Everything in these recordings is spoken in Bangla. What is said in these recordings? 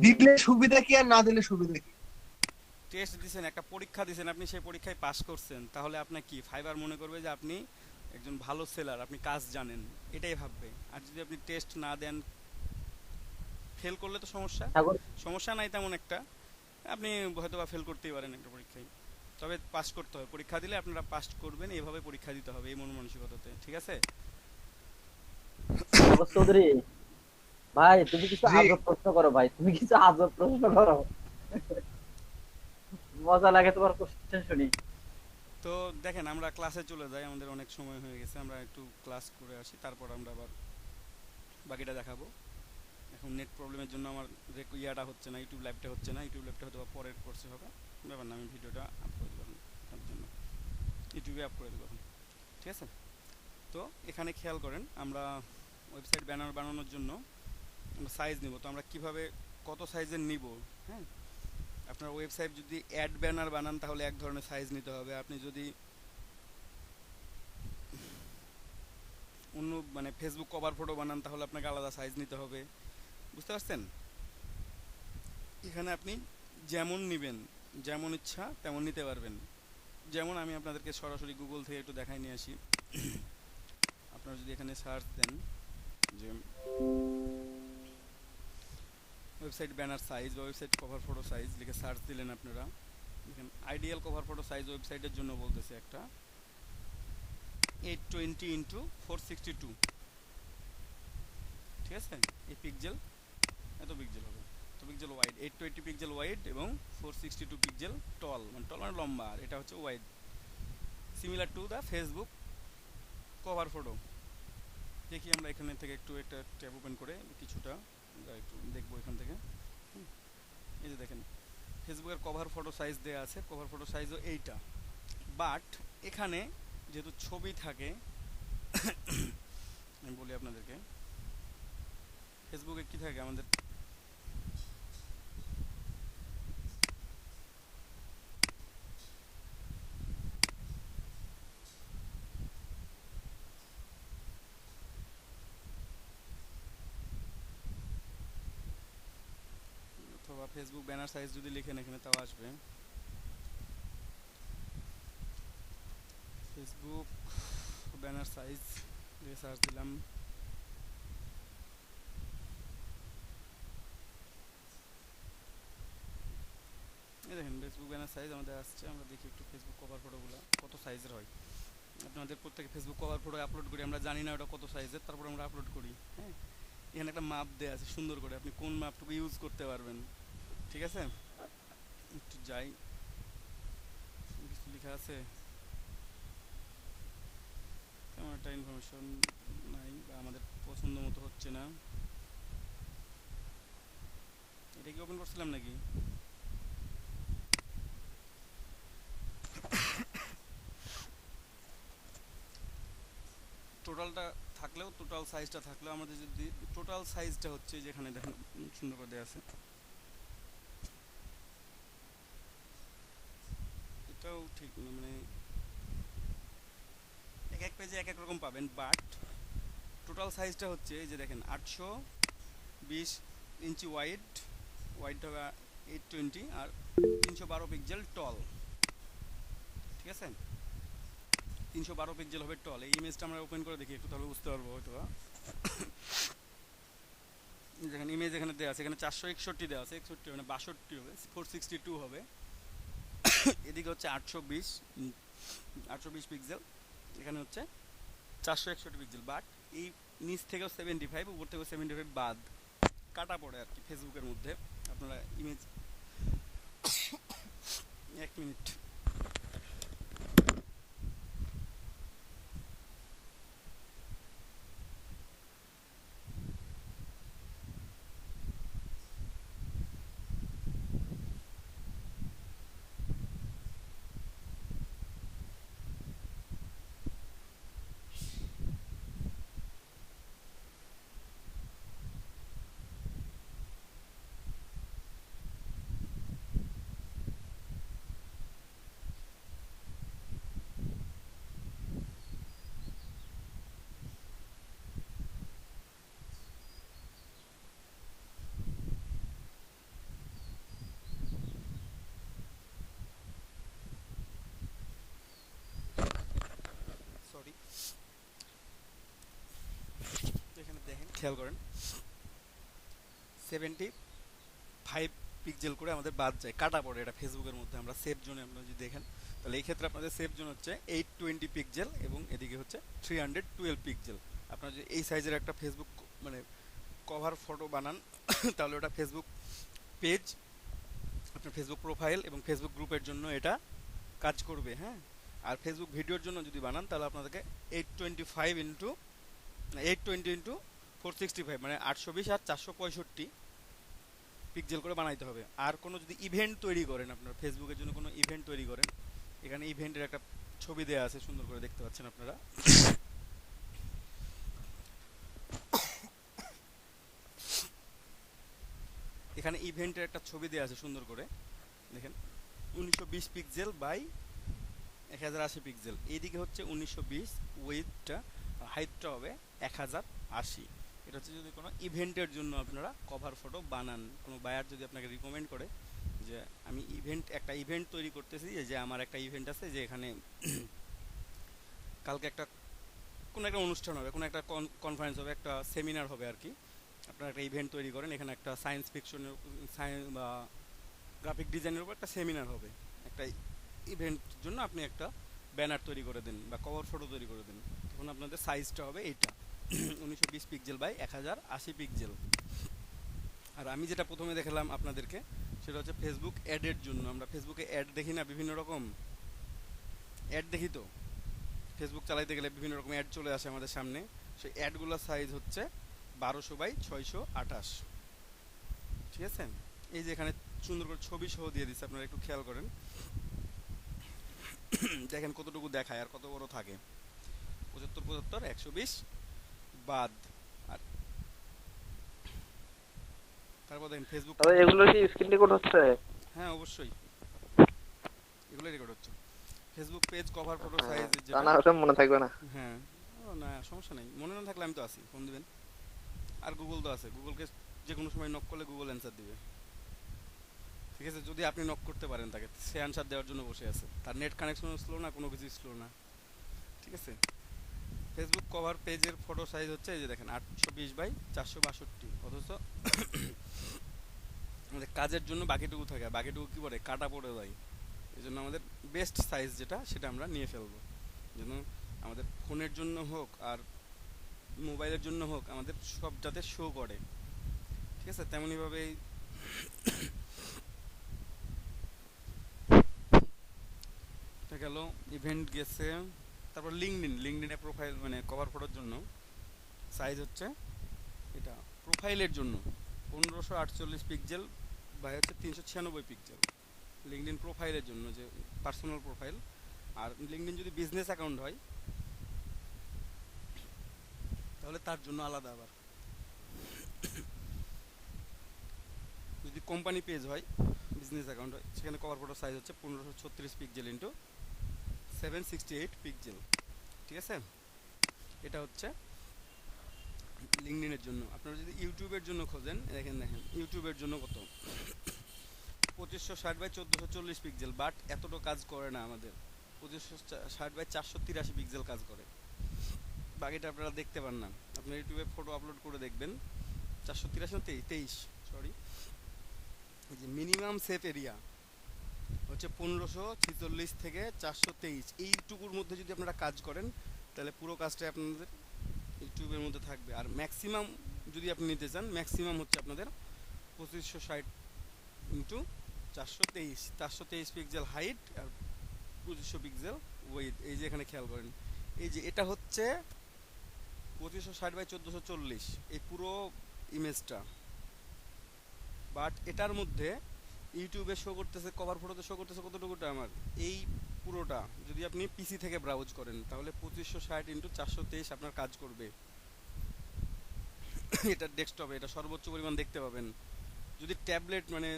দিলে সুবিধা কি আর না দিলে সুবিধা কি? টেস্ট দিছেন, একটা পরীক্ষা দিছেন, আপনি সেই পরীক্ষায় পাশ করছেন, তাহলে আপনার কি ফাইবার মনে করবে যে আপনি একজন ভালো সেলার, আপনি কাজ জানেন, এটাই ভাববে। আর যদি আপনি টেস্ট না দেন, ফেল করলে তো সমস্যা। সাগর, সমস্যা নাই তেমন একটা, আপনি হয়তো বা ফেল করতেই পারেন একটা পরীক্ষায়, তবে পাস করতে হবে। পরীক্ষা দিলে আপনারা পাস করবেন, এইভাবে পরীক্ষা দিতে হবে, এই মন মানসিকতাতে, ঠিক আছে? সাগর চৌধুরী, ভাই তুমি কিছু জি। আজব প্রশ্ন করো, ভাই তুমি কিছু আজব প্রশ্ন করো, মজা লাগে তোমার কোশ্চেন শুনি। তো দেখেন, আমরা ক্লাসে চলে যাই, আমাদের অনেক সময় হয়ে গেছে, আমরা একটু ক্লাস করে আসি, তারপর আমরা আবার বাকিটা দেখাবো। এখন নেট প্রবলেমের জন্য আমার ইয়াটা হচ্ছে না, ইউটিউব লাইভটা হচ্ছে না, ইউটিউব লাইভটা হয়তো বা পরের কোর্সে হবে, ব্যাপার না, আমি ভিডিওটা আপ করে দেবো এখন আপনার জন্য, ইউটিউবে আপ করে দেবো এখন, ঠিক আছে? তো এখানে খেয়াল করেন, আমরা ওয়েবসাইট ব্যানার বানানোর জন্য আমরা সাইজ নিব, তো আমরা কিভাবে কত সাইজের নিব? হ্যাঁ, আপনার ওয়েবসাইট যদি অ্যাড ব্যানার বানান তাহলে এক ধরনের সাইজ নিতে হবে, আপনি যদি অন্য মানে ফেসবুক কভার ফটো বানান তাহলে আপনাকে আলাদা সাইজ নিতে হবে, বুঝতে পারছেন? এখানে আপনি যেমন নেবেন, যেমন ইচ্ছা তেমন নিতে পারবেন। যেমন আমি আপনাদেরকে সরাসরি গুগল থেকে একটু দেখাই নিয়ে আসি। আপনারা যদি এখানে সার্চ দেন যে ওয়েবসাইট ব্যানার সাইজ বা ওয়েবসাইট কভার ফটো সাইজ লিখে সার্চ দিলেন, আপনারা দেখেন আইডিয়াল কভার ফটো সাইজ ওয়েবসাইটের জন্য বলতেছে একটা 820 ইন্টু 462, ঠিক আছে? এই পিক্সেল, এত পিক্সেল হবে, তো পিক্সেল ওয়াইড 820 পিক্সেল ওয়াইড এবং 462 পিক্সেল টল, মানে টল মানে লম্বা, আর এটা হচ্ছে wide, similar to the Facebook cover photo. দেখি আমরা এখানে থেকে একটু একটা ট্যাব ওপেন করে কিছুটা আমরা একটু দেখবো এখান থেকে। হুম, এই যে দেখেন ফেসবুকের কভার ফটো সাইজ দেওয়া আছে, কভার ফটো সাইজও এইটা, বাট এখানে যেহেতু ছবি থাকে, আমি বলি আপনাদেরকে ফেসবুকে কি থাকে আমাদের, অথবা ফেসবুক ব্যানার সাইজ যদি লিখেন এখানে তাও আসবে, ফেসবুক ব্যানার সাইজ দিয়ে সার্চ দিলাম, এই দেখেন ফেসবুক ব্যানার সাইজ আমাদের আসছে। আমরা দেখি একটু ফেসবুক কভার ফটোগুলো কত সাইজের হয়। আপনাদের প্রত্যেকে ফেসবুক কভার ফটো আপলোড করি, আমরা জানি না ওটা কত সাইজের, তারপর আমরা আপলোড করি। হ্যাঁ, এখানে একটা মাপ দেওয়া আছে সুন্দর করে, আপনি কোন মাপটুকু ইউজ করতে পারবেন, ঠিক আছে? একটু যাই, কিছু লেখা আছে, তেমন একটা ইনফরমেশন নাই বা আমাদের পছন্দ মতো হচ্ছে না। এটা কি ওপেন করছিলাম নাকি? টোটালটা থাকলেও, টোটাল সাইজটা থাকলেও আমাদের যদি টোটাল সাইজটা হচ্ছে যেখানে দেখেন সুন্দর করে দেওয়া আছে, এটাও ঠিক না, মানে এক এক পেজে এক এক রকম পাবেন, বাট টোটাল সাইজটা হচ্ছে এই যে দেখেন 820 ইঞ্চি ওয়াইড, ওয়াইড হবে 820, আর 312 পিক্সেল টল, ঠিক আছে? 312 পিক্সেল হবে টল। এই ইমেজটা আমরা ওপেন করে দেখি একটু, তাহলে বুঝতে পারবো হয়তো। যেখানে ইমেজ এখানে দেওয়া আছে, এখানে 461 দেওয়া আছে, 61 মানে 62 হবে, 462 হবে। এদিকে হচ্ছে 820 পিক্সেল, এখানে হচ্ছে 461 পিক্সেল, বাট এই নিচ থেকেও 75, উপর থেকেও 75 বাদ কাটা পড়ে আর কি ফেসবুকের মধ্যে। আপনারা ইমেজ, এক মিনিট, খেয়াল করেন 75 পিক্সেল করে আমাদের বাদ যায়, কাটা পড়ে এটা ফেসবুকের মধ্যে। আমরা সেভ জোনে আপনারা যদি দেখেন তাহলে এই ক্ষেত্রে আপনাদের সেভ জোন হচ্ছে 820 পিক্সেল এবং এদিকে হচ্ছে 312 পিক্সেল। আপনারা যদি এই সাইজের একটা ফেসবুক মানে কভার ফটো বানান তাহলে ওটা ফেসবুক পেজ, আপনার ফেসবুক প্রোফাইল এবং ফেসবুক গ্রুপের জন্য এটা কাজ করবে, হ্যাঁ। আর ফেসবুক ভিডিওর জন্য যদি বানান তাহলে আপনাদেরকে 820 ইন্টু 465 মানে 820 আর 465 পিক্সেল করে বানাইতে হবে। আর কোনো যদি ইভেন্ট তৈরি করেন, আপনার ফেসবুকের জন্য কোনো ইভেন্ট তৈরি করেন, এখানে ইভেন্টের একটা ছবি দেওয়া আছে, সুন্দর করে দেখতে পাচ্ছেন আপনারা। এখানে ইভেন্টের একটা ছবি দেওয়া আছে সুন্দর করে দেখেন, 1920 পিক্সেল বাই 1080 পিক্সেল। এইদিকে হচ্ছে 1920 উইডথটা, হাইটটা হবে 1080। এটা হচ্ছে যদি কোনো ইভেন্টের জন্য আপনারা কভার ফটো বানান, কোনো বায়ার যদি আপনাকে রিকমেন্ড করে যে আমি একটা ইভেন্ট তৈরি করতেছি, যে আমার একটা ইভেন্ট আছে যে এখানে কালকে কোনো একটা অনুষ্ঠান হবে, কোনো একটা কনফারেন্স হবে, একটা সেমিনার হবে আর কি, আপনারা একটা ইভেন্ট তৈরি করেন, এখানে একটা সায়েন্স ফিকশনের বা গ্রাফিক ডিজাইনের উপর একটা সেমিনার হবে, একটা ইভেন্টের জন্য আপনি একটা ব্যানার তৈরি করে দেন বা কভার ফটো তৈরি করে দেন, তখন আপনাদের সাইজটা হবে এইটা 1920 পিক্সেল বাই 1080 পিক্সেল। আর আমি যেটা প্রথমে দেখালাম আপনাদেরকে সেটা হচ্ছে ফেসবুক অ্যাডের জন্য। আমরা ফেসবুকে অ্যাড দেখি না, বিভিন্ন রকম অ্যাড দেখি, তো ফেসবুক চালাইতে গেলে বিভিন্ন রকম অ্যাড চলে আসে আমাদের সামনে, সেই অ্যাডগুলোর সাইজ হচ্ছে 1200 বাই 628, ঠিক আছে। এই যে এখানে সুন্দর করে ছবি সহ দিয়ে দিচ্ছে, আপনারা একটু খেয়াল করেন দেখেন কতটুকু দেখায় আর কত বড় থাকে, 75 120 বাদ। আর তারপর দেখেন ফেসবুক, তবে এগুলো কি স্ক্রিন রেকর্ড হচ্ছে? হ্যাঁ অবশ্যই এগুলো রেকর্ড হচ্ছে। ফেসবুক পেজ কভার ফটো হ্যাঁ, সাইজ তা না হলে মনে থাকবে না। হ্যাঁ না সমস্যা নেই, মনে না থাকলে আমি তো আছি, ফোন দিবেন। আর গুগল তো আছে, গুগলকে যে কোনো সময় নক করলে গুগল অ্যান্সার দিবে, ঠিক আছে। যদি আপনি নক করতে পারেন তাকে, সে অ্যান্সার দেওয়ার জন্য বসে আছে, তার নেট কানেকশন স্লো না, কোনো কিছু স্লো না, ঠিক আছে। ফেসবুক কভার পেজের ফটো সাইজ হচ্ছে এই যে দেখেন 820 বাই 462, অথচ আমাদের কাজের জন্য বাকিটুকু থাকে, বাকিটুকু কি পড়ে কাটা পড়ে যায়। এই জন্য আমাদের বেস্ট সাইজ যেটা সেটা আমরা নিয়ে ফেলবো, যেন আমাদের ফোনের জন্য হোক আর মোবাইলের জন্য হোক আমাদের সব যাতে শো করে, ঠিক আছে। তেমনইভাবে এটা গেল ইভেন্ট গেছে। তারপর লিঙ্কডইনে প্রোফাইল মানে কভার ফটোর জন্য সাইজ হচ্ছে এটা প্রোফাইলের জন্য 1548 পিক্সেল বা হচ্ছে 396 পিক্সেল লিঙ্কডইন প্রোফাইলের জন্য, যে পার্সোনাল প্রোফাইল। আর লিঙ্কডইন যদি বিজনেস অ্যাকাউন্ট হয় তাহলে তার জন্য আলাদা, আবার যদি কোম্পানি পেজ হয় বিজনেস অ্যাকাউন্ট হয় সেখানে কভার ফটোর সাইজ হচ্ছে 1536 পিক্সেল ইন্টু 768 পিক্সেল, ঠিক আছে। এটা হচ্ছে লিঙ্কডইনের জন্য। আপনারা যদি ইউটিউবের জন্য খোঁজেন, দেখেন ইউটিউবের জন্য কত 2560 বাই 1440 পিক্সেল, বাট এতটা কাজ করে না আমাদের, 2560 বাই 483 পিক্সেল কাজ করে, বাকিটা আপনারা দেখতে পান না। আপনার ইউটিউবে ফটো আপলোড করে দেখবেন 483 সরি, এই যে মিনিমাম সেভ এরিয়া হচ্ছে 1546 থেকে 423, এইটুকুর মধ্যে যদি আপনারা কাজ করেন তাহলে পুরো কাজটা আপনাদের ইউটিউবের মধ্যে থাকবে। আর ম্যাক্সিমাম যদি আপনি নিতে চান, ম্যাক্সিমাম হচ্ছে আপনাদের 2560 ইন্টু 423 পিক্সেল হাইট আর 2500 পিক্সেল ওয়েট। এই যে এখানে খেয়াল করেন, এই যে এটা হচ্ছে 2560 বাই 1440 এই পুরো ইমেজটা, বাট এটার মধ্যে ইউটিউবে শো করতেছে, কভার ফটোতে শো করতেছে কতটুকুটা আমার, এই পুরোটা যদি আপনি পিসি থেকে ব্রাউজ করেন তাহলে 2560 ইন্টু 423 আপনার কাজ করবে। এটা ডেস্কটপে এটা সর্বোচ্চ পরিমাণ দেখতে পাবেন। যদি ট্যাবলেট মানে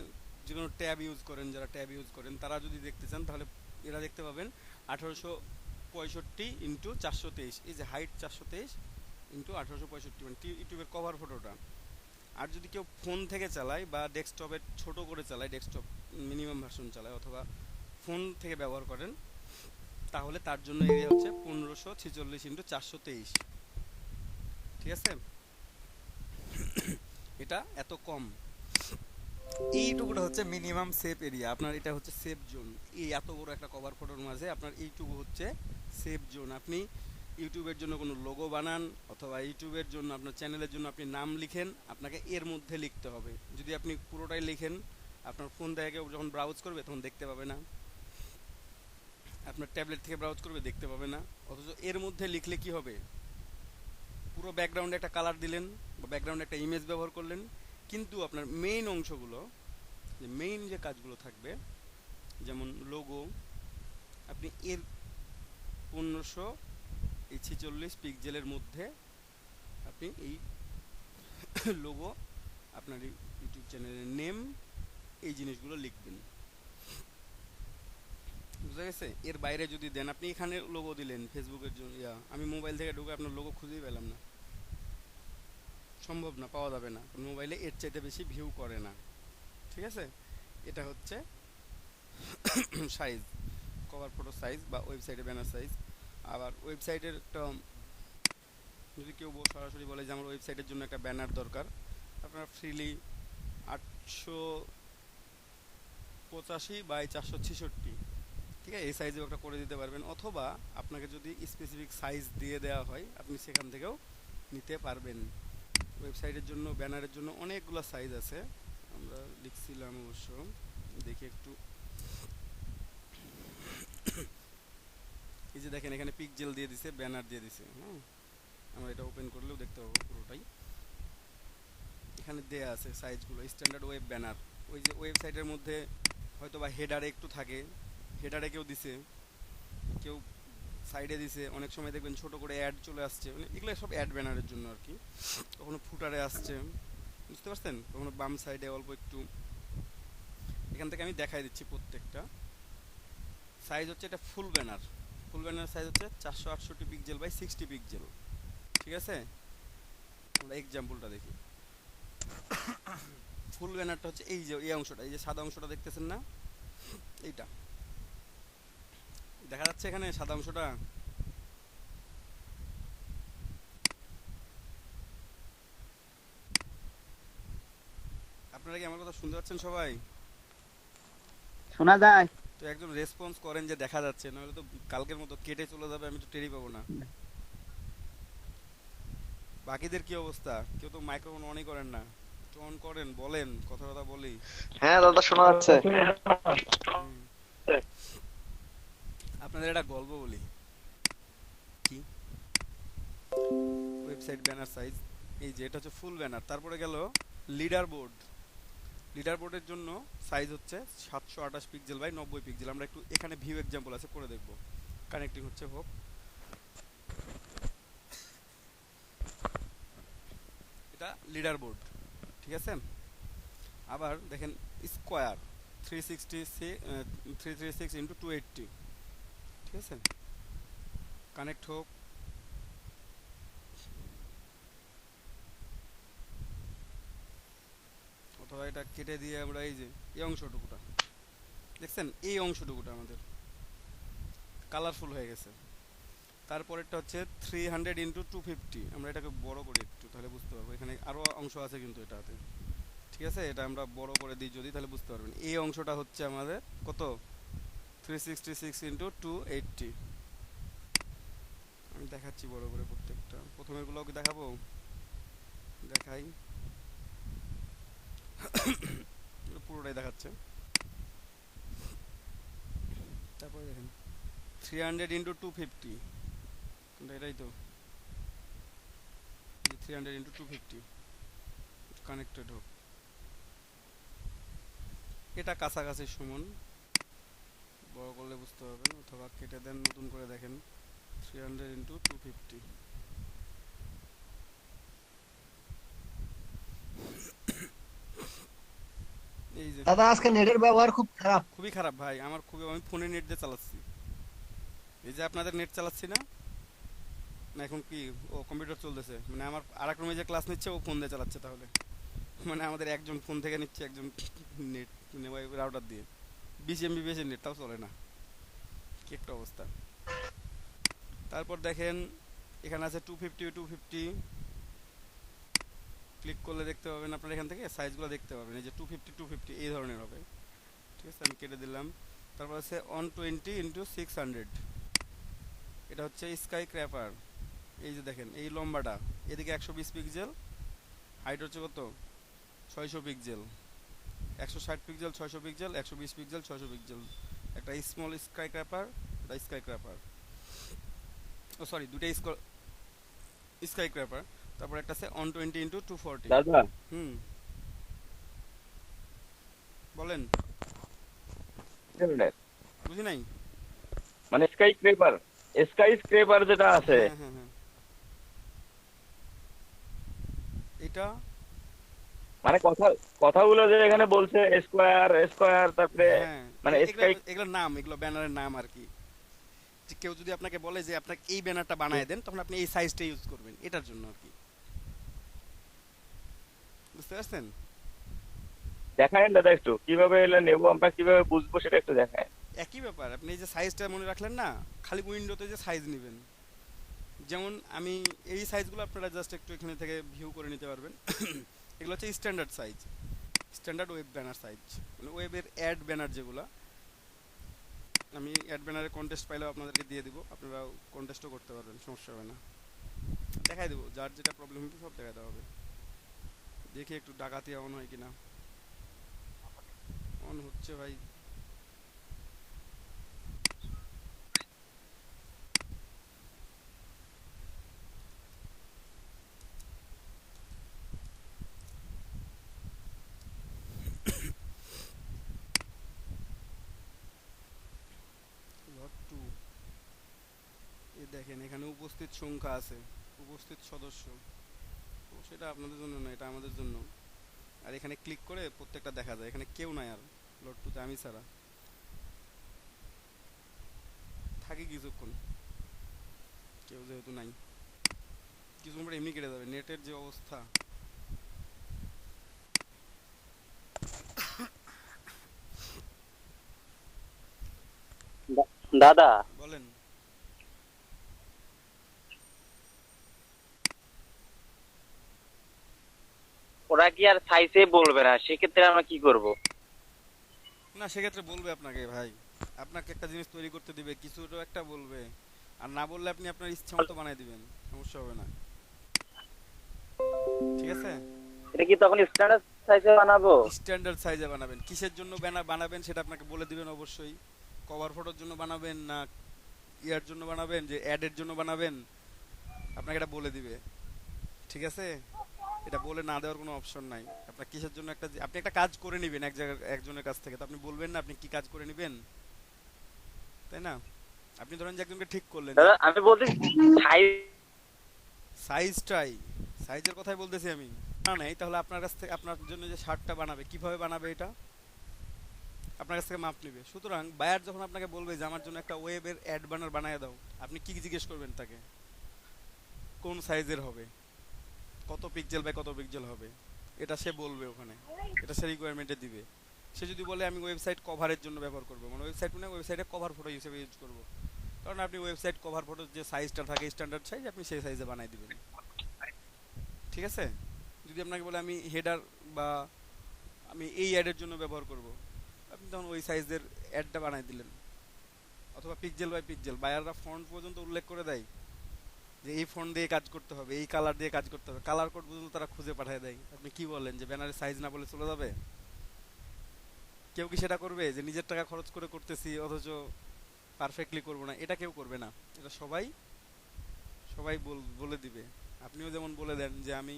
যে কোনো ট্যাব ইউজ করেন, যারা ট্যাব ইউজ করেন তারা যদি দেখতে চান তাহলে এরা দেখতে পাবেন 1865 ইন্টু 423, এই যে হাইট 423 ইন্টু 1865 মানে ইউটিউবের কভার ফটোটা। আর যদি কেউ ফোন থেকে চালায় বা ডেস্কটপে ছোট করে চালায়, ডেস্কটপ মিনিমাম ভার্সন চালায় অথবা ফোন থেকে ব্যবহার করেন, তাহলে তার জন্য এরিয়া হচ্ছে 1546 ইন্টু 423, ঠিক আছে। এটা এত কম। এইটুকুটা হচ্ছে মিনিমাম সেফ এরিয়া, আপনার এটা হচ্ছে সেফ জোন। এই এত বড় একটা কভার ফটোর মাঝে আপনার এইটুকু হচ্ছে সেফ জোন। আপনি ইউটিউবের জন্য কোনো লোগো বানান অথবা ইউটিউবের জন্য আপনার চ্যানেলের জন্য আপনি নাম লিখেন, আপনাকে এর মধ্যে লিখতে হবে। যদি আপনি পুরোটাই লিখেন, আপনার ফোন থেকে কেউ যখন ব্রাউজ করবে তখন দেখতে পাবে না, আপনার ট্যাবলেট থেকে ব্রাউজ করবে দেখতে পাবে না। অথচ এর মধ্যে লিখলে কি হবে, পুরো ব্যাকগ্রাউন্ডে একটা কালার দিলেন বা ব্যাকগ্রাউন্ডে একটা ইমেজ ব্যবহার করলেন, কিন্তু আপনার মেইন অংশগুলো, যে মেইন যে কাজগুলো থাকবে, যেমন লোগো, আপনি এর 1546 পিক্সেলের মধ্যে আপনি এই লোগো, আপনার ইউটিউব চ্যানেলের নেম, এই জিনিসগুলো লিখবেন। বুঝা গেছে? এর বাইরে যদি দেন, আপনি এখানে লোগো দিলেন ফেসবুকের জন্য, আমি মোবাইল থেকে ঢুকে আপনার লোগো খুঁজেই পেলাম না, সম্ভব না, পাওয়া যাবে না, মোবাইলে এর চাইতে বেশি ভিউ করে না। ঠিক আছে? এটা হচ্ছে সাইজ, কভার ফটো সাইজ বা ওয়েবসাইটে ব্যানার সাইজ। আবার ওয়েবসাইটের একটা, যদি কেউ সরাসরি বলে যে আমার ওয়েবসাইটের জন্য একটা ব্যানার দরকার, আপনারা ফ্রিলি 885/466, ঠিক আছে, এই সাইজেও একটা করে দিতে পারবেন। অথবা আপনাকে যদি স্পেসিফিক সাইজ দিয়ে দেওয়া হয়, আপনি সেখান থেকেও নিতে পারবেন। ওয়েবসাইটের জন্য, ব্যানারের জন্য অনেকগুলো সাইজ আছে, আমরা লিখছিলাম অবশ্য, দেখি একটু। এই যে দেখেন এখানে পিক্সেল দিয়ে দিছে, ব্যানার দিয়ে দিছে। হ্যাঁ, আমরা এটা ওপেন করলেও দেখতে পাবো পুরোটাই। এখানে দেয়া আছে সাইজগুলো, স্ট্যান্ডার্ড ওয়েব ব্যানার। ওই যে ওয়েবসাইটের মধ্যে হয়তো বা হেডারে একটু থাকে, হেডারে কেউ দিছে, কেউ সাইডে দিছে, অনেক সময় দেখবেন ছোট করে অ্যাড চলে আসছে, মানে এগুলো সব অ্যাড ব্যানারের জন্য আর কি। কখনো ফুটারে আসছে, বুঝতে পারছেন, কখনো বাম সাইডে অল্প একটু। এখান থেকে আমি দেখাই দিচ্ছি প্রত্যেকটা সাইজ। হচ্ছে এটা ফুল ব্যানার, ফুল ব্যানার সাইজ হচ্ছে 468 পিক্সেল বাই 60 পিক্সেল। ঠিক আছে, আমরা এক্সাম্পলটা দেখি। ফুল ব্যানারটা হচ্ছে এই যে এই অংশটা, এই যে সাদা অংশটা দেখতেছেন না, এইটা দেখা যাচ্ছে এখানে সাদা অংশটা। আপনারা কি আমার কথা শুনতে পাচ্ছেন সবাই? শোনা যায়? তো একজন রেসপন্স করেন যে দেখা যাচ্ছে, নাহলে তো কালকের মতো কেটে চলে যাবে, আমি তো টেরই পাবো না। বাকিদের কি অবস্থা? কেউ তো মাইক্রোফোন অনই করেন না, অন করেন, বলেন, কথা কথা বলি। হ্যাঁ দাদা শোনা যাচ্ছে। আপনাদের একটা গল্প বলি। কি? ওয়েবসাইট ব্যানার সাইজ, এই যে এটা হচ্ছে ফুল ব্যানার। তারপরে গেল লিডার বোর্ড। লিডার বোর্ডের জন্য সাইজ হচ্ছে 728 পিক্সেল বাই 90 পিক্সেল। আমরা একটু এখানে ভিউ এক্সাম্পল আছে, করে দেখব। কানেক্টিং হচ্ছে, হোক। এটা লিডার বোর্ড, ঠিক আছে। আবার দেখেন স্কোয়ার 336 × 280, ঠিক আছে, কানেক্ট হোক। অথবা এটা কেটে দিয়ে আমরা এই যে এই অংশটুকুটা দেখছেন, এই অংশটুকুটা আমাদের কালারফুল হয়ে গেছে। তারপরেরটা হচ্ছে 300 × 250। আমরা এটাকে বড় করি একটু, তাহলে বুঝতে পারবো। এখানে আরো অংশ আছে কিন্তু এটাতে, ঠিক আছে, এটা আমরা বড় করে দিই যদি, তাহলে বুঝতে পারবেন। এই অংশটা হচ্ছে আমাদের কত, 366 × 280। আমি দেখাচ্ছি বড় করে প্রত্যেকটা। প্রথমের গুলো কি দেখাবো? দেখাই, পুরোটাই দেখাচ্ছে। তারপরে দেখেন 300 × 250, কিন্তু এটাই তো 300 × 250 কানেক্টেড হোক। এটা কাছাকাছি সমান, বড় করলে বুঝতে পারবেন, অথবা কেটে দেন, নতুন করে দেখেন। 300 × 250। এই যে দাদা আজকে নেটের ব্যবহার খুব খারাপ। খুবই খারাপ ভাই, আমার খুবই, আমি ফোনে নেট দিয়ে চালাচ্ছি। এই যে আপনাদের নেট চালাচ্ছি না, না এখন কি ও কম্পিউটার চলতেছে, মানে আমার আরেক রুমে যে ক্লাস নিচ্ছে ও ফোন দিয়ে চালাচ্ছে, তাহলে মানে আমাদের একজন ফোন থেকে নিচ্ছে, একজন নেট রাউটার দিয়ে 20 MB নেট, তাও চলে না, কি একটা অবস্থা। তারপর দেখেন এখানে আছে 250 250, ক্লিক করলে দেখতে পাবেন আপনারা এখান থেকে সাইজগুলো দেখতে পাবেন, এই যে 250 এই ধরনের হবে। ঠিক আছে, আমি কেটে দিলাম। তারপর আছে 120x600, এটা হচ্ছে স্কাই ক্র্যাপার। এই যে দেখেন এই লম্বাটা, এদিকে 120 পিক্সেল, হাইট হচ্ছে কত 600 pixel, 160 pixel, 600 pixel, 120 pixel, 600 pixel. একটা স্মল স্কাই ক্র্যাপার, এটা স্কাই ক্র্যাপার, ও সরি দুটাই স্কাই ক্র্যাপার। তারপর একটা আছে 120x240। দাদা হুম, বলেন, বুঝি নাই। মানে স্কাই স্ক্রেপার যেটা আছে, হ্যাঁ হ্যাঁ হ্যাঁ, এটা মানে কথাগুলো যে এখানে বলছে স্কোয়ার স্কোয়ার, তারপরে হ্যাঁ, মানে স্কাই এগুলো নাম, এগুলো ব্যানারের নাম আর কি। যে কেউ যদি আপনাকে বলে যে আপনাকে এই ব্যানারটা বানায় দেন, তখন আপনি এই সাইজটা ইউজ করবেন, এটার জন্য আর কি। বুঝতে পারছেন? দেখায় দাদা একটু কিভাবে এলে নেবো, আমরা কিভাবে বুঝবো সেটা একটু দেখায়। একই ব্যাপার, আপনি এই যে সাইজটা মনে রাখলেন না, খালি উইন্ডোতে যে সাইজ নেবেন, যেমন আমি এই সাইজগুলো আপনারা জাস্ট একটু এখানে থেকে ভিউ করে নিতে পারবেন। এগুলো হচ্ছে standard size, standard web banner size, মানে ওয়েবের অ্যাড ব্যানার যেগুলো। আমি অ্যাড ব্যানারে কন্টেস্ট পাইলেও আপনাদেরকে দিয়ে দিব, আপনারা কন্টেস্টও করতে পারবেন, সমস্যা হবে না। দেখাই দেবো, যার যেটা প্রবলেম হবে সব দেখাতে হবে। দেখি একটু ডাকাতি অন হয় কিনা। অন হচ্ছে ভাই। এই দেখেন এখানে উপস্থিত সংখ্যা আছে, উপস্থিত সদস্য, তো সেটা আপনাদের জন্য না, এটা আমাদের জন্য। আর এখানে ক্লিক করে প্রত্যেকটা দেখা যায়, এখানে কেউ নাই আর, লট টুতে আমি ছাড়া থাকি কিছুক্ষণ, কেউ যেহেতু নাই, কিছুক্ষণ পরে এমনি কেটে যাবে, নেটের যে অবস্থা। দাদা বলেন। ওরা কি আর সাইজে বলবে না, সেক্ষেত্রে আমরা কি করব? না সেক্ষেত্রে বলবে আপনাকে ভাই, আপনাকে একটা জিনিস তৈরি করতে দিবে, কিছুটা একটা বলবে, আর না বললে আপনি আপনার ইচ্ছা মতো বানাই দিবেন, সমস্যা হবে না। ঠিক আছে, এটা কি তখন স্ট্যান্ডার্ড সাইজে বানাবো? স্ট্যান্ডার্ড সাইজে বানাবেন। কিসের জন্য ব্যানার বানাবেন সেটা আপনাকে বলে দিবেন অবশ্যই। কভার ফটোর জন্য বানাবেন না ইয়ার জন্য বানাবেন, যে অ্যাডের জন্য বানাবেন, আপনাকে এটা বলে দিবে। ঠিক আছে, এটা বলে না দেওয়ার কোনো অপশন নাই। আপনার কিসের জন্য একটা, আপনি একটা কাজ করে নেবেন এক জায়গায় একজনের কাছ থেকে, তো আপনি বলবেন না আপনি কি কাজ করে নেবেন, তাই না? আপনি ধরেন যে একজনকে ঠিক করলেন, দাদা আমি বলছি সাইজ। সাইজটাই, সাইজের কথাই বলতেছি আমি। না নাই তাহলে আপনার কাছ থেকে, আপনার জন্য যে শার্টটা বানাবে কিভাবে বানাবে এটা আপনার কাছ থেকে মাপ নেবে। সুতরাং বায়ার যখন আপনাকে বলবে যে আমার জন্য একটা ওয়েবের অ্যাড ব্যানার বানায় দাও, আপনি কি জিজ্ঞেস করবেন তাকে? কোন সাইজের হবে, কত পিক্সেল বাই কত পিক্সেল হবে, এটা সে বলবে ওখানে, এটা সে রিকোয়ারমেন্টে দিবে। সে যদি বলে আমি ওয়েবসাইট কভারের জন্য ব্যবহার করবো, মানে ওয়েবসাইট মানে ওয়েবসাইটে কভার ফটো হিসেবে ইউজ করবো, কারণ আপনি ওয়েবসাইট কভার ফটোর যে সাইজটা থাকে স্ট্যান্ডার্ড সাইজ, আপনি সেই সাইজে বানাই দিবেন। ঠিক আছে, যদি আপনাকে বলে আমি হেডার বা আমি এই অ্যাডের জন্য ব্যবহার করব, আপনি তখন ওই সাইজের অ্যাডটা বানাই দিলেন। অথবা পিক্সেল বাই পিক্সেল, বায়াররা ফন্ট পর্যন্ত উল্লেখ করে দেয় যে এই ফন্ট দিয়ে কাজ করতে হবে, এই কালার দিয়ে কাজ করতে হবে, কালার কোড পর্যন্ত তারা খুঁজে পাঠিয়ে দেয়। আপনি কি বলেন যে ব্যানারের সাইজ না বলে চলে যাবে? কেউ কি সেটা করবে যে নিজের টাকা খরচ করে করতেছি অথচ পারফেক্টলি করব না? এটা কেউ করবে না, এটা সবাই সবাই বলে দিবে। আপনিও যেমন বলে দেন যে আমি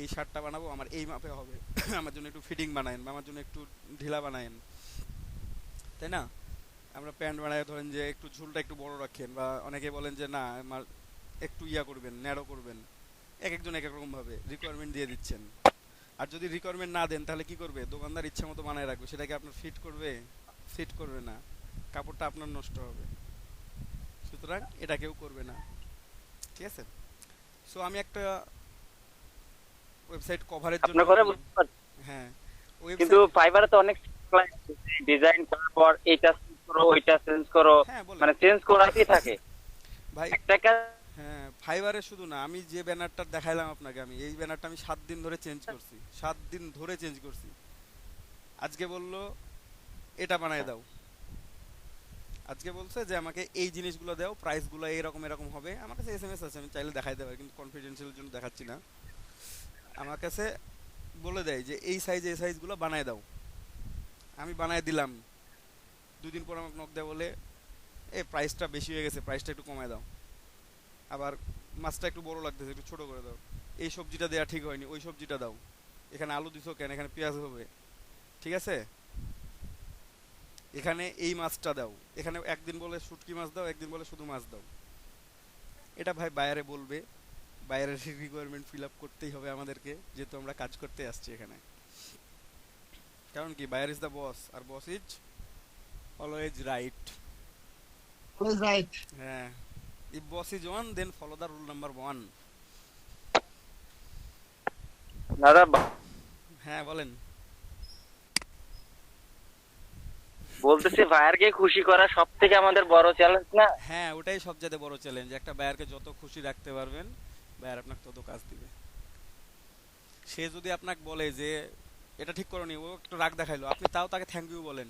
এই শার্টটা বানাবো, আমার এই মাপে হবে, আমার জন্য একটু ফিটিং বানায়েন বা আমার জন্য একটু ঢিলা বানায়েন, তাই না? আমরা প্যান্ট বানাই, ধরেন যে একটু ঝুলটা একটু বড় রাখেন, বা অনেকে বলেন যে না আমার একটু ইয়া করবেন, ন্যারো করবেন। এক একজন এক এক রকম ভাবে রিকোয়ারমেন্ট দিয়ে দিচ্ছেন। আর যদি রিকোয়ারমেন্ট না দেন তাহলে কি করবে? দোকানদার ইচ্ছা মতো বানায় রাখবে, সেটাকে আপনার ফিট করবে? ফিট করবে না, কাপড়টা আপনার নষ্ট হবে। সুতরাং এটা কেউ করবে না। ঠিক আছে, সো আমি একটা ওয়েবসাইট কভারের জন্য, আপনার কথা বুঝতে পারছি, হ্যাঁ কিন্তু ওয়েবসাইট, ফাইবারে তো অনেক ডিজাইন করার পর এইটা চেঞ্জ করো ওইটা চেঞ্জ করো, হ্যাঁ বলেন মানে চেঞ্জ করাতেই থাকে ভাই। একটা কাজ। হ্যাঁ ফাইবারে শুধু না, আমি যে ব্যানারটা দেখাইলাম আপনাকে, আমি এই ব্যানারটা আমি 7 দিন ধরে চেঞ্জ করছি, 7 দিন ধরে চেঞ্জ করছি। আজকে বললো এটা বানায় দাও, আজকে বলছে যে আমাকে এই জিনিসগুলো দাও, প্রাইসগুলো এরকম এরকম হবে। আমার কাছে এসএমএস আছে, আমি চাইলে দেখাইতে পারি, কিন্তু কনফিডেন্সিয়ালের জন্য দেখাচ্ছি না। আমার কাছে বলে দেয় যে এই সাইজ এই সাইজগুলো বানায় দাও, আমি বানায় দিলাম। 2 দিন পর আমাকে নক দেয়, বলে এ প্রাইসটা বেশি হয়ে গেছে, প্রাইসটা একটু কমায় দাও। আবার মাছটা একটু বড় লাগতেছে, একটু ছোট করে দাও। এই সবজিটা দেওয়া ঠিক হয়নি, ওই সবজিটা দাও। এখানে আলু দিছো কেন, এখানে পেঁয়াজ হবে, ঠিক আছে। এখানে এই মাছটা দাও, এখানে একদিন বলে শুটকি মাছ দাও, একদিন বলে শুধু মাছ দাও। এটা ভাই বায়ারে বলবে, বায়ারের রিকোয়ারমেন্ট ফিল আপ করতেই হবে আমাদেরকে, যেহেতু আমরা কাজ করতে আসছি এখানে। কারণ কি, বায়ার ইজ দ্য বস, আর boss is always right. Always right. হ্যাঁ, if boss is one, then follow the rule number 1. দাদা হ্যাঁ বলেন। বলতেছি ভাইয়ারকে খুশি করা সব থেকে আমাদের বড় চ্যালেঞ্জ না? হ্যাঁ, ওটাই সবচেয়ে বড় চ্যালেঞ্জ। একটা বায়ারকে যত খুশি রাখতে পারবেন, বায়ার আপনাকে তত কাজ দিবে। সে যদি আপনাকে বলে যে এটা ঠিক করনি, ও একটু রাগ দেখাইলো, আপনি তাও তাকে থ্যাংক ইউ বলেন,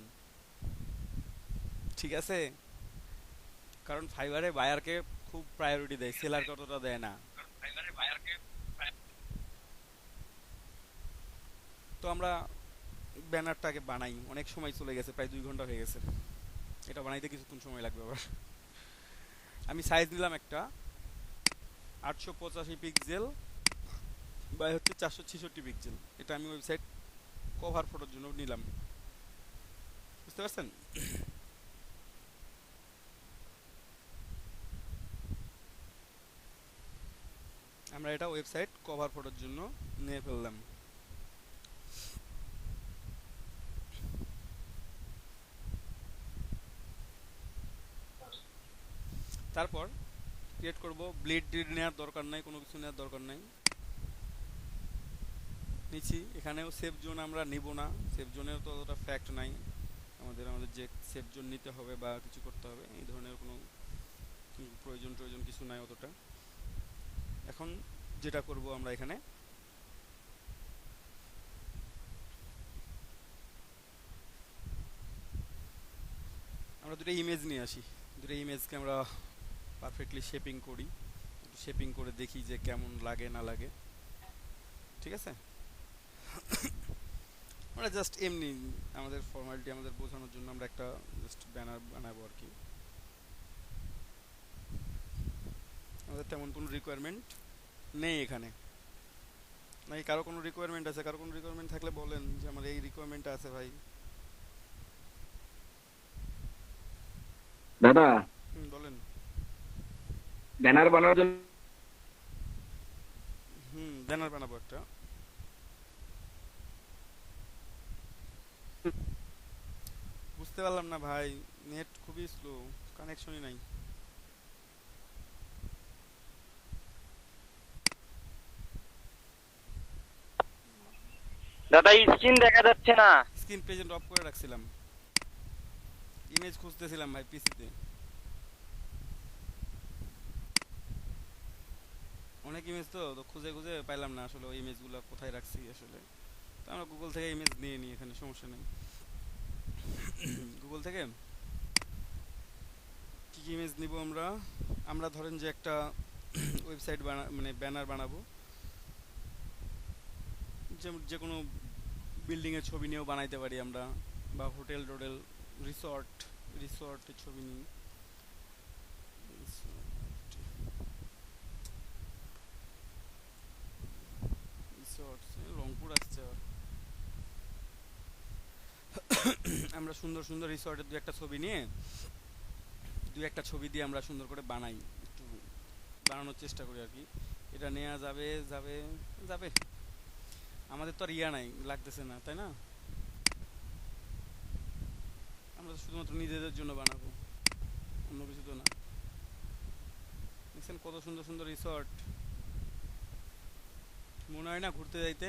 ঠিক আছে। কারণ ফাইবারে বায়ারকে খুব প্রায়োরিটি দেয়, সেলারকে অতটা দেয় না। তো আমরা ব্যানারটাকে বানাই, অনেক সময় চলে গেছে, প্রায় 2 ঘন্টা হয়ে গেছে। এটা বানাইতে কিছুক্ষণ সময় লাগবে আবার। আমি সাইজ নিলাম একটা 885 পিক্সেল বাই হচ্ছে 466 পিক্সেল। এটা আমি ওয়েবসাইট কভার ফটোর জন্য নিলাম, বুঝতে পারছেন। আমরা এটা ওয়েবসাইট কভার ফটোর জন্য নিয়ে ফেললাম। তারপর ক্রিয়েট করব। ব্লেড নেওয়ার দরকার নাই, কোনো কিছু নেওয়ার দরকার নাই। নিচ্ছি, এখানেও সেফ জোন আমরা নিব না, সেফ জোনের তো অতটা ফ্যাক্ট নাই আমাদের। আমাদের যে সেফ জোন নিতে হবে বা কিছু করতে হবে, এই ধরনের কোনো প্রয়োজন কিছু নাই অতটা। এখন যেটা করব, আমরা এখানে আমরা দুটো ইমেজ নিয়ে আসি। দুটো ইমেজকে আমরা পারফেক্টলি শেপিং করি, একটু শেপিং করে দেখি যে কেমন লাগে না লাগে, ঠিক আছে। আমরা জাস্ট এমনি আমাদের ফর্মালিটি আমাদের বোঝানোর জন্য আমরা একটা জাস্ট ব্যানার বানাবো আর কি। আমাদের তেমন কোনো রিকোয়ারমেন্ট নেই এখানে, নাকি কারো কোনো রিকোয়ারমেন্ট আছে? কারো কোনো রিকোয়ারমেন্ট থাকলে বলেন যে আমার এই রিকোয়ারমেন্টটা আছে ভাই। দাদা বলেন। ব্যানার বানানোর জন্য ব্যানার বানাবো একটা। বুঝতে পারলাম না ভাই, নেট খুবই স্লো, কানেকশনই নাই। দাদা স্ক্রিন দেখা যাচ্ছে না। স্ক্রিন প্রেজেন্ট অফ করে রাখছিলাম, ইমেজ খুঁজতেছিলাম ভাই পিসিতে। অনেক ইমেজ তো খুঁজে খুঁজে পাইলাম না আসলে ওই ইমেজগুলো কোথায় রাখছি আসলে। তো আমরা গুগল থেকে ইমেজ নিয়ে নিই, এখানে সমস্যা নেই। গুগল থেকে কি কি ইমেজ নিব আমরা? আমরা ধরেন যে একটা ওয়েবসাইট মানে ব্যানার বানাবো, যে কোনো বিল্ডিংয়ের ছবি নিয়েও বানাইতে পারি আমরা, বা হোটেল টোটেল রিসর্টের ছবি নিই। রংপুর আসছে আর। আমরা সুন্দর সুন্দর রিসর্টের দু একটা ছবি দিয়ে আমরা সুন্দর করে বানাই, একটু বানানোর চেষ্টা করি আর কি। এটা নেওয়া যাবে যাবে যাবে, আমাদের তো আর ইয়া নাই, লাগতেছে না, তাই না? আমরা তো শুধুমাত্র নিজেদের জন্য বানাবো, অন্য কিছু তো না। দেখছেন কত সুন্দর সুন্দর রিসর্ট, মনে হয় না ঘুরতে যাইতে?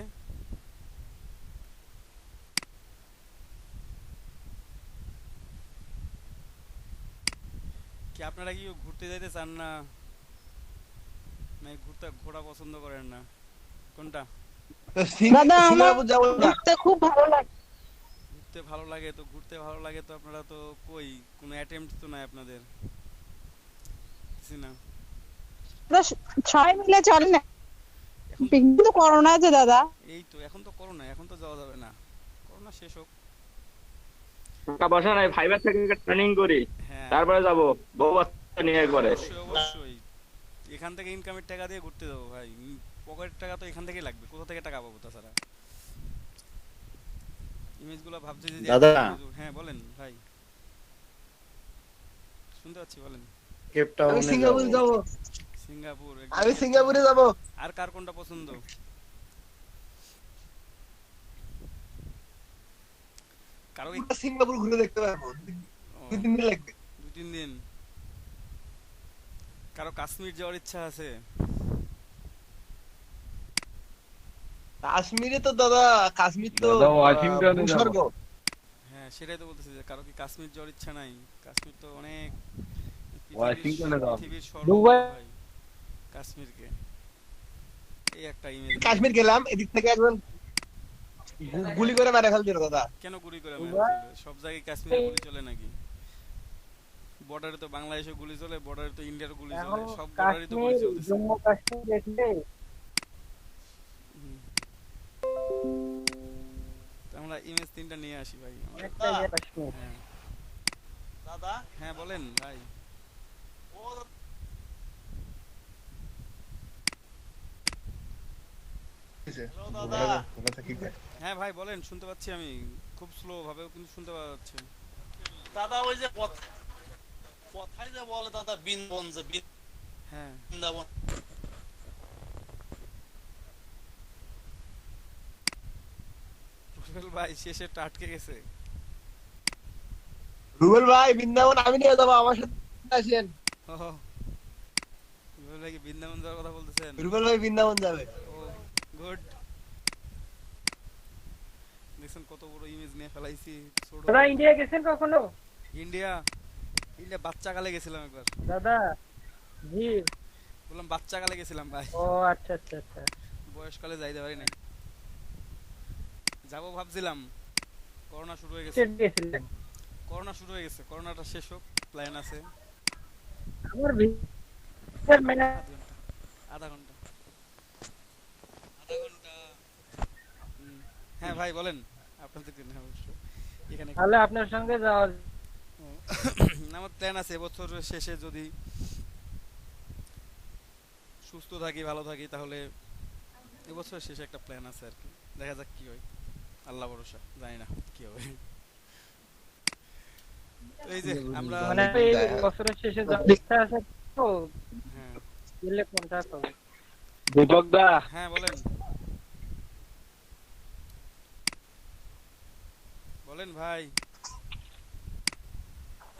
কি আপনারা কি ঘুরতে যাইতে চান না? মানে ঘোরা পছন্দ করেন না কোনটা? তো দাদা আমার সিঙ্গাপুর যাবো না? ঘুরতে খুব ভালো লাগে। ঘুরতে ভালো লাগে তো আপনারা তো কই কোনো অ্যাটেম্প্ট তো নাই আপনাদের, কিছু না। আমরা সবাই মিলে চলে না, এখন কিন্তু করোনা আছে দাদা। এই তো এখন তো করোনা, এখন তো যাওয়া যাবে না, করোনা শেষ হোক। টাকা পয়সা নাই, ফাইবার থেকে ট্রেনিং করি, হ্যাঁ তারপরে যাবো বউ বাচ্চা নিয়ে একবারে। অবশ্যই অবশ্যই, এখান থেকে ইনকামের টাকা দিয়ে ঘুরতে যাবো ভাই, পকেটের টাকা তো এখান থেকেই লাগবে, কোথা থেকে টাকা পাবো তাছাড়া? ইমেজগুলো ভাবছি যে দাদা। হ্যাঁ বলেন ভাই, শুনতে পাচ্ছি, বলেন। কেপ আমি টাউনে সিঙ্গাপুর যাব। যাবো। সিঙ্গাপুর আমি সিঙ্গাপুরে যাবো। আর কার কোনটা পছন্দ? কারো পুরো সিঙ্গাপুর ঘুরে দেখতে পারবো। ও, 2-3 দিন লাগবে। 2-3 দিন। কারো কাশ্মীর যাওয়ার ইচ্ছা আছে? কাশ্মীরে তো দাদা, কাশ্মীর তো দাদা, ওয়াশিংটনে যাবো। ভূস্বর্গ। হ্যাঁ সেটাই তো বলতেছি, যে কারো কি কাশ্মীর যাওয়ার ইচ্ছা নাই? কাশ্মীর তো অনেক ওয়াশিংটনে যাবো। পৃথিবীর স্বর্গ দুবাই। ভাই কাশ্মীরকে। এই একটা ইমেজ, কাশ্মীর গেলাম, এদিক থেকে একজন গুলি করে মেরে ফেলছিল দাদা। কেন গুলি করে মেরে ফেলবে? সব জায়গায় কাশ্মীরে গুলি চলে নাকি? বর্ডারে তো বাংলাদেশে গুলি চলে, বর্ডারে তো ইন্ডিয়ার গুলি চলে, সব বর্ডারই তো গুলি চলতেছে। জম্মু কাশ্মীর দেখলে হুম। তো আমরা ইমেজ 3টা নিয়ে আসি ভাই আমরা। অনেকটা কাশ্মীর। হ্যাঁ দাদা হ্যাঁ বলেন ভাই। হ্যাঁ ভাই বলেন, শুনতে পাচ্ছি আমি, খুব স্লো ভাবে কিন্তু শুনতে পাওয়া যাচ্ছে। দাদা ওই যে কথাই যে বলে দাদা বৃন্দাবন, যে হ্যাঁ বৃন্দাবন। রুবেল ভাই শেষে আটকে গেছে। রুবেল ভাই বৃন্দাবন আমি নিয়ে যাবো, আমার সাথে আসেন। ও, রুবেল ভাই কি বৃন্দাবন যাওয়ার কথা বলতেছেন? রুবেল ভাই বৃন্দাবন যাবে। ও গুড, দেখছেন কত বড় ইমেজ নিয়ে ফেলাইছি। ছোট দাদা ইন্ডিয়া গেছেন কখনো? ইন্ডিয়া, ইন্ডিয়া বাচ্চা কালে গেছিলাম একবার। দাদা জি। বললাম বাচ্চা কালে গেছিলাম ভাই, ও আচ্ছা আচ্ছা আচ্ছা। বয়সকালে যাইতে পারি নাই। যাবো ভাবছিলাম, করোনা শুরু হয়ে গেছে। স্টেট গেছিলেন? করোনাটা শেষ হোক, প্ল্যান আছে। আমার ভিসার মানে আধা ঘন্টা আধা ঘন্টা। হ্যাঁ ভাই বলেন, আপনাদের জন্য অবশ্য এখানে তাহলে আপনার সঙ্গে যাওয়া। আমার প্ল্যান আছে এবছর শেষে যদি সুস্থ থাকি, ভালো থাকি, তাহলে এবছর শেষে একটা প্ল্যান আছে আর কি, দেখা যাক কি হয়, আল্লাহ ভরসা, জানি না কি হবে। তো এই যে আমরা মানে এই বছরের শেষে যাওয়ার ইচ্ছা আছে তো, হ্যাঁ গেলে কোনটা হবে? দীপক দা, হ্যাঁ বলেন বলেন ভাই।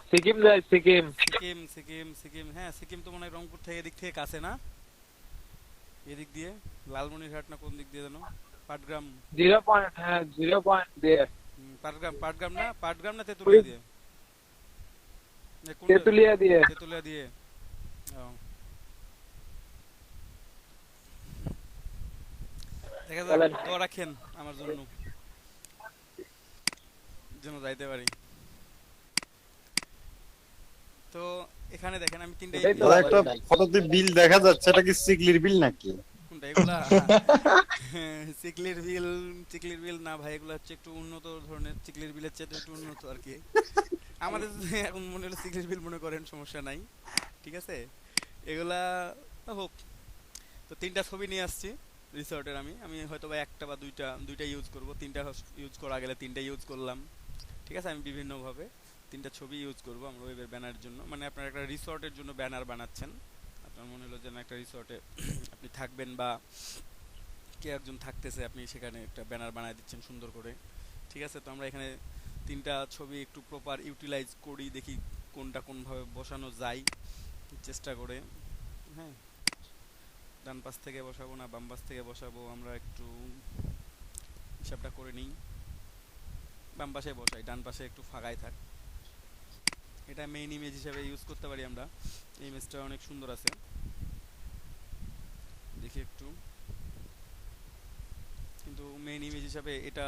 সিকিম যাই, সিকিম। সিকিম সিকিম সিকিম, হ্যাঁ সিকিম তো মনে হয় রংপুর থেকে এদিক থেকে কাছে না? এদিক দিয়ে লালমনিরহাট না কোন দিক দিয়ে যেন, পাটগ্রাম। 0 হ্যাঁ 0 দিয়ে পাটগ্রাম না, পাটগ্রাম না তেতুলিয়া দিয়ে? না, কোনটা? তেতুলিয়া দিয়ে। তেতুলিয়া দিয়ে। ও দেখা যাক, চলেন। দোয়া রাখেন আমার জন্য যেন যাইতে পারি। তো এখানে দেখেন আমি 3টা এটাই তো দাদা একটা ফটোতে বিল দেখা যাচ্ছে, এটা কি সিগলির বিল নাকি? কোনটা এগুলা? চিকলির বিল না ভাই, এগুলো হচ্ছে একটু উন্নত ধরনের, চিকলির বিলের চেয়ে একটু উন্নত আর কি। আমাদের এখন মনে হলো চিকলির বিল মনে করেন, সমস্যা নাই, ঠিক আছে, এগুলা হোক। তো 3টা ছবি নিয়ে আসছি রিসর্টের। আমি হয়তো বা একটা বা দুইটা ইউজ করব, 3টা ইউজ করা গেলে 3টা ইউজ করলাম, ঠিক আছে। আমি বিভিন্নভাবে 3টা ছবি ইউজ করব আমরা ওয়েবের ব্যানারের জন্য। মানে আপনারা একটা রিসর্টের জন্য ব্যানার বানাচ্ছেন, আপনার মনে হলো যে না একটা রিসর্টে আপনি থাকবেন বা কে একজন থাকতেছে, আপনি সেখানে একটা ব্যানার বানায় দিচ্ছেন সুন্দর করে, ঠিক আছে। তো আমরা এখানে 3টা ছবি একটু প্রপার ইউটিলাইজ করি, দেখি কোনটা কোনভাবে বসানো যায় চেষ্টা করে। হ্যাঁ, ডান পাশ থেকে বসাবো না বাম পাশ থেকে বসাবো, আমরা একটু হিসাবটা করে নিই। বাম পাশে বসাই, ডান পাশে একটু ফাঁকাই থাক। এটা মেইন ইমেজ হিসেবে ইউজ করতে পারি আমরা, এই ইমেজটা অনেক সুন্দর আছে। দেখি একটু, কিন্তু মেইন ইমেজ হিসাবে এটা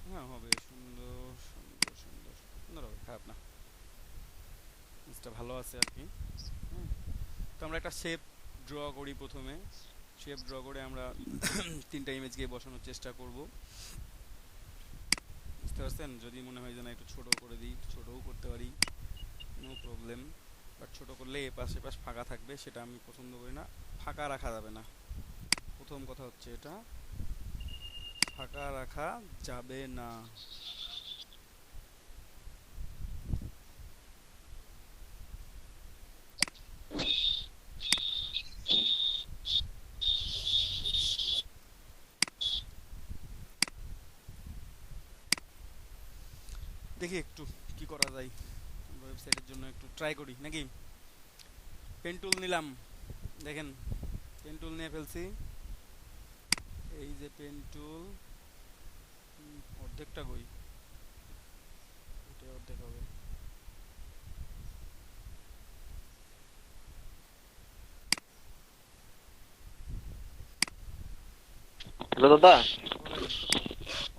হ্যাঁ হবে, সুন্দর সুন্দর সুন্দর সুন্দর হবে, খারাপ না, ইমেজটা ভালো আছে আর কি। হ্যাঁ, তো আমরা একটা শেপ ড্র করি। প্রথমে শেপ ড্র করে আমরা তিনটা ইমেজকে বসানোর চেষ্টা করব, বুঝতে পারছেন? যদি মনে হয় যে না একটু ছোট করে দিই, ছোটও করতে পারি, নো প্রবলেম। বাট ছোট করলে এ পাশ ফাঁকা থাকবে, সেটা আমি পছন্দ করি না, ফাঁকা রাখা যাবে না। প্রথম কথা হচ্ছে এটা, ফাঁকা রাখা যাবে না। দেখি একটু কি করা যায়, ওয়েবসাইটের জন্য একটু ট্রাই করি নাকি। পেন টুল নিলাম, দেখেন পেন টুল নিয়ে ফেলছি, এই যে পেন টুল, অর্ধেকটা কই, এটা অর্ধেক হবে। হ্যালো দাদা, বলেন।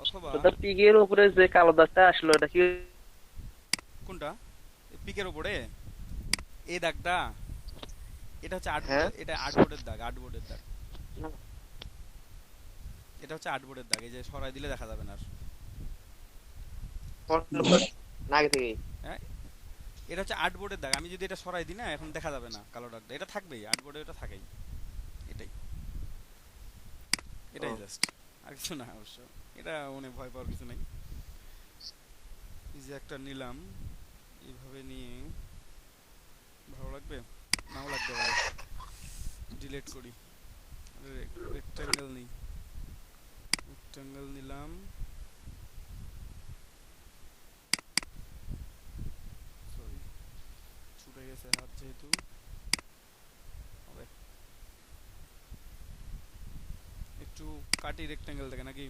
অথবা দাদা পিকের উপরে যে কালো দাগটা আসলো এটা কি? কোনটা? পিকের উপরে এই দাগটা, এটা হচ্ছে হ্যাঁ। এটা আর্টবোর্ডের দাগ, আর্টবোর্ডের দাগ, না। এটা হচ্ছে আর্টবোর্ডের দাগ। এই যে সরাই দিলে দেখা যাবে না আর। না আগে থেকেই। হ্যাঁ, এটা হচ্ছে আর্টবোর্ডের দাগ। আমি যদি এটা সরাই দিই না, এখন দেখা যাবে না কালো দাগটা, এটা থাকবেই আর্টবোর্ডে, এটা থাকেই, এটাই এটাই ও। জাস্ট, আর কিছু না অবশ্য। এটা মনে ভয় পাওয়ার কিছু নেই। এই যে একটা নিলাম, এইভাবে নিয়ে ভালো লাগবে, নাও লাগতে পারে, ডিলিট করি। রেক্টাঙ্গেল নিই, রেক্টাঙ্গেল নিলাম, সরি ছুটে গেছে হাত যেহেতু, হবে একটু কাটি রেক্টাঙ্গেল থেকে নাকি,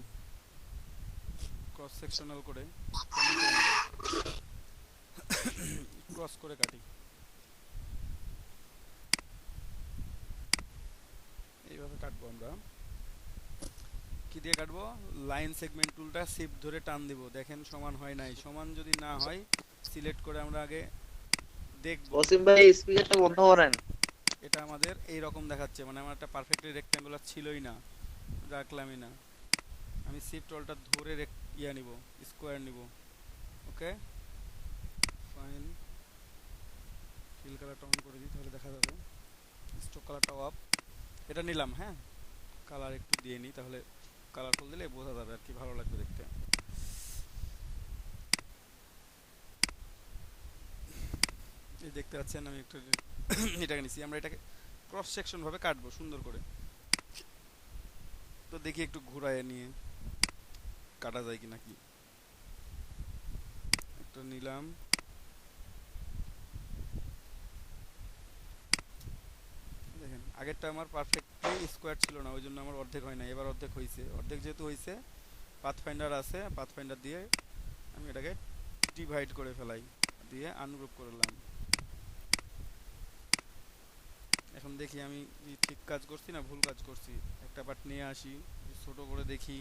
ক্রস সেকশনাল করে ক্রস করে কাটি, এইভাবে কাটবো আমরা। কি দিয়ে কাটবো? লাইন সেগমেন্ট টুলটা শিফট ধরে টান দিব, দেখেন সমান হয় নাই। সমান যদি না হয় সিলেক্ট করে আমরা আগে দেখব। ওসিম ভাই স্পিকারটা বন্ধ করেন। এটা আমাদের এই রকম দেখাচ্ছে, মানে আমার একটা পারফেক্টলি রেক্ট্যাঙ্গুলার ছিলই না, রাখলামই না। আমি শিফট অলটা ধরে ইয়া নিব, স্কোয়ার নিব। ওকে ফাইন, ফিল কালারটা অন করে দিই, তাহলে দেখা যাবে। স্ট্রোক কালারটা অফ, এটা নিলাম। হ্যাঁ, কালার একটু দিয়ে নিই, তাহলে কালারফুল দিলে বোঝা যাবে আর কি, ভালো লাগবে দেখতে। এই দেখতে পাচ্ছেন আমি একটু এটাকে নিছি। আমরা এটাকে ক্রস সেকশন ভাবে কাটবো সুন্দর করে। তো দেখি একটু ঘুরায় নিয়ে কাটা যায় কি নাকি। একটা নিলাম, দেখেন আগেরটা আমার পারফেক্টলি স্কোয়ার ছিল না, ওই জন্য আমার অর্ধেক হয় না, এবার অর্ধেক হয়েছে। অর্ধেক যেহেতু হয়েছে, পাথফাইন্ডার আছে, পাথফাইন্ডার দিয়ে আমি এটাকে ডিভাইড করে ফেলাই, দিয়ে আনগ্রুপ করলাম। এখন দেখি আমি ঠিক কাজ করছি না ভুল কাজ করছি। একটা পার্ট নিয়ে আসি, ছোট করে দেখি।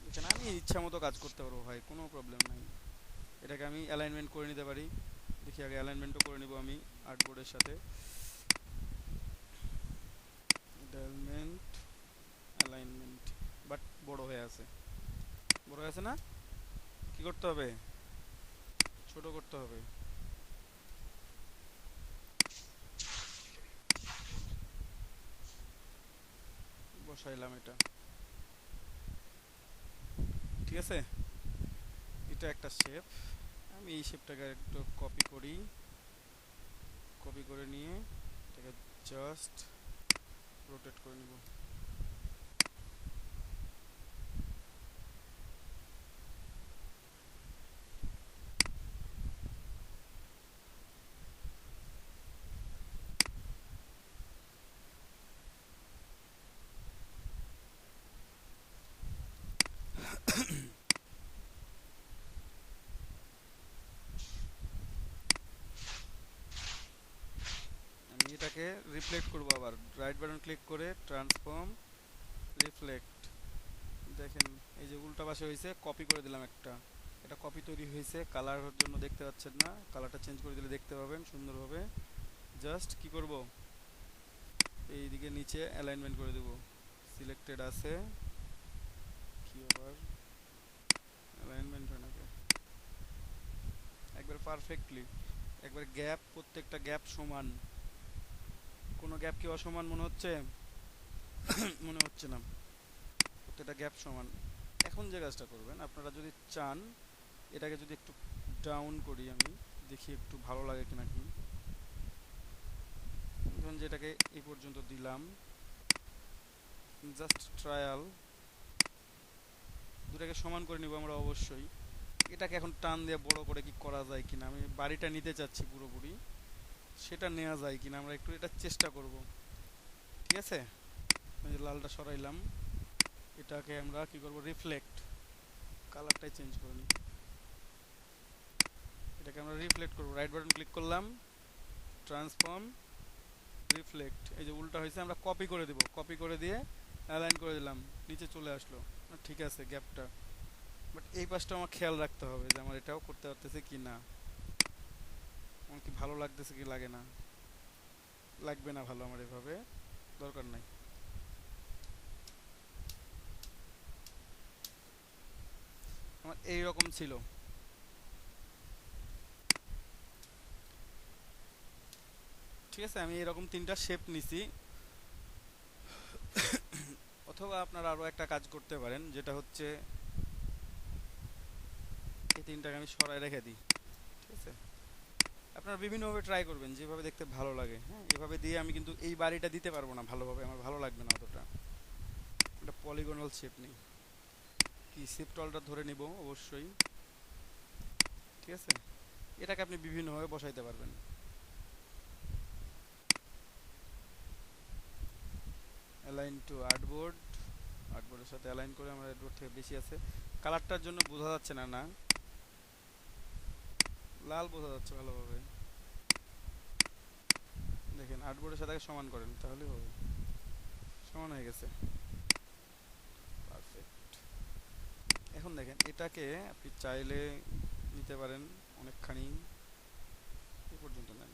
এখানে আমি ইচ্ছা মতো কাজ করতে পারবো ভাই, কোনো প্রবলেম নাই। এটাকে আমি অ্যালাইনমেন্ট করে নিতে পারি। দেখি আগে অ্যালাইনমেন্টও করে নিব আমি আর্টবোর্ডের সাথে। অ্যালাইনমেন্ট বাট বড় হয়ে আছে, বড় হয়ে আছে না? কি করতে হবে? ছোট করতে হবে। বসাইলাম এটা, ঠিক আছে। এটা একটা শেপ, আমি এই শেপটাকে একটু কপি করি, কপি করে নিয়ে এটাকে জাস্ট রোটেট করে নিব। এটাকে রিফ্লেক্ট করব আবার রাইট বাটন ক্লিক করে ট্রান্সফর্ম রিফ্লেক্ট। দেখেন এই যে উল্টা পাশে হয়েছে, কপি করে দিলাম একটা, এটা কপি তৈরি হয়েছে। কালারের জন্য দেখতে পাচ্ছেন না, কালারটা চেঞ্জ করে দিলে দেখতে পাবেন সুন্দরভাবে। জাস্ট কি করব, এইদিকে নিচে অ্যালাইনমেন্ট করে দেব, সিলেক্টেড আছে কি আবার অ্যালাইনমেন্ট হয় না কেন? একবার পারফেক্টলি, একবার গ্যাপ, প্রত্যেকটা গ্যাপ সমান, কোনো গ্যাপ কি অসমান মনে হচ্ছে? মনে হচ্ছে না, প্রত্যেকটা গ্যাপ সমান। এখন যে কাজটা করবেন, আপনারা যদি চান এটাকে যদি একটু ডাউন করি, আমি দেখি একটু ভালো লাগে কিনা কি। ধরুন যেটাকে এই পর্যন্ত দিলাম, জাস্ট ট্রায়াল, দুটাকে সমান করে নিব আমরা অবশ্যই। এটাকে এখন টান দিয়ে বড় করে কি করা যায় কিনা, আমি বাড়িটা নিতে চাচ্ছি পুরোপুরি, সেটা নেওয়া যায় কিনা আমরা একটু এটা চেষ্টা করব। ঠিক আছে, আমি লালটা সরাইলাম, এটাকে আমরা কি করব, রিফ্লেক্ট, কালারটাই চেঞ্জ করে নিই, এটাকে আমরা রিফ্লেক্ট করব। রাইট বাটন ক্লিক করলাম, ট্রান্সফর্ম রিফ্লেক্ট, এই যে উল্টা হয়েছে আমরা কপি করে দেব, কপি করে দিয়ে অ্যালাইন করে দিলাম, নিচে চলে আসলো। ঠিক আছে গ্যাপটা, বাট এই পাশটা আমার খেয়াল রাখতে হবে যে আমার এটাও করতে পারতেছে কি না, আমার কি ভালো লাগতেছে কি লাগে না, লাগবে না ভালো, আমার এভাবে দরকার নাই। আমার এইরকম ছিল, ঠিক আছে, আমি এরকম তিনটা শেপ নিছি। অথবা আপনারা আরো একটা কাজ করতে পারেন, যেটা হচ্ছে এই তিনটাকে আমি সরাই রেখে দিই। ঠিক আছে, আপনারা বিভিন্নভাবে ট্রাই করবেন যেভাবে দেখতে ভালো লাগে। হ্যাঁ, এভাবে দিয়ে আমি কিন্তু এই বাড়িটা দিতে পারবো না ভালোভাবে, আমার ভালো লাগবে না অতটা। এটা পলিগনাল শেপ নেই, কি শিফট অলটা ধরে নিব অবশ্যই। ঠিক আছে, এটাকে আপনি বিভিন্নভাবে বসাইতে পারবেন। অ্যালাইন টু আর্টবোর্ড, আর্টবোর্ডের সাথে অ্যালাইন করে আমার আর্টবোর্ড থেকে বেশি আছে। কালারটার জন্য বোঝা যাচ্ছে না, না লাল বোঝা যাচ্ছে ভালোভাবে। দেখেন আর্টবোর্ডের সাথে সমান করেন তাহলেই হবে, সমান হয়ে গেছে, পারফেক্ট। এখন দেখেন এটাকে আপনি চাইলে নিতে পারেন অনেকখানি, এই পর্যন্ত নেন।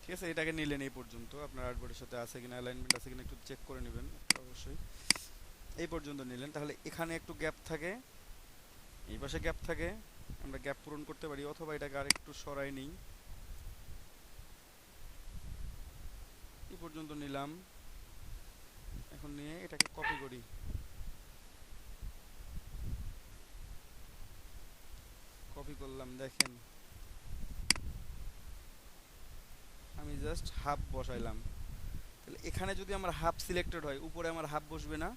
ঠিক আছে, এটাকে নিলেন এই পর্যন্ত, আপনার আর্টবোর্ডের সাথে আছে কিনা, অ্যালাইনমেন্ট আছে কিনা একটু চেক করে নেবেন অবশ্যই। এই পর্যন্ত নিলেন, তাহলে এখানে একটু গ্যাপ থাকে, এই পাশে গ্যাপ থাকে, আমরা গ্যাপ পূরণ করতে পারি, অথবা এটাকে আরেকটু সরাই নিই। এই পর্যন্ত নিলাম, এখন নিয়ে এটাকে কপি করি, কপি করলাম। দেখেন আমি জাস্ট হাফ বসাইলাম, তাহলে এখানে যদি আমার হাফ সিলেক্টেড হয়, উপরে আমার হাফ বসবে না।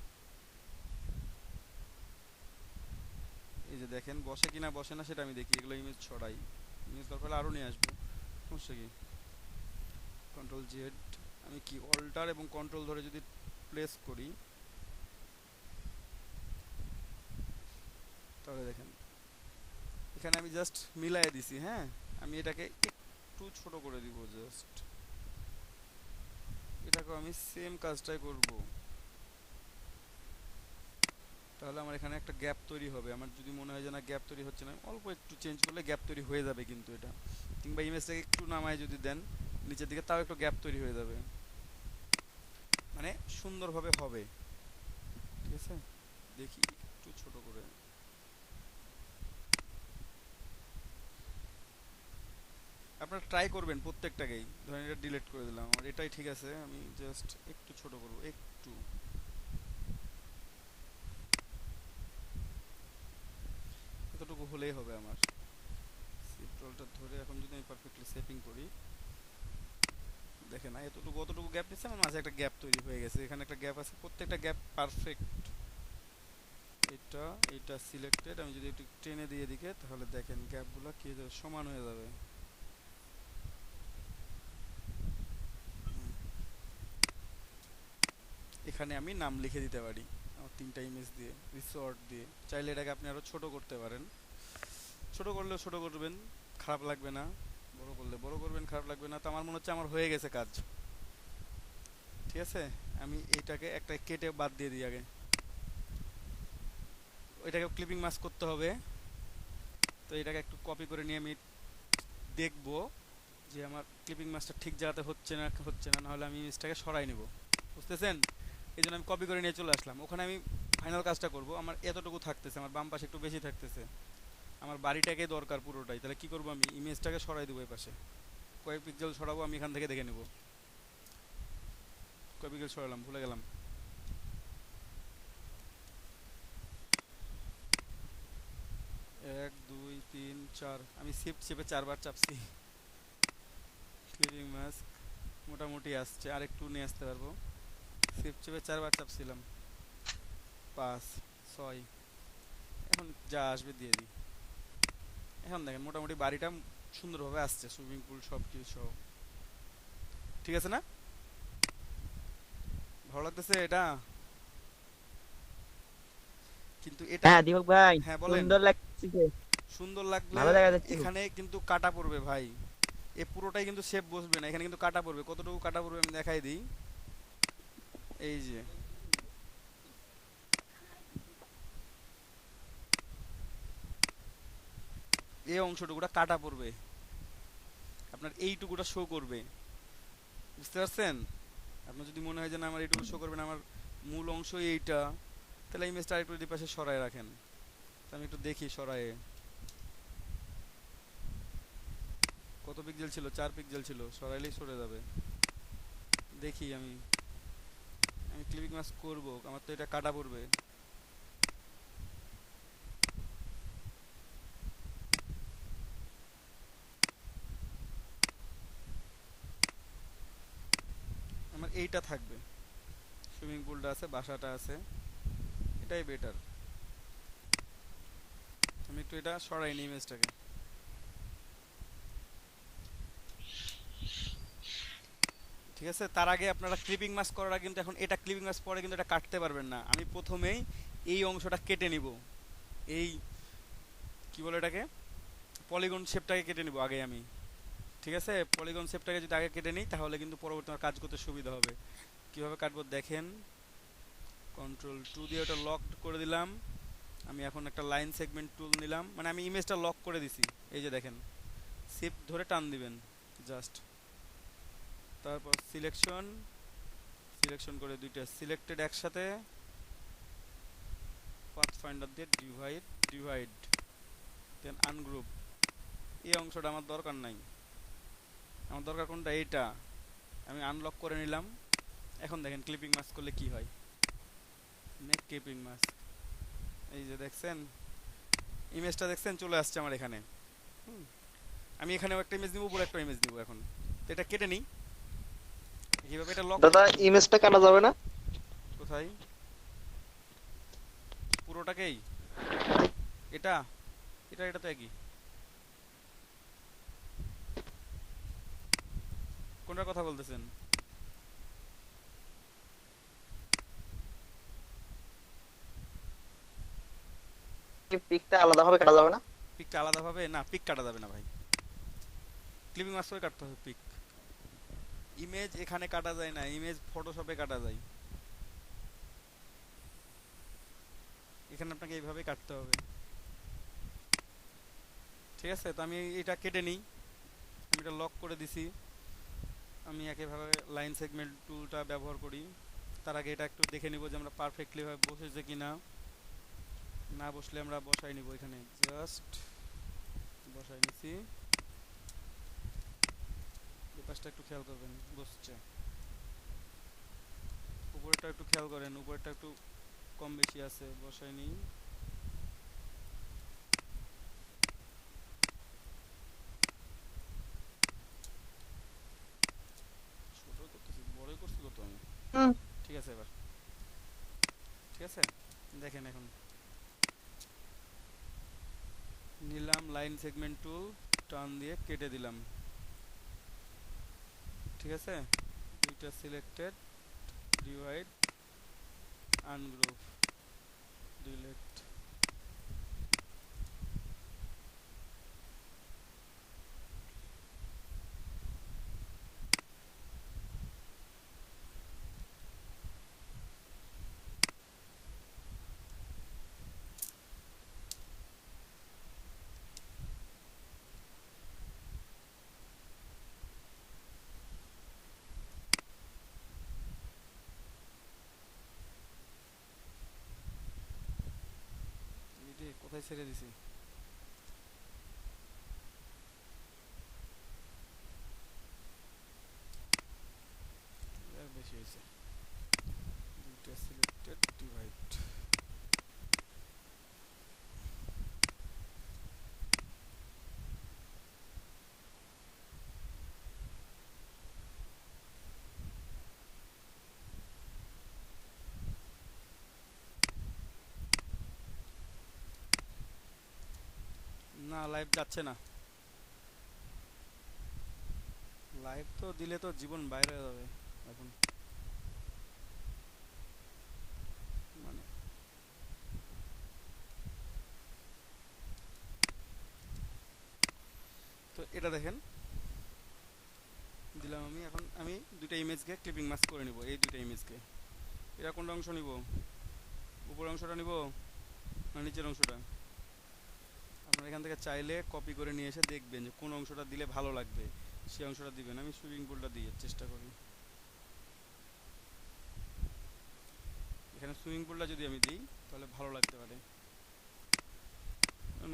এই যে দেখেন বসে কিনা বসে না সেটা আমি দেখি, এগুলো ইমেজ ছড়াই, ইমেজ দরকার হলে আরও নিয়ে আসবো, সমস্যা কি। কন্ট্রোল জেড, আমি কি অল্টার এবং কন্ট্রোল ধরে যদি প্লেস করি, তাহলে দেখেন এখানে আমি জাস্ট মিলাই দিছি। হ্যাঁ, আমি এটাকে একটু ছোট করে দিব, জাস্ট এটাকেও আমি সেম কাজটাই করব, তাহলে আমার এখানে একটা গ্যাপ তৈরি হবে। আমার যদি মনে হয় যে না গ্যাপ তৈরি হচ্ছে না, অল্প একটু চেঞ্জ করলে গ্যাপ তৈরি হয়ে যাবে কিন্তু এটা, কিংবা ইমেজটাকে একটু নামায় যদি দেন নিচের দিকে, তাও একটু গ্যাপ তৈরি হয়ে যাবে, মানে সুন্দরভাবে হবে। ঠিক আছে, দেখি একটু ছোট করে, আপনারা ট্রাই করবেন প্রত্যেকটাকেই। ধরেন এটা ডিলিট করে দিলাম, আমার এটাই ঠিক আছে, আমি জাস্ট একটু ছোট করব, একটু, এতটুকু হলেই হবে আমার। শিফট রোলটা ধরে এখন যদি আমি পারফেক্টলি সেটিং করি, দেখেন না এতটুকু অতটুকু গ্যাপ নিচ্ছে, আমার মাঝে একটা গ্যাপ তৈরি হয়ে গেছে, এখানে একটা গ্যাপ আছে, প্রত্যেকটা গ্যাপ পারফেক্ট। এটা সিলেক্টেড, আমি যদি একটু টেনে দিয়ে দিকে, তাহলে দেখেন গ্যাপগুলো কি সমান হয়ে যাবে। এখানে আমি নাম লিখে দিতে পারি আমার তিনটা ইমেজ দিয়ে, রিসর্ট দিয়ে। চাইলে এটাকে আপনি আরো ছোট করতে পারেন, ছোট করলেও ছোট করবেন, খারাপ লাগবে না, বড় করলে বড় করবেন, খারাপ লাগবে না। তো আমার মনে হচ্ছে আমার হয়ে গেছে কাজ। ঠিক আছে, আমি এইটাকে একটা কেটে বাদ দিয়ে দিই আগে। ওইটাকে ক্লিপিং মাস্ক করতে হবে। তো এটাকে একটু কপি করে নিয়ে আমি দেখবো যে আমার ক্লিপিং মাস্কটা ঠিক জায়গাতে হচ্ছে না, নাহলে আমি ইমেজটাকে সরাই নেব। বুঝতেছেন? এই জন্য আমি কপি করে নিয়ে চলে আসলাম। ওখানে আমি ফাইনাল কাজটা করব। আমার এতটুকু থাকতেছে, আমার বাম পাশে একটু বেশি থাকতেছে, আমার বাড়িটাকে দরকার পুরোটাই। তাহলে কি করব, আমি ইমেজটাকে সরাই দেবো এই পাশে। কয়েক পিক্সেল সরাবো, আমি এখান থেকে দেখে নেব কয় পিক্সেল সরালাম, ভুলে গেলাম। 1 2 3 4, আমি শিফট চেপে 4 বার চাপছি। ক্লিপিং মাস্ক মোটামুটি আসছে, আর একটু নিয়ে আসতে পারবো। শিফট চেপে 4 বার চাপছিলাম, 5 6, এখন যা আসবে দিয়ে দিই। এখন দেখেন মোটামুটি বাড়িটা সুন্দরভাবে আসছে, সুইমিং পুল সব কিছু সহ। ঠিক আছে না? ভালো লাগতেছে এটা? কিন্তু এটা হ্যাঁ দীপক ভাই, হ্যাঁ বলেন। সুন্দর লাগছে। সুন্দর লাগলে ভালো দেখা যাচ্ছে। এখানে কিন্তু কাটা পড়বে ভাই, এ পুরোটাই কিন্তু শেপ বসবে না, এখানে কিন্তু কাটা পড়বে। কতটুকু কাটা পড়বে আমি দেখাই দিই। এই যে এই অংশটুকুটা কাটা পড়বে, আপনার এইটুকুটা শো করবে। বুঝতে পারছেন? আপনার যদি মনে হয় যে না আমার এইটুকু শো করবে না, আমার মূল অংশ এইটা, তাহলে ইমেজটা আরেকটু এই পাশে সরায় রাখেন। তো আমি একটু দেখি সরায়ে কত পিক্সেল ছিল, 4 পিক্সেল ছিল, সরাইলেই সরে যাবে। দেখি আমি ক্লিপিং মাস্ক করবো, আমার তো এটা কাটা পড়বে। আমার এইটা থাকবে, সুইমিং পুলটা আছে, বাসাটা আছে, এটাই বেটার। আমি একটু এটা সরাই নি ইমেজটাকে। ঠিক আছে, তার আগে আপনারা ক্লিপিং মাস্ক করার আগে কিন্তু, এখন এটা ক্লিপিং মাস্ক পরে কিন্তু এটা কাটতে পারবেন না। আমি প্রথমেই এই অংশটা কেটে নিব, এই কি বলে এটাকে, পলিগন শেপটাকে কেটে নিব আগে আমি। ঠিক আছে, পলিগন শেপটাকে যদি আগে কেটে নিই তাহলে কিন্তু পরবর্তী কাজ করতে সুবিধা হবে। কিভাবে কাটবো দেখেন, Ctrl+2 দিয়ে ওটা লক করে দিলাম। আমি এখন একটা লাইন সেগমেন্ট টুল নিলাম, মানে আমি ইমেজটা লক করে দিছি। এই যে দেখেন, শিফট ধরে টান দিবেন জাস্ট, তারপর সিলেকশন করে দুইটা সিলেক্টেড একসাথে, পাথ ফাইন্ডার দিয়ে ডিভাইড দেন আনগ্রুপ। এই অংশটা আমার দরকার নাই, আমার দরকার কোনটা, এইটা। আমি আনলক করে নিলাম। এখন দেখেন ক্লিপিং মাস্ক করলে কি হয়, মেক ক্লিপিং মাস্ক। এই যে দেখছেন ইমেজটা, দেখছেন চলে আসছে আমার এখানে। আমি এখানেও একটা ইমেজ নিব, উপরে একটা ইমেজ নিব। এখন তো এটা কেটে নিই, কিভাবে এটা লক। দাদা ইমেজটা কাটা যাবে না? কোথায়? পুরোটাকেই? এটা এটা এটা তো একই। কোনটার কথা বলতেছেন? পিকটা আলাদাভাবে কাটা যাবে না? পিকটা আলাদাভাবে না, পিক কাটা যাবে না ভাই, ক্লিপিং মাস্টারে কাটতে হবে পিক। ইমেজ এখানে কাটা যায় না, ইমেজ ফটোশপে কাটা যায়। এখানে আপনাকে এইভাবে কাটতে হবে। ঠিক আছে, তো আমি এটা কেটে নিই, আমি এটা লক করে দিছি। আমি একইভাবে লাইন সেগমেন্ট টুলটা ব্যবহার করি। তার আগে এটা একটু দেখে নিব যে আমরা পারফেক্টলি ভাবে বসেছে কিনা। না বসলে আমরা বসাই নিব, এখানে জাস্ট বসাই নিছি। এই পাশটা একটু খেয়াল করবেন, বসছে। উপরেরটা একটু খেয়াল করেন, উপরেরটা একটু কম বেশি আছে, বসাই নিই। ছোট করতেছি, বড়ই করছি কত আমি। ঠিক আছে, এবার ঠিক আছে। দেখেন এখন নিলাম লাইন সেগমেন্ট টুল, টার্ন দিয়ে কেটে দিলাম। ঠিক আছে, দুইটা সিলেক্টেড, ডিভাইড, আনগ্রুপ, ডিলিট। কোথায় ছেড়ে দিছি? বেশি হয়েছে। দুইটা সিলেক্টেড ডিভাইড। না, লাইভ যাচ্ছে না। লাইভ তো দিলে তো জীবন বাইরে হয়ে যাবে এখন। মানে তো এটা দেখেন দিলাম আমি। এখন আমি দুইটা ইমেজকে ক্লিপিং মাস্ক করে নিব, এই দুইটা ইমেজকে। এরা কোনটা অংশ নিব? উপরের অংশটা নিব না নিচের অংশটা? আপনারা এখান থেকে চাইলে কপি করে নিয়ে এসে দেখবেন যে কোন অংশটা দিলে ভালো লাগবে, সেই অংশটা দিবেন। আমি সুইমিং পুলটা দিয়ে চেষ্টা করি। এখানে সুইমিং পুলটা যদি আমি দিই তাহলে ভালো লাগতে পারে।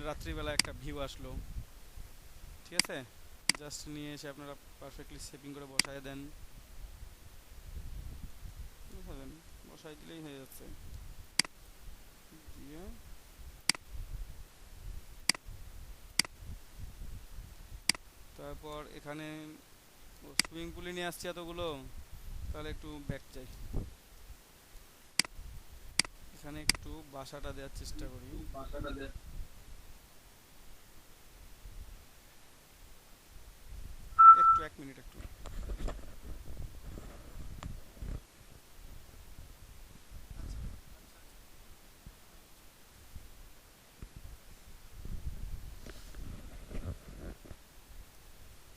রাত্রিবেলা একটা ভিউ আসলো, ঠিক আছে? জাস্ট নিয়ে এসে আপনারা পারফেক্টলি শেপিং করে বসায় দেন, বুঝলেন? বসাই দিলেই হয়ে যাচ্ছে। দিয়ে তারপর এখানে সুইমিং পুলে নিয়ে আসছি এতগুলো, তাহলে একটু ব্যাক চাই। এখানে একটু বাসাটা দেওয়ার চেষ্টা করি। একটু 1 মিনিট একটু।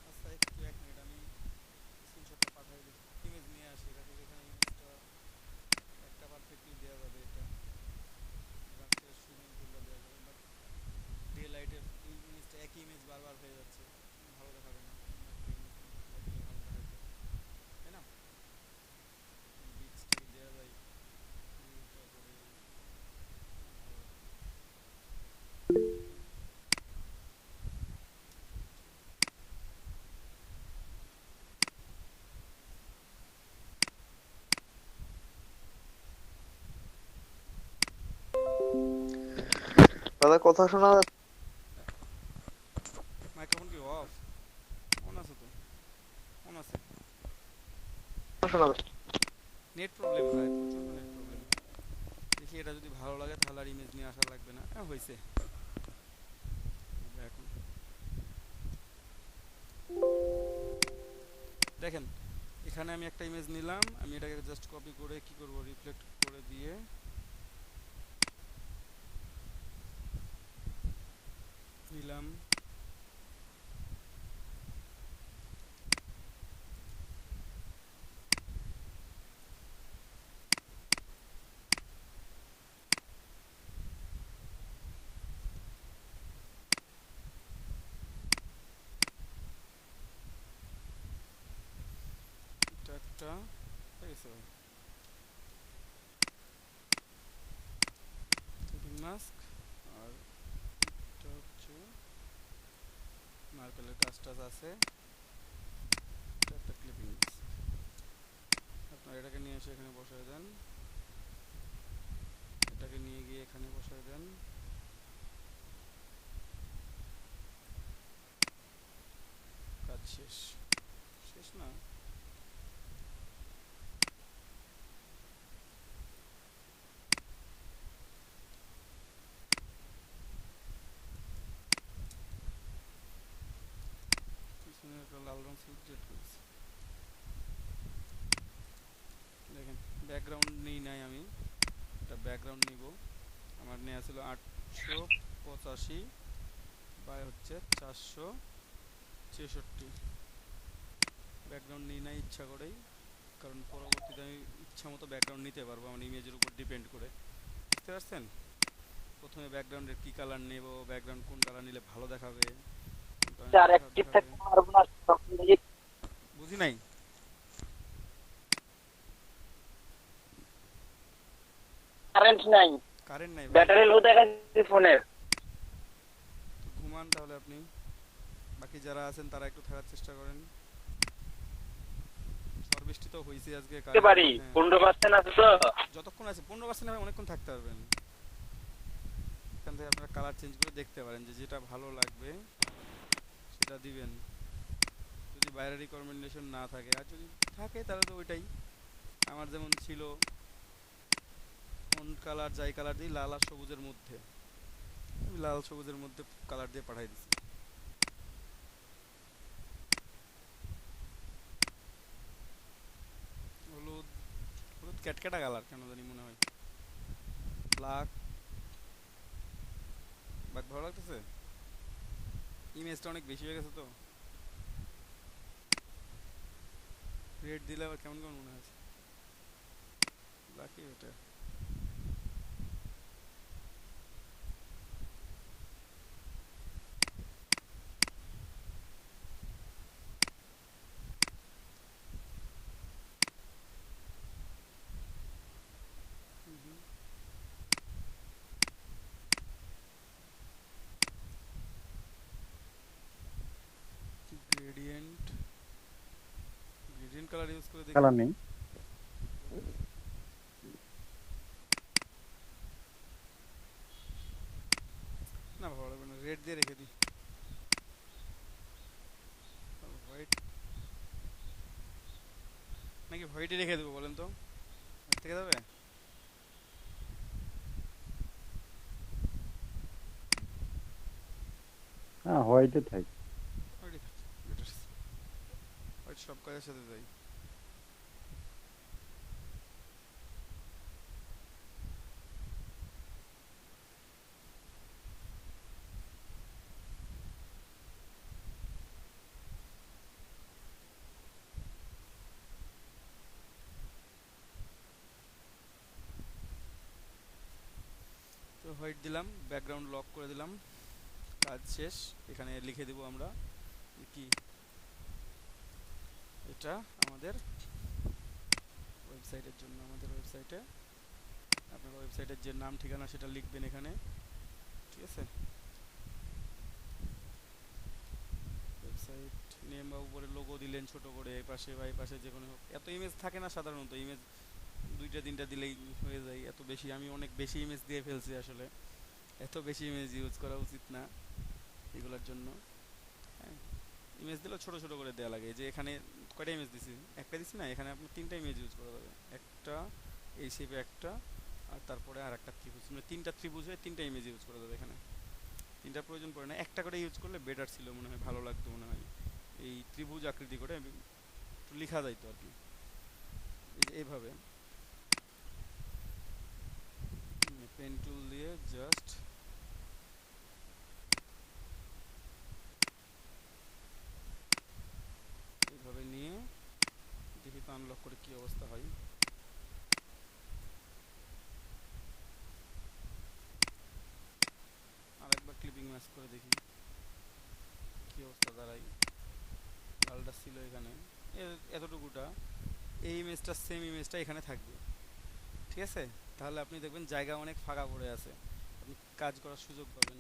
আচ্ছা একটু 1 মিনিট, আমি স্ক্রিনশটটা পাঠিয়ে দিই। ইমেজ নিয়ে আসি, এটা থেকে এখানে ইমেজটা একটা পারফেক্টলি দেওয়া যাবে। এটা রাত্রে সুইমিং পুলটা দেওয়া যাবে, বাট ডে লাইটের ইমেজটা একই ইমেজ বারবার হয়ে যাচ্ছে, ভালো দেখাবে না। ভালো দেখাচ্ছে, তাই না? বিচটাকে দেওয়া যায় ভিউটা করে ভালো। দাদা কথা শোনা মাইক্রোফোন কি অফ? অন আছে তো, অন আছে। শোনা যাচ্ছে? নেট প্রবলেম ভাই, প্রচন্ড নেট প্রবলেম। দেখি এটা যদি ভালো লাগে তাহলে আর ইমেজ নিয়ে আসা লাগবে না। হয়েছে এখন। দেখেন এখানে আমি একটা ইমেজ নিলাম, আমি এটাকে জাস্ট কপি করে কি করব, রিফ্লেক্ট করে দিয়ে নিলাম। এটা একটা হয়ে গেছে ভাই। ক্লিপিং মাস্ক, আর এটা হচ্ছে মার্কেলের কাজ টাজ আছে। এটা একটা ক্লিপিং মাস্ক। আপনারা এটাকে নিয়ে এসে এখানে বসায় দেন, এটাকে নিয়ে গিয়ে এখানে বসায় দেন। কাজ শেষ। শেষ না, পিছনে একটা লাল রং সিলেক্ট করেছি। দেখেন ব্যাকগ্রাউন্ড নেই নাই, আমি একটা ব্যাকগ্রাউন্ড নিব। আমার নেওয়া ছিল 885 বাই হচ্ছে 466। ব্যাকগ্রাউন্ড নিই নাই ইচ্ছা করেই, কারণ পরবর্তীতে আমি ইচ্ছা মতো ব্যাকগ্রাউন্ড নিতে পারবো আমার ইমেজের উপর ডিপেন্ড করে। বুঝতে পারছেন? প্রথমে ব্যাকগ্রাউন্ডের কি কালার নেব, ব্যাকগ্রাউন্ড কোন কালার নিলে ভালো দেখাবে, বুঝি নাই। কারেন্ট নাই, কারেন্ট নাই ভাই। ব্যাটারি লো দেখাচ্ছে ফোনের। ঘুমান তাহলে আপনি, বাকি যারা আছেন তারা একটু থাকার চেষ্টা করেন। ঝড় বৃষ্টি তো হয়েছে আজকে থাকতে পারি, হ্যাঁ, 15% আছে তো। যতক্ষণ আছে 15% হবে, অনেকক্ষণ থাকতে পারবেন। এখান থেকে আপনারা কালার চেঞ্জ করে দেখতে পারেন যে যেটা ভালো লাগবে সেটা দিবেন। যদি বাইরের রিকমেন্ডেশন না থাকে, আর যদি থাকে তাহলে তো ওইটাই। আমার যেমন ছিল কোন কালার, যাই কালার দিই লাল আর সবুজের মধ্যে, আমি লাল সবুজের মধ্যে কালার দিয়ে পাঠাই দিচ্ছি। হলুদ, হলুদ ক্যাটকেটা কালার কেন জানি মনে হয়, ব্ল্যাক, ব্ল্যাক ভালো লাগতেছে, ইমেজটা অনেক বেশি হয়ে গেছে তো। রেড দিলে আবার কেমন কেমন মনে হচ্ছে, ব্ল্যাকই ওটা। গ্রেডিয়েন্ট, গ্রেডিয়েন্ট কালার ইউজ করে দেখি। কালার নেই। না ভালো লাগবে না, রেড দিয়ে রেখে দিই। হোয়াইট নাকি হোয়াইটই রেখে দেবো বলেন তো, হোয়াইট থেকে যাবে? হ্যাঁ, হোয়াইটে থাক। হোয়াইটই থাক, বেটার। হোয়াইট সব কাজের সাথে যাই। তো হোয়াইট দিলাম, ব্যাকগ্রাউন্ড লক করে দিলাম, কাজ শেষ। এখানে লিখে দেব আমরা কি, এটা আমাদের ওয়েবসাইটের জন্য, আমাদের ওয়েবসাইটে আপনার ওয়েবসাইটের যে নাম ঠিকানা সেটা লিখবেন এখানে, ঠিক আছে? ওয়েবসাইট নেম বা উপরে লোগো দিলেন ছোট করে, এই পাশে বা এই পাশে যে কোনো হোক। এত ইমেজ থাকে না সাধারণত, ইমেজ দুইটা তিনটা দিলেই হয়ে যায়। এত বেশি, আমি অনেক বেশি ইমেজ দিয়ে ফেলছি আসলে, এত বেশি ইমেজ ইউজ করা উচিত না এগুলোর জন্য। হ্যাঁ, ইমেজ দিলেও ছোট ছোট করে দেওয়া লাগে। যে এখানে কয়টা ইমেজ দিছি, একটা দিছি না, এখানে আপনি তিনটা ইমেজ ইউজ করা যাবে। একটা এই শেপে একটা, আর তারপরে আর একটা ত্রিভুজ, মানে তিনটা ত্রিভুজ হয়ে তিনটা ইমেজ ইউজ করা যাবে। এখানে তিনটা প্রয়োজন পড়ে না, একটা করে ইউজ করলে বেটার ছিল মনে হয়, ভালো লাগতো মনে হয়। এই ত্রিভুজ আকৃতি করে একটু লেখা যাইতো আর কি, এইভাবে পেন টুল দিয়ে জাস্ট এইভাবে নিয়ে দেখি তো আনলক করে কি অবস্থা হয়। আরেকবার ক্লিপিং ম্যাচ করে দেখি কি অবস্থা দাঁড়ায়। লালটা ছিল এখানে, এতটুকুটা, এই ইমেজটা সেম ইমেজটা এখানে থাকবে, ঠিক আছে? তাহলে আপনি দেখবেন জায়গা অনেক ফাঁকা পড়ে আছে, আপনি কাজ করার সুযোগ পাবেন।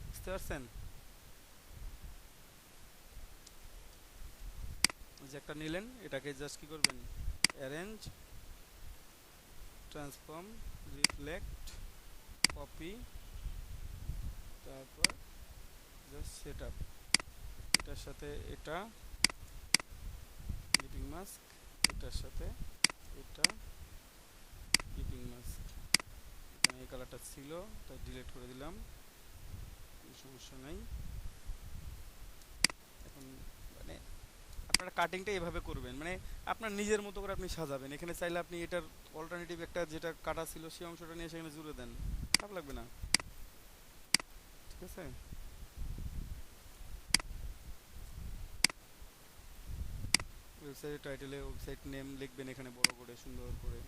বুঝতে পারছেন? যে একটা নিলেন, এটাকে জাস্ট কি করবেন, অ্যারেঞ্জ, ট্রান্সফর্ম, রিফ্লেক্ট, কপি, তারপর জাস্ট সেট আপ, এটার সাথে এটা ক্লিপিং মাস্ক, এটার সাথে এটা ক্লিপিং মাস্ক। এখানে এই কালারটা ছিল তাই ডিলিট করে দিলাম, কোনো সমস্যা নাই। এখন মানে আপনারা কাটিংটা এভাবে করবেন, মানে আপনার নিজের মতো করে আপনি সাজাবেন। এখানে চাইলে আপনি এটার অল্টারনেটিভ একটা যেটা কাটা ছিল সেই অংশটা নিয়ে সেখানে জুড়ে দেন, খারাপ লাগবে না, ঠিক আছে? ওয়েবসাইট টাইটেলে ওয়েবসাইট নেম লিখবেন এখানে বড় করে সুন্দর করে,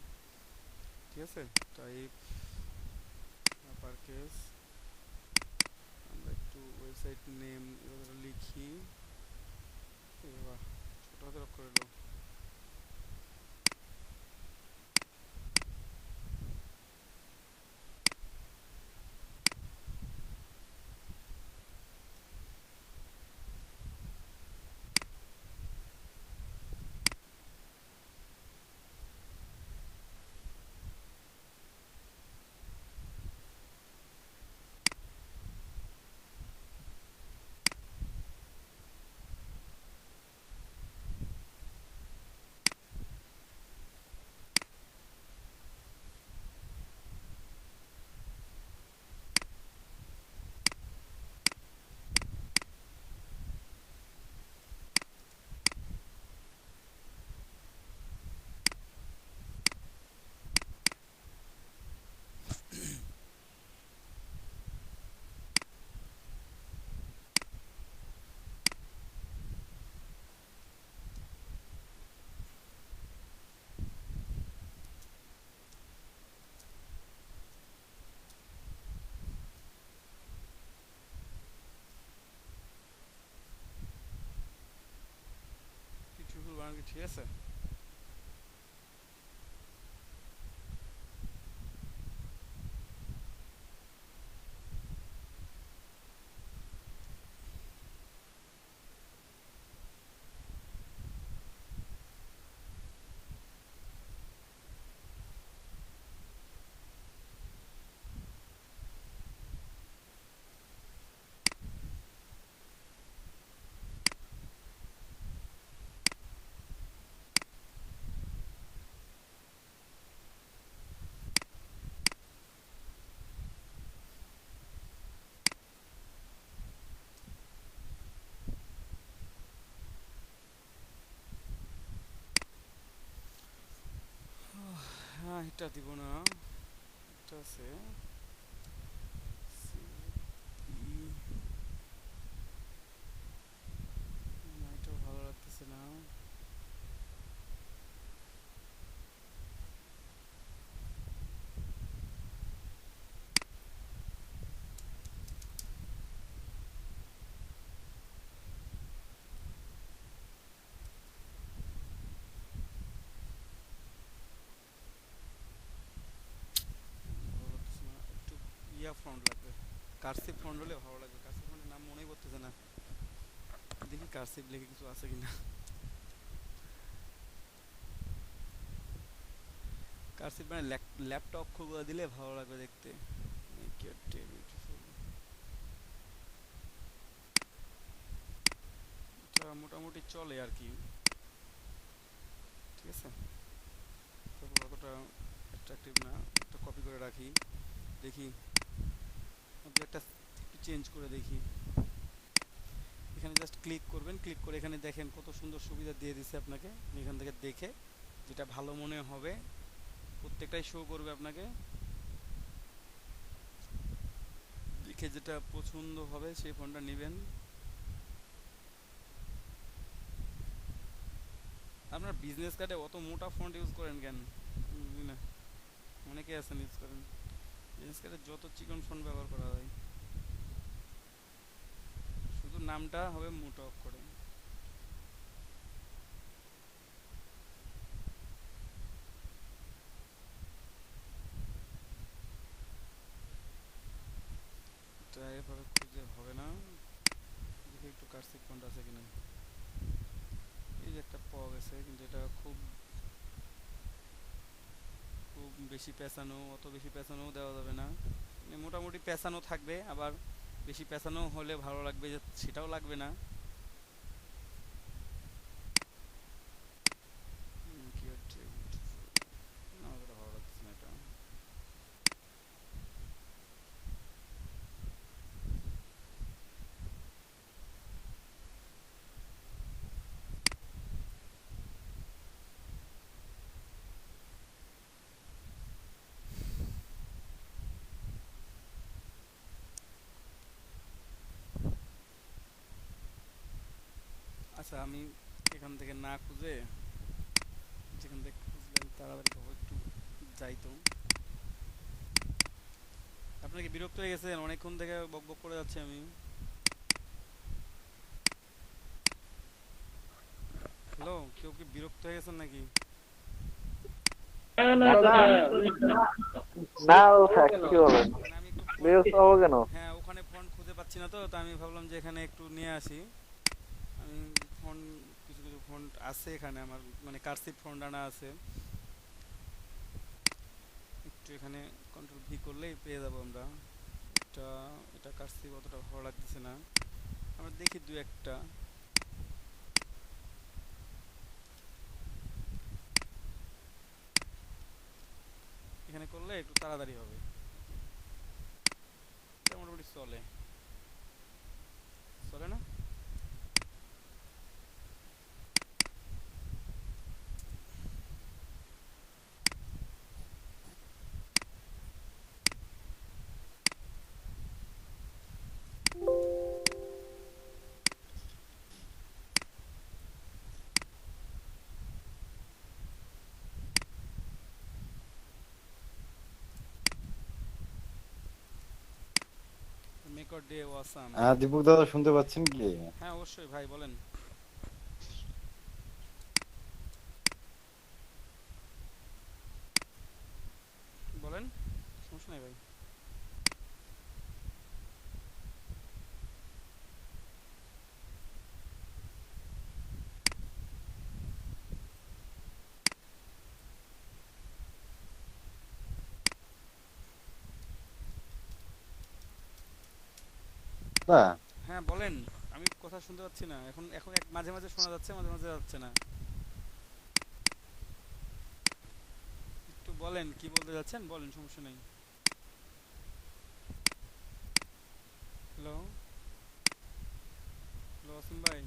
ঠিক আছে? টাইপ আপার কেস, আমরা একটু ওয়েবসাইট নেম এভাবে লিখি, বাহ ছোট হাতের অক্ষর এলো। ঠিক আছে। হ্যাঁ এটা দিব না, এটা আছে না, এটাও ভালো লাগতেছে না। ভালো লাগতেছে না, একটু ইয়া ফন্ট লাগবে, কার্সিভ ফন্ট হলে ভালো লাগবে। কার্সিভ ফন্টের নাম মনেই পড়তেছে না, দেখি কার্সিভ লিখে কিছু আছে কিনা। কার্সিভ মানে ল্যাপটপ অক্ষরগুলো দিলে ভালো লাগবে দেখতে। Make your day beautiful. এটা মোটামুটি চলে আর কি, ঠিক আছে। তারপর অতটা অ্যাট্রাকটিভ না, একটা কপি করে রাখি, দেখি আপনি একটা একটু চেঞ্জ করে দেখি। এখানে জাস্ট ক্লিক করবেন, ক্লিক করে এখানে দেখেন কত সুন্দর সুবিধা দিয়ে দিছে আপনাকে। এখান থেকে দেখে যেটা ভালো মনে হবে প্রত্যেকটাই শো করবে আপনাকে, দেখে যেটা পছন্দ হবে সেই ফোনটা নেবেন। আপনার বিজনেস কার্ডে অত মোটা ফন্ট ইউজ করেন কেন বুঝলি না, অনেকে আছেন ইউজ করেন। বিজনেস কার্ডে যত চিকন ফন্ট ব্যবহার করা হয়, শুধু নামটা হবে মোটা অক্ষরে। এটা এভাবে খুঁজে হবে না, দেখি একটু কার্সিভ ফন্ট আছে কিনা। এই যে একটা পাওয়া গেছে, কিন্তু এটা খুব খুব বেশি পেঁচানো, অত বেশি পেঁচানো দেওয়া যাবে না, মানে মোটামুটি পেঁচানো থাকবে, আবার বেশি পেঁচানো হলে ভালো লাগবে যে সেটাও লাগবে না। কি হচ্ছে না, ওটা ভালো লাগছে না এটা। আচ্ছা আমি এখান থেকে না খুঁজে যেখান থেকে খুঁজলে তাড়াতাড়ি পাবো, একটু যাইতো। আপনার কি বিরক্ত হয়ে গেছেন? অনেকক্ষণ থেকে বক বক করে যাচ্ছি আমি। হ্যালো, কেউ কি বিরক্ত হয়ে গেছেন নাকি? না ও থাক, কি হবে, মানে আমি একটু বিরক্ত হবো কেন? হ্যাঁ ওখানে ফন্ট খুঁজে পাচ্ছি না, তো তো আমি ভাবলাম যে এখানে একটু নিয়ে আসি। আমি ফন্ট কিছু কিছু ফন্ট আছে এখানে আমার, মানে কার্সিভ ফন্ট আনা আছে, একটু এখানে কন্ট্রোল ভি করলেই পেয়ে যাবো আমরা। এটা এটা কার্সিভ অতটা ভালো লাগতেছে না, আমরা দেখি দু একটা। এখানে করলে একটু তাড়াতাড়ি হবে, এটা মোটামুটি চলে, চলে না? Make our day awesome. Deepak দাদা শুনতে পাচ্ছেন কি? হ্যাঁ অবশ্যই ভাই বলেন। নাই ভাই। বা হ্যাঁ বলেন, আমি কথা শুনতে পাচ্ছি না এখন। এখন মাঝে মাঝে শোনা যাচ্ছে, মাঝে মাঝে যাচ্ছে না। একটু বলেন কি বলতে যাচ্ছেন, বলেন, সমস্যা নেই। হ্যালো, হ্যালো আসিম ভাই।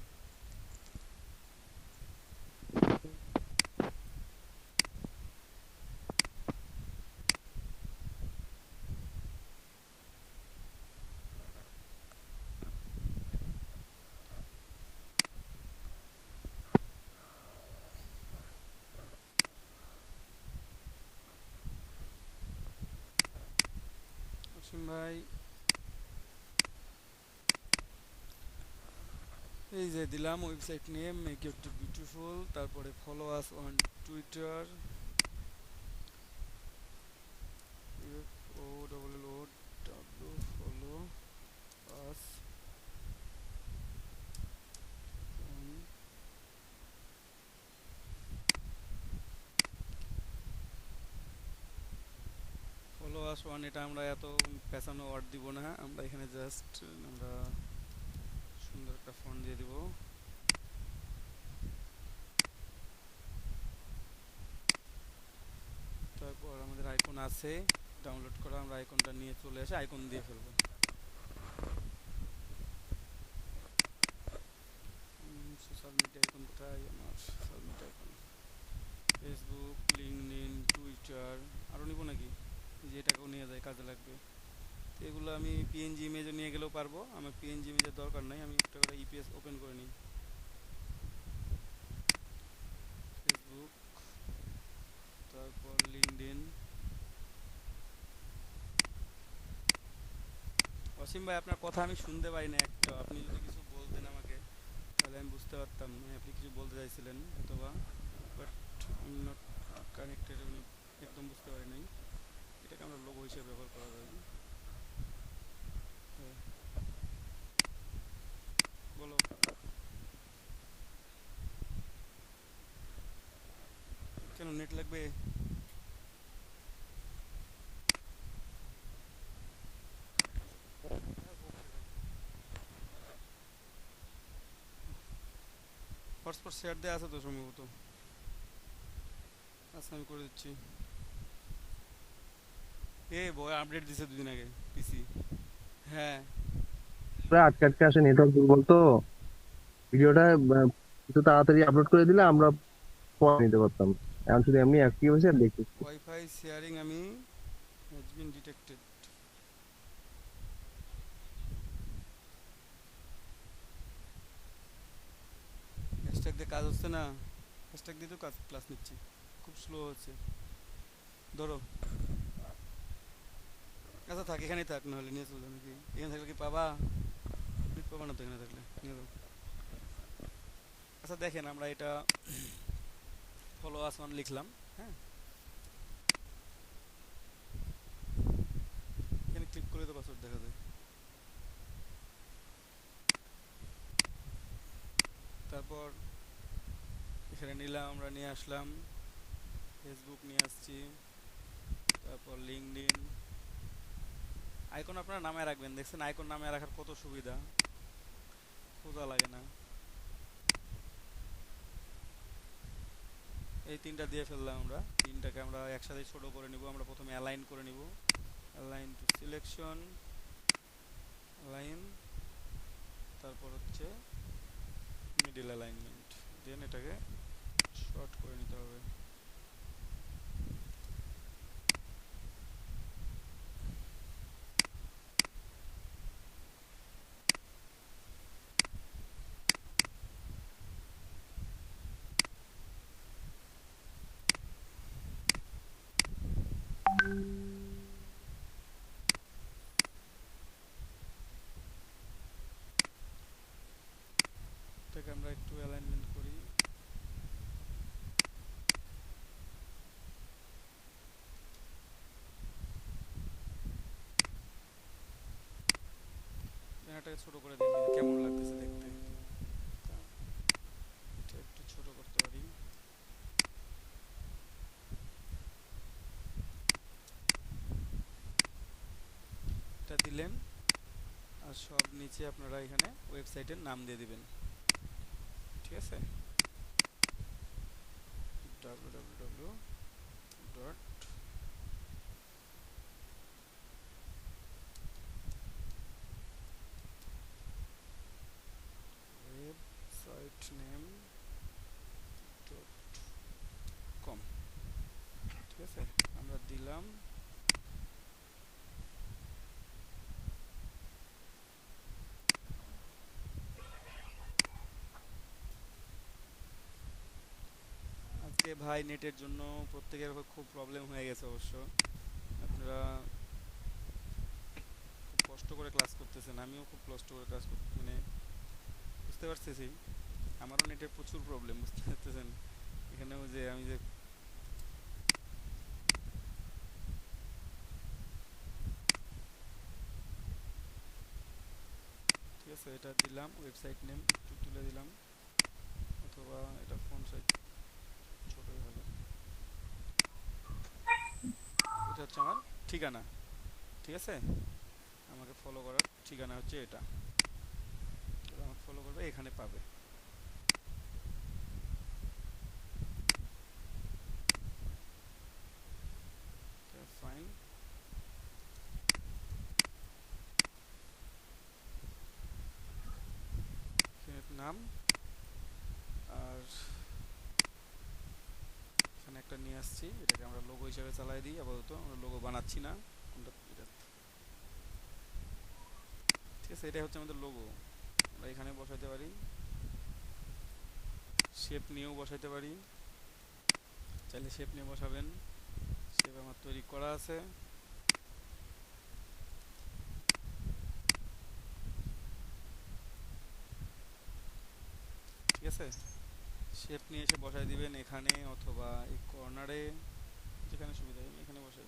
আসিম ভাই, এই যে দিলাম website name make it beautiful, তারপরে follow us on Twitter, FOLLOW follow us on. Follow us on, এটা আমরা এত পেছানো ওয়ার্ড দিব না, আমরা এখানে জাস্ট আমরা সুন্দর একটা ফন্ট দিয়ে দিব। তারপর আমাদের আইকন আছে ডাউনলোড করা, আমরা আইকনটা নিয়ে চলে এসে আইকন দিয়ে ফেলবো। সোশ্যাল মিডিয়া আইকনটাই আমার social media icon, Facebook, LinkedIn, Twitter, আরও নিব নাকি? যে এটাকেও নিয়ে যায়, কাজে লাগবে। তো এগুলো আমি পিএনজি ইমেজে নিয়ে গেলেও পারবো, আমার পিএনজি ইমেজের দরকার নাই, আমি একটা করে ইপিএস ওপেন করে নিই। ফেসবুক, তারপর লিঙ্কডইন। অসীম ভাই, আপনার কথা আমি শুনতে পাই না একটা, আপনি যদি কিছু বলতেন আমাকে তাহলে আমি বুঝতে পারতাম আপনি কিছু বলতে চাইছিলেন অথবা, বাট আই নট কানেক্টেড, আমি একদম বুঝতে পারি নাই। এটাকে আমরা লোগো হিসেবে ব্যবহার করা যায়। হ্যাঁ, বলো। কেন নেট লাগবে? হটস্পট শেয়ার দেওয়া আছে তো সম্ভবত। আচ্ছা আমি করে দিচ্ছি। বয় আপডেট দিছে দুদিন আগে পিসি। হ্যাঁ, আটকে আটকে আসে, নেটওয়ার্ক দুর্বল তো। ভিডিওটা একটু তাড়াতাড়ি আপলোড করে দিলে আমরা পরে নিতে পারতাম। এখন শুধু এমনি অ্যাক্টিভ হয়েছে আর দেখতেছি। ওয়াইফাই শেয়ারিং আমি হ্যাজ বিন ডিটেক্টেড। হ্যাশট্যাগ দিয়ে কাজ হচ্ছে না, হ্যাশট্যাগ দিয়ে তো কাজ ক্লাস নিচ্ছি, খুব স্লো হচ্ছে। ধরো, আচ্ছা থাক, এখানেই থাক, নাহলে নিয়ে চলবে নাকি? এখানে থাকলে কি পাবা? পাবা না তো এখানে থাকলে, নিয়ে যাও। আচ্ছা দেখেন, আমরা এটা ফলো আস অন লিখলাম, হ্যাঁ, এখানে ক্লিক করে তো পাসওয়ার্ড দেখা যায়। তারপর এখানে নিলাম, আমরা নিয়ে আসলাম, ফেসবুক নিয়ে আসছি, তারপর লিঙ্কডইন। আইকন আপনারা নামায় রাখবেন, দেখছেন আইকন নামায় রাখার কত সুবিধা, খোঁজা লাগে না। এই তিনটা দিয়ে ফেললাম, আমরা তিনটাকে আমরা একসাথে ছোট করে নিব। আমরা প্রথমে অ্যালাইন করে নিব, অ্যালাইন টু সিলেকশন, অ্যালাইন, তারপর হচ্ছে মিডল অ্যালাইনমেন্ট, দেন এটাকে শর্ট করে নিতে হবে। এটাকে আমরা একটু অ্যালাইনমেন্ট করি। এটাকে ছোট করে দেখি যে কেমন লাগতেছে দেখতে। এটা একটু ছোট করতে পারি। এটা দিলেন, আর সব নিচে আপনারা এখানে ওয়েবসাইটের নাম দিয়ে দিবেন, ঠিক আছে? www. websitename.com, ঠিক আছে? আমরা দিলাম। আজকে ভাই নেটের জন্য প্রত্যেকের খুব প্রবলেম হয়ে গেছে অবশ্য। আপনারা খুব কষ্ট করে ক্লাস করতেছেন, আমিও খুব কষ্ট করে ক্লাস মানে বুঝতে পারতেছি। আমারও নেটের প্রচুর প্রবলেম, বুঝতে পারতেছেন। এখানেও যে আমি যে ঠিক আছে, এটা দিলাম ওয়েবসাইট নেম একটু তুলে দিলাম, অথবা এটা ফন্ট সাইজ ছোটই হবে। এটা হচ্ছে আমার ঠিকানা, ঠিক আছে? আমাকে ফলো করার ঠিকানা হচ্ছে এটা, আমাকে ফলো করবে, এখানে পাবে। ফাইন, নাম, আর এখানে একটা নিয়ে আসছি, এটাকে আমরা লোগো হিসেবে চালাই দিই। আপাতত আমরা লোগো বানাচ্ছি না, ঠিক আছে? এটাই হচ্ছে আমাদের লোগো। আমরা এখানে বসাইতে পারি, শেপ নিয়েও বসাইতে পারি, চাইলে শেপ নিয়ে বসাবেন। শেপ আমার তৈরি করা আছে। ঠিক আছে, শেপ নিয়ে এসে বসাই দিবেন এখানে, অথবা এই কর্নারে, যেখানে সুবিধা হয় এখানে বসাই।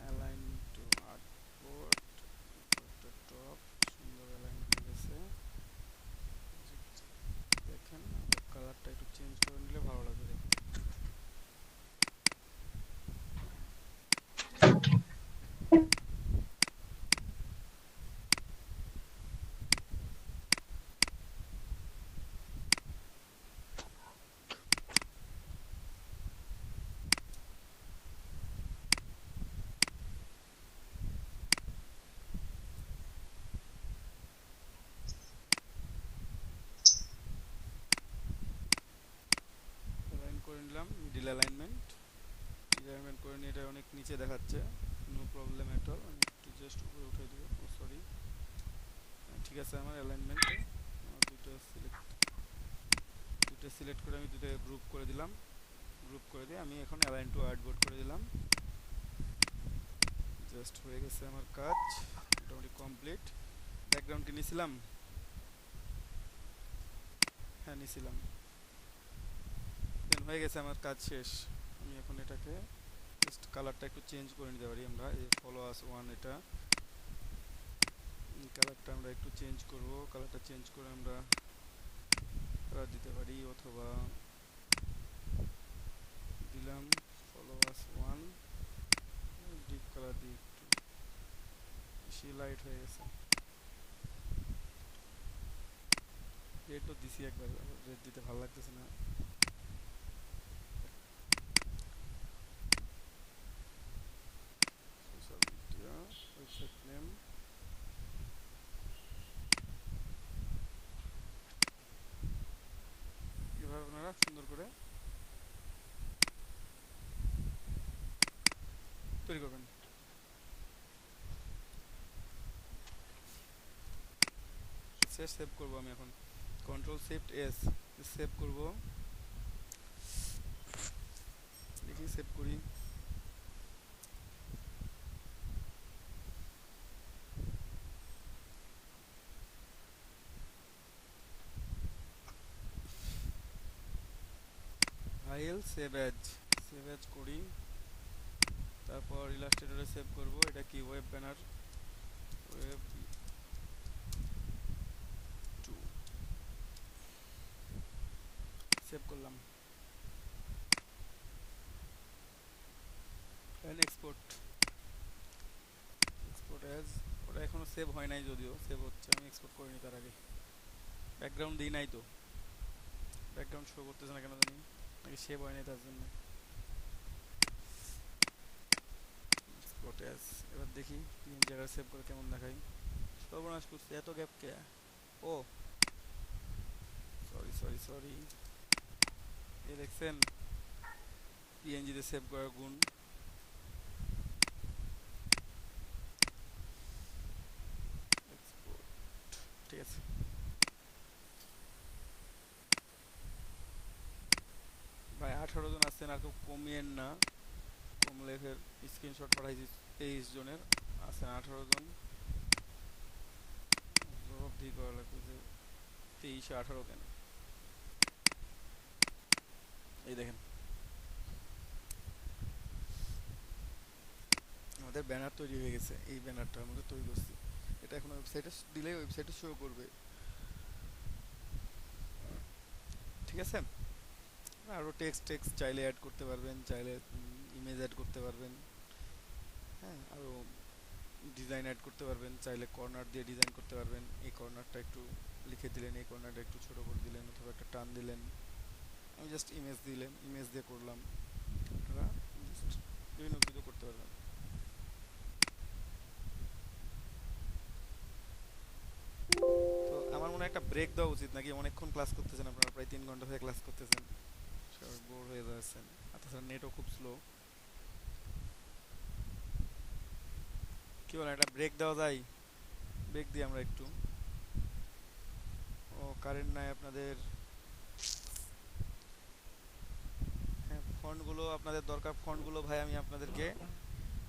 অ্যালাইন টু আর্টবোর্ড, টপ সুন্দর অ্যালাইন হয়ে গেছে। দেখেন কালারটা একটু চেঞ্জ করে নিলে ভালো লাগবে দেখতে। অ্যালাইন করে নিলাম, মিডল অ্যালাইনমেন্ট করে নিয়ে এটা অনেক নিচে দেখাচ্ছে, নো প্রবলেম এট অল। আমি একটু জাস্ট উপরে উঠে দিব, ও সরি। ঠিক আছে, আমার অ্যালাইনমেন্টে দুটো সিলেক্ট করে আমি দুটো গ্রুপ করে দিলাম। গ্রুপ করে দিয়ে আমি এখন অ্যালাইন টু আর্টবোর্ড করে দিলাম। জাস্ট হয়ে গেছে আমার কাজ, মোটামুটি কমপ্লিট। ব্যাকগ্রাউন্ড কি নিয়েছিলাম? হ্যাঁ নিয়েছিলাম। দেন হয়ে গেছে আমার কাজ শেষ। আমি এখন এটাকে জাস্ট কালারটা একটু চেঞ্জ করে নিতে পারি। আমরা এই ফলো আস ওয়ান, এটা কালারটা আমরা একটু চেঞ্জ করব। কালারটা চেঞ্জ করে আমরা কালার দিতে পারি, অথবা দিলাম follow us one, deep colour দিয়ে একটু বেশি লাইট হয়ে গেছে। রেড তো দিছি একবার, রেড দিতে ভালো লাগতেছে না। সোশ্যাল মিডিয়া, ওয়েবসাইট নেম, এভাবে আপনারা সুন্দর করে তৈরি করবেন। সেভ করব আমি এখন, কন্ট্রোল শিফট এস, সেভ করব। দেখি সেভ করি। ফাইল সেভ অ্যাজ করি। তারপর ইলাস্ট্রেটরে সেভ করব। এটা কি ওয়েব ব্যানার, ওয়েব 2 সেভ করলাম। এন্ড এক্সপোর্ট, এক্সপোর্ট অ্যাজ, ওটা এখনো সেভ হয় নাই, যদিও সেভ হচ্ছে, আমি এক্সপোর্ট করিনি তার আগে। ব্যাকগ্রাউন্ড দিই নাই তো, ব্যাকগ্রাউন্ড শো করতেছে না কেন জানি, নাকি সেভ হয় নাই তার জন্য। এক্সপোর্ট অ্যাজ, এবার দেখি তিন জায়গায় সেভ করে কেমন দেখাই। সর্বনাশ করছে, এত গ্যাপ কে? ও সরি সরি সরি, এ দেখছেন পিএনজিতে সেভ করার গুণ। এক্সপোর্ট, ঠিক আছে। ভাই 18 জন আছেন, আর কেউ কমিয়েন না, কমলে ফের স্ক্রিনশট পাঠাইছি 23 জনের, আছেন 18 জন। জবাব দিয়ে করা লাগবে যে 23 18 কেন। এই দেখেন আমাদের ব্যানার তৈরি হয়ে গেছে, এই ব্যানারটা আমাদের তৈরি করছি। এটা এখন ওয়েবসাইটে দিলে ওয়েবসাইটে শো করবে, ঠিক আছে। আরও টেক্সট টেক্সট চাইলে অ্যাড করতে পারবেন, চাইলে ইমেজ অ্যাড করতে পারবেন, হ্যাঁ, আরও ডিজাইন অ্যাড করতে পারবেন, চাইলে কর্নার দিয়ে ডিজাইন করতে পারবেন। এই কর্নারটা একটু লিখে দিলেন, এই কর্নারটা একটু ছোট করে দিলেন, অথবা একটা টান দিলেন। আমি জাস্ট ইমেজ দিলেন, ইমেজ দিয়ে করলাম, আপনারা জাস্ট বিভিন্ন কিছু করতে পারবেন। তো আমার মনে হয় একটা ব্রেক দেওয়া উচিত নাকি, অনেকক্ষণ ক্লাস করতেছেন আপনারা, প্রায় 3 ঘন্টা থেকে ক্লাস করতেছেন, সবাই বোর হয়ে যাচ্ছেন, আর তাছাড়া নেটও খুব স্লো। কি বলেন, একটা ব্রেক দেওয়া যায়? ব্রেক দিই আমরা একটু। ও কারেন্ট নাই আপনাদের, হ্যাঁ ফন্টগুলো আপনাদের দরকার। ফন্টগুলো ভাই আমি আপনাদেরকে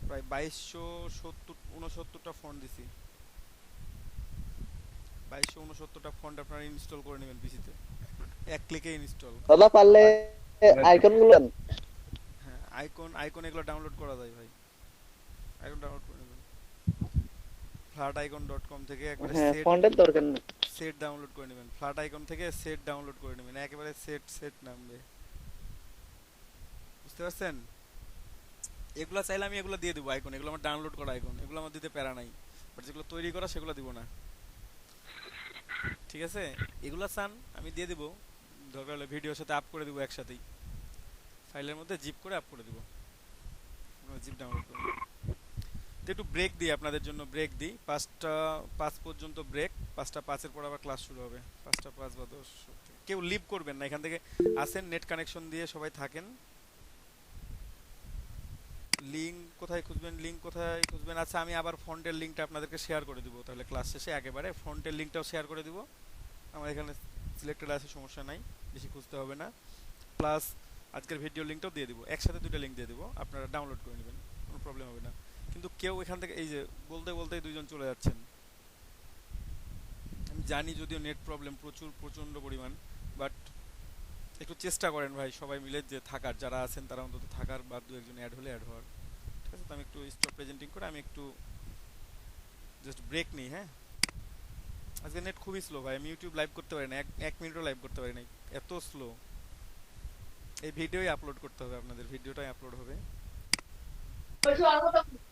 প্রায় 2269টা ফন্ট দিছি, 2269টা ফন্ট আপনারা ইনস্টল করে নেবেন পিসিতে, এক ক্লিকে ইনস্টল। দাদা পারলে আইকন গুলো দেন। হ্যাঁ আইকন এগুলো ডাউনলোড করা যায় ভাই, আইকন ডাউনলোড করে নেবেন flaticon.com থেকে একবারে হ্যাঁ, সেট ফন্টের দরকার নেই। সেট ডাউনলোড করে নেবেন। ফ্ল্যাট আইকন থেকে সেট ডাউনলোড করে নেবেন, একেবারে সেট সেট নামবে, বুঝতে পারছেন? এগুলো চাইলে আমি এগুলো দিয়ে দেবো আইকন, এগুলো আমার ডাউনলোড করা আইকন, এগুলো আমার দিতে প্যারা নাই, বাট যেগুলো তৈরি করা সেগুলো দিব না, ঠিক আছে? এগুলো চান আমি দিয়ে দিব, দরকার হলে ভিডিওর সাথে আপ করে দিব, একসাথেই ফাইলের মধ্যে জিপ করে আপ করে দিব, জিপ ডাউনলোড করে। তো একটু ব্রেক দিই আপনাদের জন্য, ব্রেক দিই 5 পর্যন্ত ব্রেক, 5:05 পর আবার ক্লাস শুরু হবে, 5:05 বা 10। কেউ লিভ করবেন না, এখান থেকে আসেন, নেট কানেকশন দিয়ে সবাই থাকেন। লিঙ্ক কোথায় খুঁজবেন, লিঙ্ক কোথায় খুঁজবেন? আচ্ছা আমি আবার ফন্টের লিঙ্কটা আপনাদেরকে শেয়ার করে দিব, তাহলে ক্লাস শেষে একেবারে ফন্টের লিঙ্কটাও শেয়ার করে দিব। আমার এখানে সিলেক্টেড আছে, সমস্যা নাই, বেশি খুঁজতে হবে না। প্লাস আজকের ভিডিও লিঙ্কটাও দিয়ে দিব, একসাথে দুটো লিঙ্ক দিয়ে দিব, আপনারা ডাউনলোড করে নেবেন, কোনো প্রবলেম হবে না। কিন্তু কেউ এখান থেকে, এই যে বলতে বলতেই 2 জন চলে যাচ্ছেন, আমি জানি যদিও নেট প্রবলেম প্রচণ্ড পরিমাণ, বাট একটু চেষ্টা করেন ভাই সবাই মিলে যে থাকার, যারা আছেন তারা অন্তত থাকার, বা 2 একজন অ্যাড হলে অ্যাড হওয়ার, ঠিক আছে? তো আমি একটু স্টপ প্রেজেন্টিং করে আমি একটু জাস্ট ব্রেক নিই। হ্যাঁ, আজকে নেট খুবই স্লো ভাই, আমি ইউটিউব লাইভ করতে পারি না, 1 মিনিটও লাইভ করতে পারি না, এত স্লো। এই ভিডিওই আপলোড করতে হবে আপনাদের, ভিডিওটাই আপলোড হবে,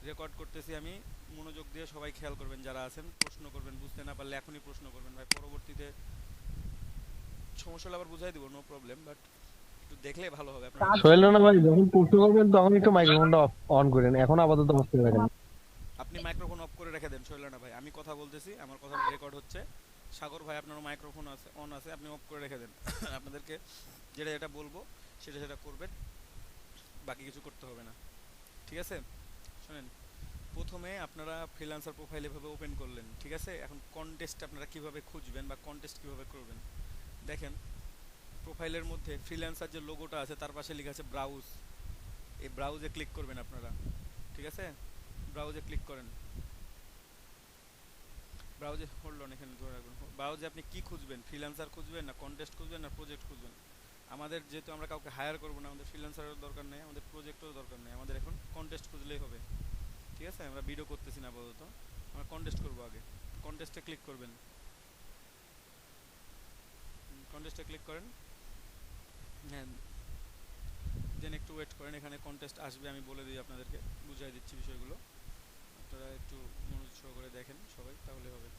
রেকর্ড করতেছি আমি, মনোযোগ দিয়ে সবাই খেয়াল করবেন, যারা আছেন প্রশ্ন করবেন, বুঝতে না পারলে এখনই প্রশ্ন করবেন ভাই, পরবর্তীতে সমস্যা হলে আবার বুঝাই দিব, নো প্রবলেম, বাট একটু দেখলে ভালো হবে আপনারা। সোহেল রানা ভাই যখন প্রশ্ন করবেন তখন একটু মাইক্রোফোনটা অন করেন, এখন আপাতত অফ করে রাখেন। আপনি মাইক্রোফোন অফ করে রেখে দেন শৈলানা ভাই, আমি কথা বলতেছি, আমার কথা রেকর্ড হচ্ছে। সাগর ভাই আপনারও মাইক্রোফোন আছে, অন আছে, আপনি অফ করে রেখে দেন। আপনাদেরকে যেটা যেটা বলবো সেটা সেটা করবেন, বাকি কিছু করতে হবে না, ঠিক আছে? শুনেন, প্রথমে আপনারা ফ্রিল্যান্সার প্রোফাইল এভাবে ওপেন করলেন, ঠিক আছে? এখন কন্টেস্ট আপনারা কিভাবে খুঁজবেন বা কন্টেস্ট কিভাবে করবেন দেখেন। প্রোফাইলের মধ্যে ফ্রিল্যান্সার যে লোগোটা আছে তার পাশে লেখা আছে ব্রাউজ, এই ব্রাউজে ক্লিক করবেন আপনারা, ঠিক আছে? ব্রাউজে ক্লিক করেন, ব্রাউজে হোল্ড অন, এখানে ধরে রাখবেন। ব্রাউজে আপনি কি খুঁজবেন, ফ্রিল্যান্সার খুঁজবেন, না কন্টেস্ট খুঁজবেন, না প্রজেক্ট খুঁজবেন? আমাদের যেহেতু আমরা কাউকে হায়ার করবো না, আমাদের ফ্রিল্যান্সারের দরকার নেই, আমাদের প্রজেক্টেরও দরকার নেই, আমাদের এখন কন্টেস্ট খুঁজলেই হবে। ঠিক আছে, আমরা ভিডিও করতেছি না আপাতত, আমরা কন্টেস্ট করবো আগে। কন্টেস্টে ক্লিক করবেন, কন্টেস্টে ক্লিক করেন, হ্যাঁ দেন একটু ওয়েট করেন, এখানে কন্টেস্ট আসবে, আমি বলে দিই আপনাদেরকে, বুঝাই দিচ্ছি বিষয়গুলো, আপনারা একটু মনোযোগ সহকারে দেখেন সবাই, তাহলে হবে।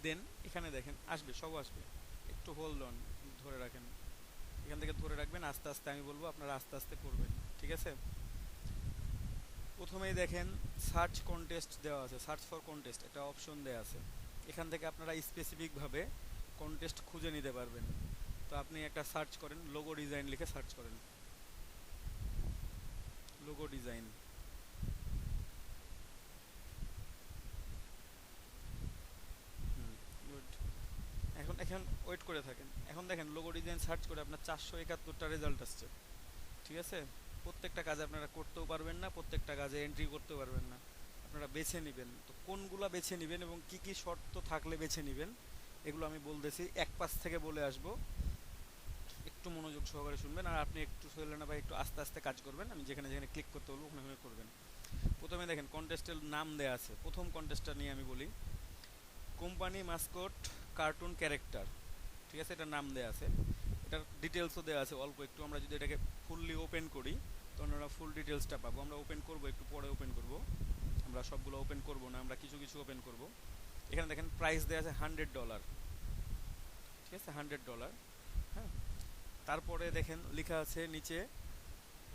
দেন এখানে দেখেন আসবে, সব আসবে, একটু হোল্ড অন, ধরে রাখেন, এখান থেকে ধরে রাখবেন, আস্তে আস্তে আমি বলবো, আপনারা আস্তে আস্তে করবেন। ঠিক আছে, প্রথমেই দেখেন সার্চ কন্টেস্ট দেওয়া আছে, সার্চ ফর কন্টেস্ট একটা অপশন দেওয়া আছে, এখান থেকে আপনারা স্পেসিফিকভাবে কন্টেস্ট খুঁজে নিতে পারবেন। তো আপনি একটা সার্চ করেন, লোগো ডিজাইন লিখে সার্চ করেন, লোগো ডিজাইন। গুড, এখন এখন ওয়েট করে থাকেন, এখন দেখেন লোগো ডিজাইন সার্চ করে আপনার 471টা রেজাল্ট আসছে। ঠিক আছে, প্রত্যেকটা কাজে আপনারা করতেও পারবেন না, প্রত্যেকটা কাজে এন্ট্রি করতেও পারবেন না, আপনারা বেছে নেবেন। তো কোনগুলা বেছে নেবেন এবং কি কি শর্ত থাকলে বেছে নেবেন এগুলো আমি বলতেছি, এক পাশ থেকে বলে আসবো, একটু মনোযোগ সহকারে শুনবেন। আর আপনি একটু না ভাই, একটু আস্তে আস্তে কাজ করবেন, আমি যেখানে যেখানে ক্লিক করতে বলবো ওখানে করবেন। প্রথমে দেখেন কন্টেস্টের নাম দেয়া আছে, প্রথম কন্টেস্টটা নিয়ে আমি বলি, কোম্পানি মাস্কট কার্টুন ক্যারেক্টার। ঠিক আছে, এটার নাম দেয়া আছে, এটার ডিটেলসও দেওয়া আছে অল্প একটু। আমরা যদি এটাকে ফুললি ওপেন করি তখন আমরা ফুল ডিটেলসটা পাবো। আমরা ওপেন করব, একটু পরে ওপেন করব, আমরা সবগুলো ওপেন করব না, আমরা কিছু কিছু ওপেন করব। এখানে দেখেন প্রাইস দেওয়া আছে $100। ঠিক আছে, $100। হ্যাঁ, তারপরে দেখেন লেখা আছে নিচে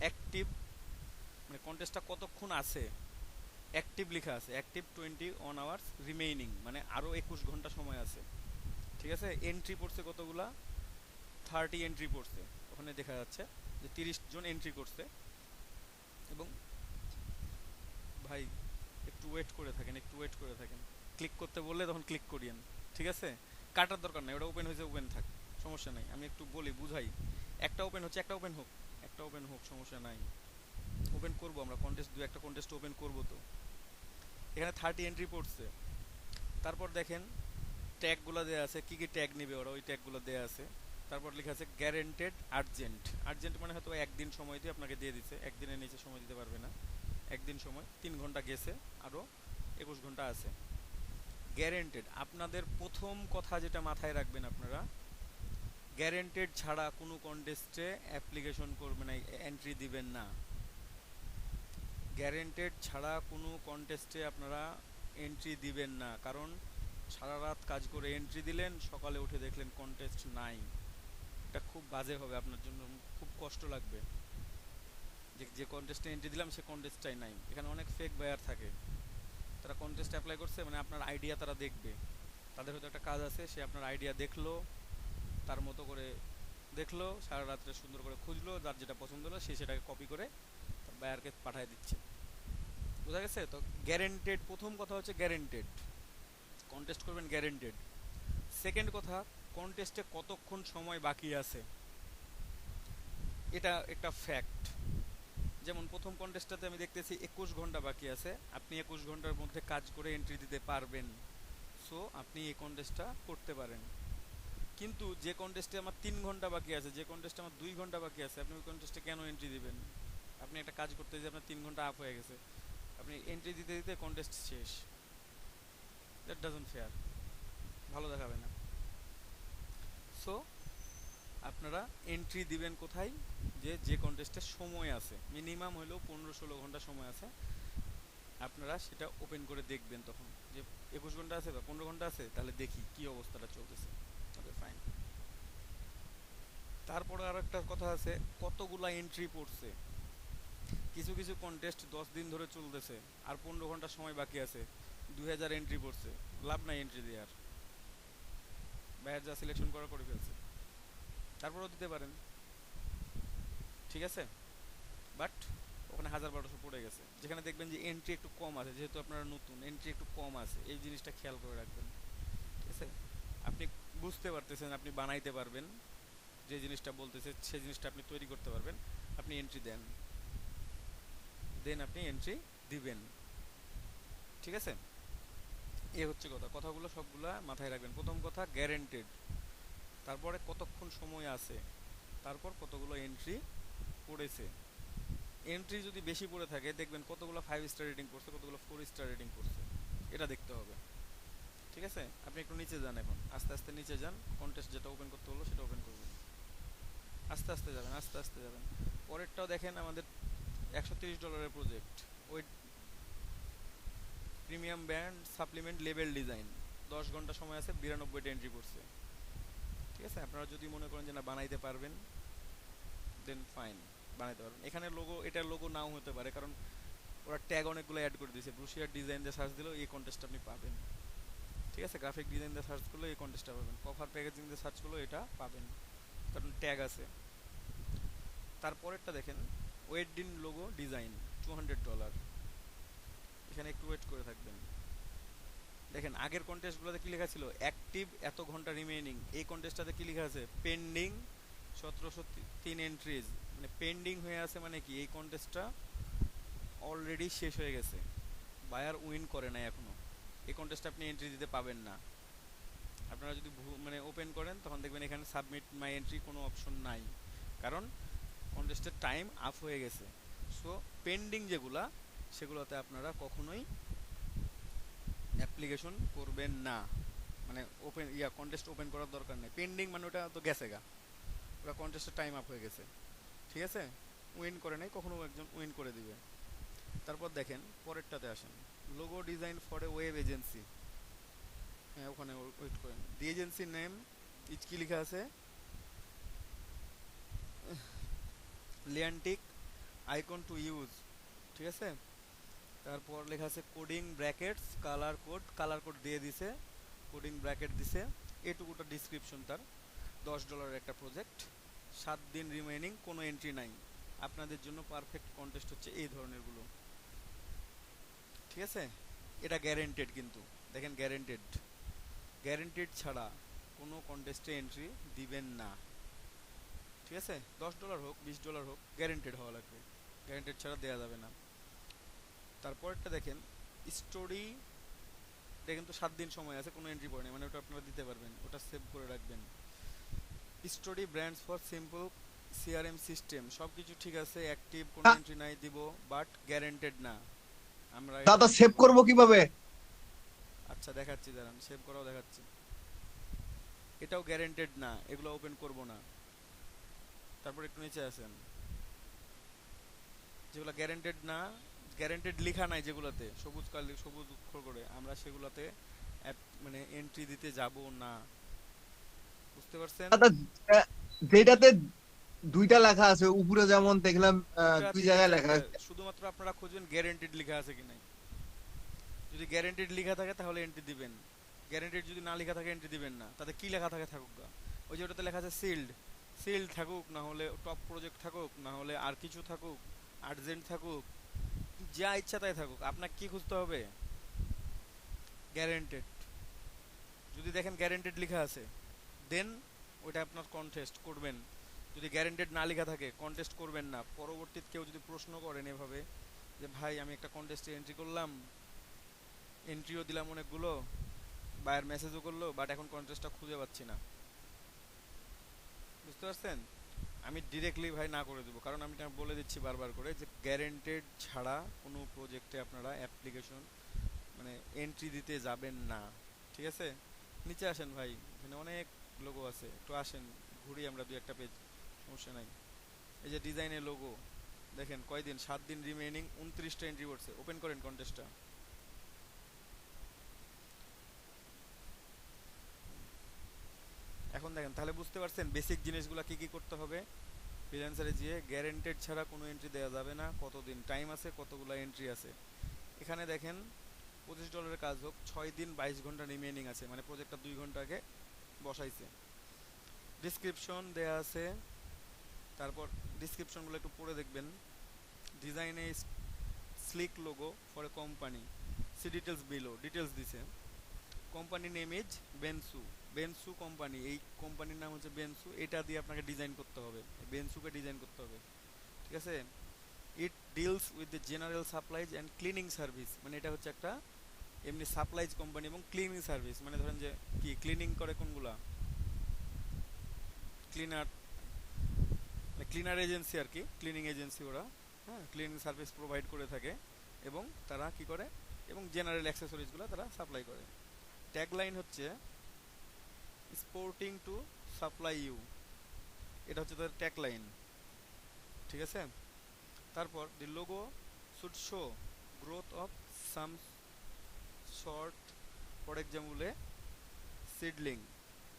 অ্যাক্টিভ, মানে কন্টেস্টটা কতক্ষণ আছে, অ্যাক্টিভ লেখা আছে, অ্যাক্টিভ 21 আওয়ার্স রিমেইনিং, মানে আরও 21 ঘন্টা সময় আছে। ঠিক আছে, এন্ট্রি পড়ছে কতগুলা, 30 এন্ট্রি পড়ছে, ওখানে দেখা যাচ্ছে যে 30 জন এন্ট্রি করছে। এবং ভাই একটু ওয়েট করে থাকেন, একটু ওয়েট করে থাকেন, ক্লিক করতে বললে তখন ক্লিক করিয়েন। ঠিক আছে, কাটার দরকার নাই, ওটা ওপেন হয়েছে ওপেন থাক, সমস্যা নাই, আমি একটু বলি বুঝাই। একটা ওপেন হচ্ছে, একটা ওপেন হোক, একটা ওপেন হোক, সমস্যা নাই, ওপেন করবো আমরা কন্টেস্ট, দু একটা কন্টেস্ট ওপেন করবো। তো এখানে 30 এন্ট্রি পড়ছে। তারপর দেখেন ট্যাগগুলো দেওয়া আছে, কি কি ট্যাগ নেবে ওরা, ওই ট্যাগগুলো দেওয়া আছে। তারপর লেখা আছে গ্যারেন্টেড আর্জেন্ট, আর্জেন্ট মানে হয়তো একদিন সময় দিয়ে আপনাকে দিয়ে দিচ্ছে, একদিনের নিচে সময় দিতে পারবে না, একদিন সময়, 3 ঘন্টা গেছে, আরও 21 ঘন্টা আছে। গ্যারেন্টেড, আপনাদের প্রথম কথা যেটা মাথায় রাখবেন, আপনারা গ্যারেন্টেড ছাড়া কোনো কন্টেস্টে অ্যাপ্লিকেশন করবেন না, এন্ট্রি দিবেন না। গ্যারেন্টেড ছাড়া কোনো কন্টেস্টে আপনারা এন্ট্রি দিবেন না, কারণ সারা রাত কাজ করে এন্ট্রি দিলেন, সকালে উঠে দেখলেন কন্টেস্ট নাই, এটা খুব বাজে হবে আপনার জন্য, খুব কষ্ট লাগবে যে যে কন্টেস্টে এন্ট্রি দিলাম সে কন্টেস্টটাই নাই। এখানে অনেক ফেক বায়ার থাকে, তারা কন্টেস্ট অ্যাপ্লাই করছে, মানে আপনার আইডিয়া তারা দেখবে, তাদের হয়তো একটা কাজ আছে, সে আপনার আইডিয়া দেখলো, তার মতো করে দেখলো, সারা রাত্রে সুন্দর করে খুঁজলো, যার যেটা পছন্দ হলো সে সেটাকে কপি করে তার বায়ারকে পাঠিয়ে দিচ্ছে। বোঝা গেছে? তো গ্যারেন্টেড, প্রথম কথা হচ্ছে গ্যারেন্টেড, কন্টেস্ট করবেন গ্যারেন্টেড। সেকেন্ড কথা, কন্টেস্টে কতক্ষণ সময় বাকি আছে, এটা একটা ফ্যাক্ট। যেমন প্রথম কন্টেস্টটাতে আমি দেখতেছি 21 ঘন্টা বাকি আছে, আপনি 21 ঘন্টার মধ্যে কাজ করে এন্ট্রি দিতে পারবেন, সো আপনি এই কন্টেস্টটা করতে পারেন। কিন্তু যে কন্টেস্টে আমার 3 ঘন্টা বাকি আছে, যে কন্টেস্টে আমার 2 ঘন্টা বাকি আছে, আপনি ওই কন্টেস্টে কেন এন্ট্রি দিবেন? আপনি একটা কাজ করতে যে আপনার 3 ঘন্টা আপ হয়ে গেছে, আপনি এন্ট্রি দিতে দিতে কন্টেস্ট শেষ, দ্যাট ডাজন্ট ফেয়ার, ভালো দেখাবে না। সো আপনারা এন্ট্রি দিবেন কোথায়, যে কন্টেস্টের সময় আছে, মিনিমাম হলেও 15-16 ঘন্টা সময় আছে, আপনারা সেটা ওপেন করে দেখবেন। তখন যে 21 ঘন্টা আছে বা 15 ঘন্টা আছে, তাহলে দেখি কি অবস্থাটা চলতেছে। Okay fine. তারপরে আর একটা কথা আছে, কতগুলা এন্ট্রি পড়ছে। কিছু কিছু কন্টেস্ট 10 দিন ধরে চলতেছে, আর 15 ঘন্টা সময় বাকি আছে, 2000 এন্ট্রি পড়ছে, লাভ নাই এন্ট্রি দেওয়ার, বাইরে যা সিলেকশন করা করে ফেলছে। তারপরেও দিতে পারেন, ঠিক আছে, বাট ওখানে 1000-1200 পড়ে গেছে। যেখানে দেখবেন যে এন্ট্রি একটু কম আছে, যেহেতু আপনারা নতুন, এন্ট্রি একটু কম আছে, এই জিনিসটা খেয়াল করে রাখবেন। ঠিক আছে, আপনি বুঝতে পারতেছেন, আপনি বানাইতে পারবেন, যে জিনিসটা বলতেছে সেই জিনিসটা আপনি তৈরি করতে পারবেন, আপনি এন্ট্রি দেন, দেন আপনি এন্ট্রি দিবেন। ঠিক আছে, এ হচ্ছে কথা, কথাগুলো সবগুলা মাথায় রাখবেন। প্রথম কথা গ্যারেন্টেড, তারপরে কতক্ষণ সময় আছে, তারপর কতগুলো এন্ট্রি পড়েছে। এন্ট্রি যদি বেশি পড়ে থাকে দেখবেন কতগুলো 5 স্টার রেটিং করছে, কতগুলো 4 স্টার রেটিং করছে, এটা দেখতে হবে। ঠিক আছে, আপনি একটু নিচে যান, এখন আস্তে আস্তে নিচে যান, কন্টেস্ট যেটা ওপেন করতে হলো সেটা ওপেন করবেন, আস্তে আস্তে যাবেন, আস্তে আস্তে যাবেন। পরেরটাও দেখেন, আমাদের $130 প্রজেক্ট, ওই premium band supplement label design, 10 ঘন্টা সময় আছে, 92টা এন্ট্রি করছে। ঠিক আছে, আপনারা যদি মনে করেন যে না বানাইতে পারবেন দেন ফাইন, বানাইতে পারবেন। এখানে লোগো, এটার লোগো নাও হতে পারে, কারণ ওরা ট্যাগ অনেকগুলো অ্যাড করে দিয়েছে। ব্রুশিয়ার ডিজাইন দিয়ে সার্চ দিলেও এই কন্টেস্ট আপনি পাবেন। ঠিক আছে, গ্রাফিক ডিজাইন দিয়ে সার্চ করলে এই কন্টেস্টটা পাবেন, কভার প্যাকেজিং দিয়ে সার্চ করলেও এটা পাবেন, কারণ ট্যাগ আছে। তারপরেরটা দেখেন, ওয়েডিং লোগো ডিজাইন, $200। এখানে একটু ওয়েট করে থাকবেন। দেখেন আগের কন্টেস্টগুলোতে কি লেখা ছিল, অ্যাক্টিভ এত ঘন্টা রিমেইনিং, এই কন্টেস্টটাতে কি লেখা আছে, পেন্ডিং 1703 এন্ট্রিজ, মানে পেন্ডিং হয়ে আছে, মানে কি এই কন্টেস্টটা অলরেডি শেষ হয়ে গেছে, বায়ার উইন করে নাই এখনো, এই কন্টেস্টে আপনি এন্ট্রি দিতে পাবেন না। আপনারা যদি মানে ওপেন করেন তখন দেখবেন এখানে সাবমিট মাই এন্ট্রি কোনো অপশন নাই, কারণ কন্টেস্টের টাইম আপ হয়ে গেছে। সো পেন্ডিং যেগুলা, সেগুলোতে আপনারা কখনোই অ্যাপ্লিকেশন করবেন না, মানে ওপেন কন্টেস্ট ওপেন করার দরকার নেই। পেন্ডিং মানে ওটা তো গেছে গা, ওটা কন্টেস্টের টাইম আপ হয়ে গেছে। ঠিক আছে, উইন করে নাই, কখনো একজন উইন করে দিবে। তারপর দেখেন পরেরটাতে আসেন, logo design for a web agency. হ্যাঁ, ওখানে ওয়েট করেন, দি এজেন্সি নেম ইচ কি লেখা আছে, লিয়ান্টিক আইকন টু ইউজ। ঠিক আছে, তারপর লেখা আছে কোডিং ব্র্যাকেটস কালার কোড দিয়ে দিছে, কোডিং ব্র্যাকেট দিছে, এটুকুটা ডিসক্রিপশন তার। $10 একটা প্রজেক্ট, 7 দিন রিমেইনিং, কোনো এন্ট্রি নাই। আপনাদের জন্য পারফেক্ট কন্টেস্ট হচ্ছে এই ধরনেরগুলো। ঠিক আছে, এটা গ্যারেন্টেড, কিন্তু দেখেন গ্যারেন্টেড ছাড়া কোনো কন্টেস্টে এন্ট্রি দিবেন না। ঠিক আছে, $10 হোক $20 হোক, গ্যারেন্টেড হওয়া লাগবে, গ্যারেন্টেড ছাড়া দেওয়া যাবে না। তারপরটা দেখেন স্টোরি, দেখেন তো 7 দিন সময় আছে, কোনো এন্ট্রি পড়ে না, মানে ওটা আপনারা দিতে পারবেন, ওটা সেভ করে রাখবেন। Story brands for simple CRM system, সব কিছু ঠিক আছে, অ্যাক্টিভ, কোনো এন্ট্রি নাই, দিব, বাট গ্যারেন্টেড না। আমরা দাদা সেভ করব কিভাবে? আচ্ছা দেখাচ্ছি, দাঁড়ান, সেভ করাও দেখাচ্ছি। এটাও গ্যারেন্টেড না, এগুলো ওপেন করব না। তারপর একটু নিচে আসেন, যেগুলো গ্যারেন্টেড না, গ্যারেন্টেড লেখা নাই যেগুলোতে, সবুজ অক্ষর করে, আমরা সেগুলোতে মানে এন্ট্রি দিতে যাব না। বুঝতে পারছেন? দাদা যেটাতে দুইটা লেখা আছে, উপরে যেমন দেখলাম দুই জায়গায় লেখা আছে, শুধুমাত্র আপনারা খুঁজবেন গ্যারেন্টেড লেখা আছে কি নাই। যদি গ্যারেন্টেড লেখা থাকে তাহলে এন্ট্রি দিবেন, গ্যারেন্টেড যদি না লেখা থাকে এন্ট্রি দিবেন না। তাতে কি লেখা থাকে থাকুক গা, ওই যে ওটাতে লেখা আছে সিল্ড থাকুক, না হলে টপ প্রজেক্ট থাকুক, না হলে আর কিছু থাকুক, আর্জেন্ট থাকুক, যা ইচ্ছা তাই থাকুক, আপনাকে কি খুঁজতে হবে, গ্যারেন্টেড। যদি দেখেন গ্যারেন্টেড লেখা আছে দেন ওইটা আপনার কন্টেস্ট করবেন। যদি গ্যারেন্টেড না লেখা থাকে কন্টেস্ট করবেন না। পরবর্তীতে কেউ যদি প্রশ্ন করেন এভাবে যে ভাই আমি একটা কন্টেস্টে এন্ট্রি করলাম, এন্ট্রিও দিলাম অনেকগুলো, বায়ার মেসেজও করলো, বাট এখন কন্টেস্টটা খুঁজে পাচ্ছি না, বুঝতে পারছেন, আমি ডিরেক্টলি ভাই না করে দেবো, কারণ আমি বলে দিচ্ছি বারবার করে যে গ্যারেন্টেড ছাড়া কোনো প্রজেক্টে আপনারা অ্যাপ্লিকেশন মানে এন্ট্রি দিতে যাবেন না। ঠিক আছে, নিচে আসেন ভাই, এখানে অনেক লোগো আছে, একটু আসেন ঘুরি আমরা 2-1টা পেজ, সমস্যা নাই। এই যে ডিজাইনের লোগো দেখেন, কয়দিন, 7 দিন রিমেইনিং, 29টা এন্ট্রি করছে। ওপেন করেন কন্টেস্টটা, এখন দেখেন, তাহলে বুঝতে পারছেন বেসিক জিনিসগুলো কি কি করতে হবে। ফ্রিল্যান্সারে গিয়ে গ্যারেন্টেড ছাড়া কোনো এন্ট্রি দেওয়া যাবে না, কতদিন টাইম আছে, কতগুলো এন্ট্রি আছে। এখানে দেখেন $25 কাজ হোক, 6 দিন 22 ঘন্টা রিমেইনিং আছে, মানে প্রজেক্টটা 2 ঘন্টা আগে বসাইছে। ডিসক্রিপশন দেয়া আছে, তারপর ডিসক্রিপশনগুলো একটু পড়ে দেখবেন। Design a sleek logo for a company, see details below, details দিছে। কোম্পানি নেম ইজ বেনসু কোম্পানি, এই কোম্পানির নাম হচ্ছে বেনসু, এটা দিয়ে আপনাকে ডিজাইন করতে হবে, বেনসুকে ডিজাইন করতে হবে। ঠিক আছে, it deals with the general supplies and cleaning service, মানে এটা হচ্ছে একটা এমনি সাপ্লাইজ কোম্পানি এবং ক্লিনিং সার্ভিস, মানে ধরেন যে কি ক্লিনিং করে কোনগুলা, ক্লিনার এজেন্সি আর কি, ক্লিনিং এজেন্সি ওরা, হ্যাঁ, ক্লিনিং সার্ভিস প্রোভাইড করে থাকে এবং তারা কি করে এবং জেনারেল অ্যাক্সেসরিজগুলো তারা সাপ্লাই করে। ট্যাগলাইন হচ্ছে স্পোর্টিং টু সাপ্লাই ইউ, এটা হচ্ছে তাদের ট্যাগলাইন, ঠিক আছে। তারপর the logo should show growth of some sort, for এক্সাম্পলে সিডলিং,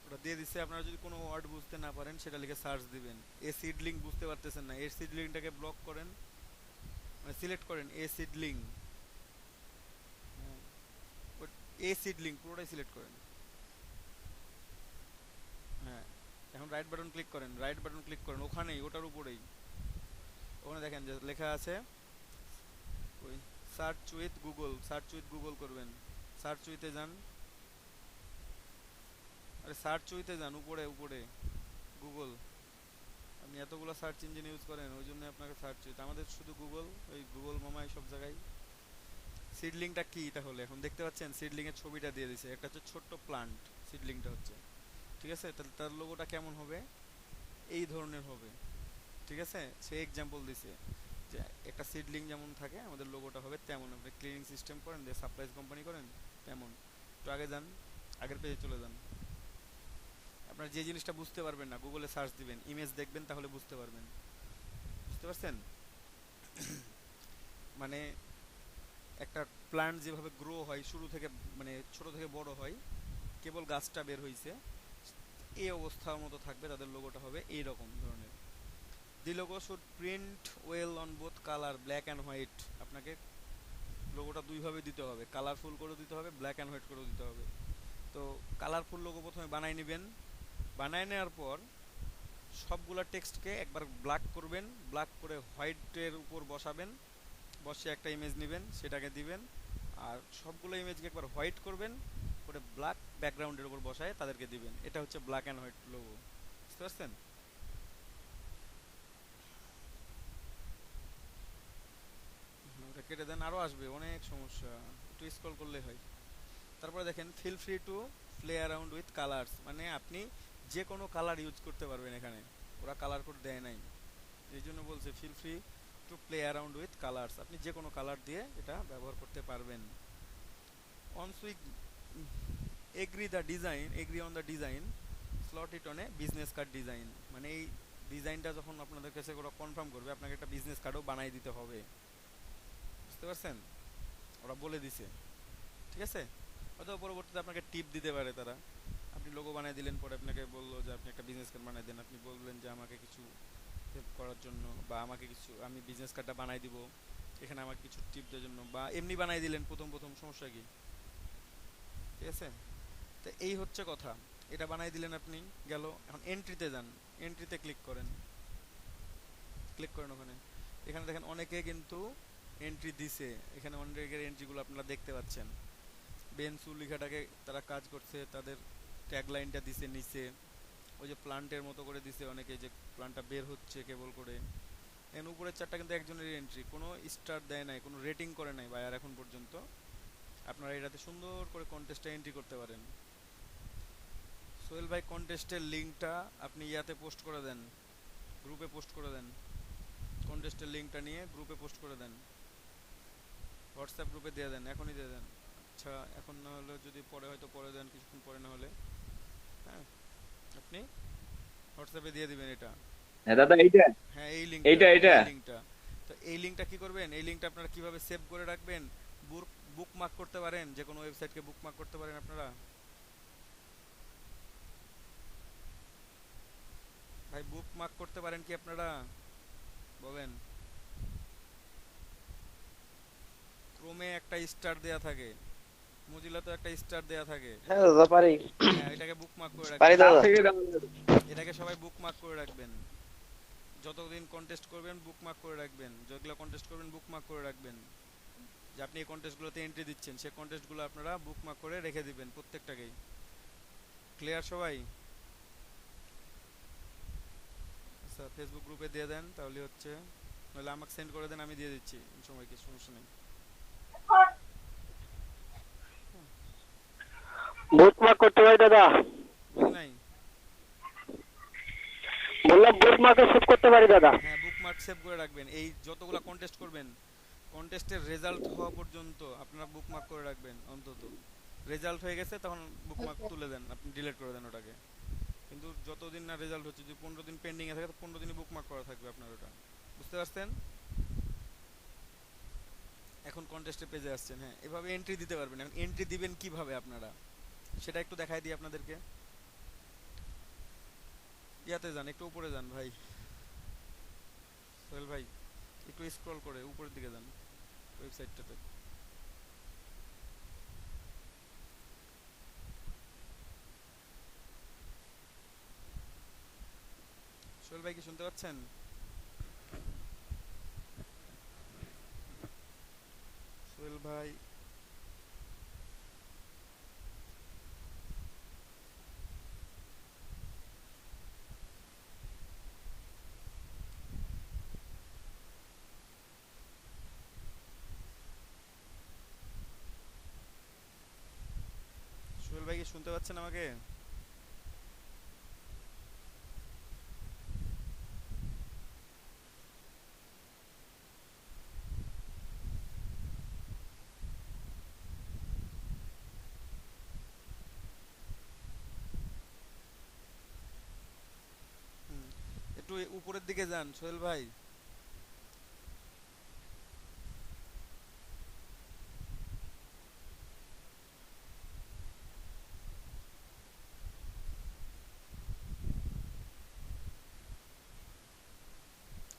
ওটা দিয়ে দিচ্ছে। আপনারা যদি কোনো ওয়ার্ড বুঝতে না পারেন সেটা লিখে সার্চ দিবেন। এ সিডলিং বুঝতে পারতেছেন না, এ সিডলিংটাকে ব্লক করেন, মানে সিলেক্ট করেন এ সিডলিং, এ সিডলিং পুরোটাই সিলেক্ট করেন। হ্যাঁ, এখন রাইট বাটন ক্লিক করেন, রাইট বাটন ক্লিক করেন ওখানেই, ওটার উপরেই, ওখানে দেখেন যে লেখা আছে ওই search with Google, search with Google করবেন, সার্চ উইথে যান, আরে সার্চ উইথে যান, উপরে উপরে গুগল, আপনি এতগুলো সার্চ ইঞ্জিন ইউজ করেন ওই জন্য আপনাকে সার্চ উইথ, আমাদের শুধু গুগল, ওই গুগল মামাই সব জায়গায়। সিডলিংটা কি তাহলে এখন দেখতে পাচ্ছেন, সিডলিং এর ছবিটা দিয়ে দিয়েছে, একটা হচ্ছে ছোট্ট প্লান্ট, সিডলিংটা হচ্ছে, ঠিক আছে। তাহলে তার লোগোটা কেমন হবে, এই ধরনের হবে, ঠিক আছে। সে এক্সাম্পল দিছে যে একটা সিডলিং যেমন থাকে আমাদের লোগোটা হবে তেমন, আপনি ক্লিনিং সিস্টেম করেন, দিয়ে সাপ্লাইজ কোম্পানি করেন তেমন। তো আগে যান, আগের পেজে চলে যান। আপনার যে জিনিসটা বুঝতে পারবেন না গুগলে সার্চ দিবেন, ইমেজ দেখবেন, তাহলে বুঝতে পারবেন, বুঝতে পারছেন? মানে একটা প্ল্যান্ট যেভাবে গ্রো হয় শুরু থেকে, মানে ছোট থেকে বড় হয়, কেবল গাছটা বের হইছে, এই অবস্থার মতো থাকবে, তাদের লোগোটা হবে এই রকম ধরনের। The logo should print well on both colour, black and white, আপনাকে লোগোটা দুইভাবে দিতে হবে, কালারফুল করেও দিতে হবে, ব্ল্যাক অ্যান্ড হোয়াইট করেও দিতে হবে। তো কালারফুল লোগো প্রথমে বানাই নেবেন, বানায় নেওয়ার পর সবগুলা টেক্সটকে একবার ব্ল্যাক করবেন, ব্ল্যাক করে হোয়াইটের উপর বসাবেন, বসে একটা ইমেজ নেবেন, সেটাকে দিবেন, আর সবগুলো ইমেজকে একবার হোয়াইট করবেন, করে ব্ল্যাক ব্যাকগ্রাউন্ডের উপর বসায় তাদেরকে দিবেন। এটা হচ্ছে ব্ল্যাক অ্যান্ড হোয়াইট লোগো, বুঝতে পারছেন? ওটা কেটে দেন, আরও আসবে অনেক সমস্যা, একটু স্ক্রল করলে হয়। তারপরে দেখেন feel free to play around with colours, মানে আপনি যে কোনো কালার ইউজ করতে পারবেন, এখানে ওরা কালার কোড দেয় নাই, এই জন্য বলছে feel free to play around with colours, আপনি যে কোনো কালার দিয়ে এটা ব্যবহার করতে পারবেন। once we agree on the design slot it on a business card design, মানে এই ডিজাইনটা যখন আপনাদের কাছে ওরা কনফার্ম করবে আপনাকে একটা বিজনেস কার্ডও বানাই দিতে হবে, বুঝতে পারছেন? ওরা বলে দিছে, ঠিক আছে। অথবা পরবর্তীতে আপনাকে টিপ দিতে পারে তারা, আপনি লোগো বানাই দিলেন, পরে আপনাকে বললো যে আপনি একটা বিজনেস কার্ড বানাই দেন, আপনি বললেন যে আমাকে কিছু হেল্প করার জন্য, বা আমাকে কিছু, আমি বিজনেস কার্ডটা বানাই দিব, এখানে আমাকে কিছু টিপ দেওয়ার জন্য, বা এমনি বানাই দিলেন প্রথম সমস্যা কি, ঠিক আছে। তো এই হচ্ছে কথা, এটা বানাই দিলেন আপনি, গেল। এখন এন্ট্রিতে যান, এন্ট্রিতে ক্লিক করেন ওখানে, এখানে দেখেন অনেকে কিন্তু এন্ট্রি দিছে, এখানে অনেকের এন্ট্রিগুলো আপনারা দেখতে পাচ্ছেন। বেনসু লেখাটাকে তারা কাজ করছে, তাদের ট্যাগলাইনটা দিছে নিচে, ওই যে প্লান্টের মতো করে দিছে অনেকে, যে প্লান্টটা বের হচ্ছে কেবল করে। এর উপরের চারটা কিন্তু একজনের এন্ট্রি, কোনো স্টার দেয় নাই, কোনো রেটিং করে নাই বায়ার এখন পর্যন্ত। আপনারা এটাতে সুন্দর করে কন্টেস্টে এন্ট্রি করতে পারেন। সোহেল ভাই কন্টেস্টের লিঙ্কটা আপনি ইয়াতে পোস্ট করে দেন, গ্রুপে পোস্ট করে দেন, কন্টেস্টের লিঙ্কটা নিয়ে গ্রুপে পোস্ট করে দেন, হোয়াটসঅ্যাপ গ্রুপে দিয়ে দেন, এখনই দিয়ে দেন। আচ্ছা এখন না হলে যদি পরে, হয়তো পরে দেন, কিছুক্ষণ পরে না হলে, হ্যাঁ আপনি হোয়াটসঅ্যাপে দিয়ে দিবেন এটা। হ্যাঁ দাদা এইটা, হ্যাঁ এই এইটা লিঙ্কটা, তো এই লিঙ্কটা কি করবেন, এই লিঙ্কটা আপনারা কিভাবে সেভ করে রাখবেন, বুকমার্ক করতে পারেন, যে কোনো ওয়েবসাইটকে বুকমার্ক করতে পারেন আপনারা। ভাই বুকমার্ক করতে পারেন কি আপনারা বলেন? ক্রোমে একটা স্টার দেয়া থাকে, মোজিলাতে একটা স্টার দেয়া থাকে, হ্যাঁ দাদা পারি, হ্যাঁ এটাকে বুকমার্ক করে পারি রাখবেন, দাদা। এটাকে সবাই বুকমার্ক করে রাখবেন। যতদিন কন্টেস্ট করবেন বুকমার্ক করে রাখবেন, যতগুলো কন্টেস্ট করবেন বুকমার্ক করে রাখবেন, যে আপনি এই কন্টেস্টগুলোতে এন্ট্রি দিচ্ছেন, সেই কন্টেস্টগুলো আপনারা বুকমার্ক করে রেখে দিবেন প্রত্যেকটাকেই। ক্লিয়ার সবাই? আচ্ছা ফেসবুক গ্রুপে দিয়ে দেন তাহলে হচ্ছে, নাহলে আমাকে সেন্ড করে দেন, আমি দিয়ে দিচ্ছি সময়, কিছু সমস্যা নেই। বুকমার্ক করতে হয় দাদা? বুঝ নাই? বললাম বুকমার্কে সেভ করতে পারি দাদা। হ্যাঁ বুকমার্ক সেভ করে রাখবেন, এই যতগুলো কন্টেস্ট করবেন কন্টেস্টের রেজাল্ট হওয়া পর্যন্ত আপনারা বুকমার্ক করে রাখবেন। অন্তত রেজাল্ট হয়ে গেছে তখন বুকমার্ক তুলে দেন, আপনি ডিলিট করে দেন ওটাকে। কিন্তু যতদিন না রেজাল্ট হচ্ছে, যদি 15 দিন পেন্ডিং এ থাকে তো 15 দিনই বুকমার্ক করা থাকবে আপনার ওটা। বুঝতে পারছেন? এখন কন্টেস্টের পেজে আসছেন। হ্যাঁ এভাবে এন্ট্রি দিতে পারবেন। এখন এন্ট্রি দিবেন কিভাবে আপনারা সেটা একটু দেখাই দিই আপনাদেরকে। ইয়াতে যান, একটু উপরে যান ভাই সোহেল ভাই, একটু স্ক্রল করে উপরের দিকে যান ওয়েবসাইটটাতে। সোহেল ভাই কি শুনতে পাচ্ছেন? সোহেল ভাই সোহেল ভাই কি শুনতে পাচ্ছেন আমাকে? হুম, একটু উপরের দিকে যান সোহেল ভাই।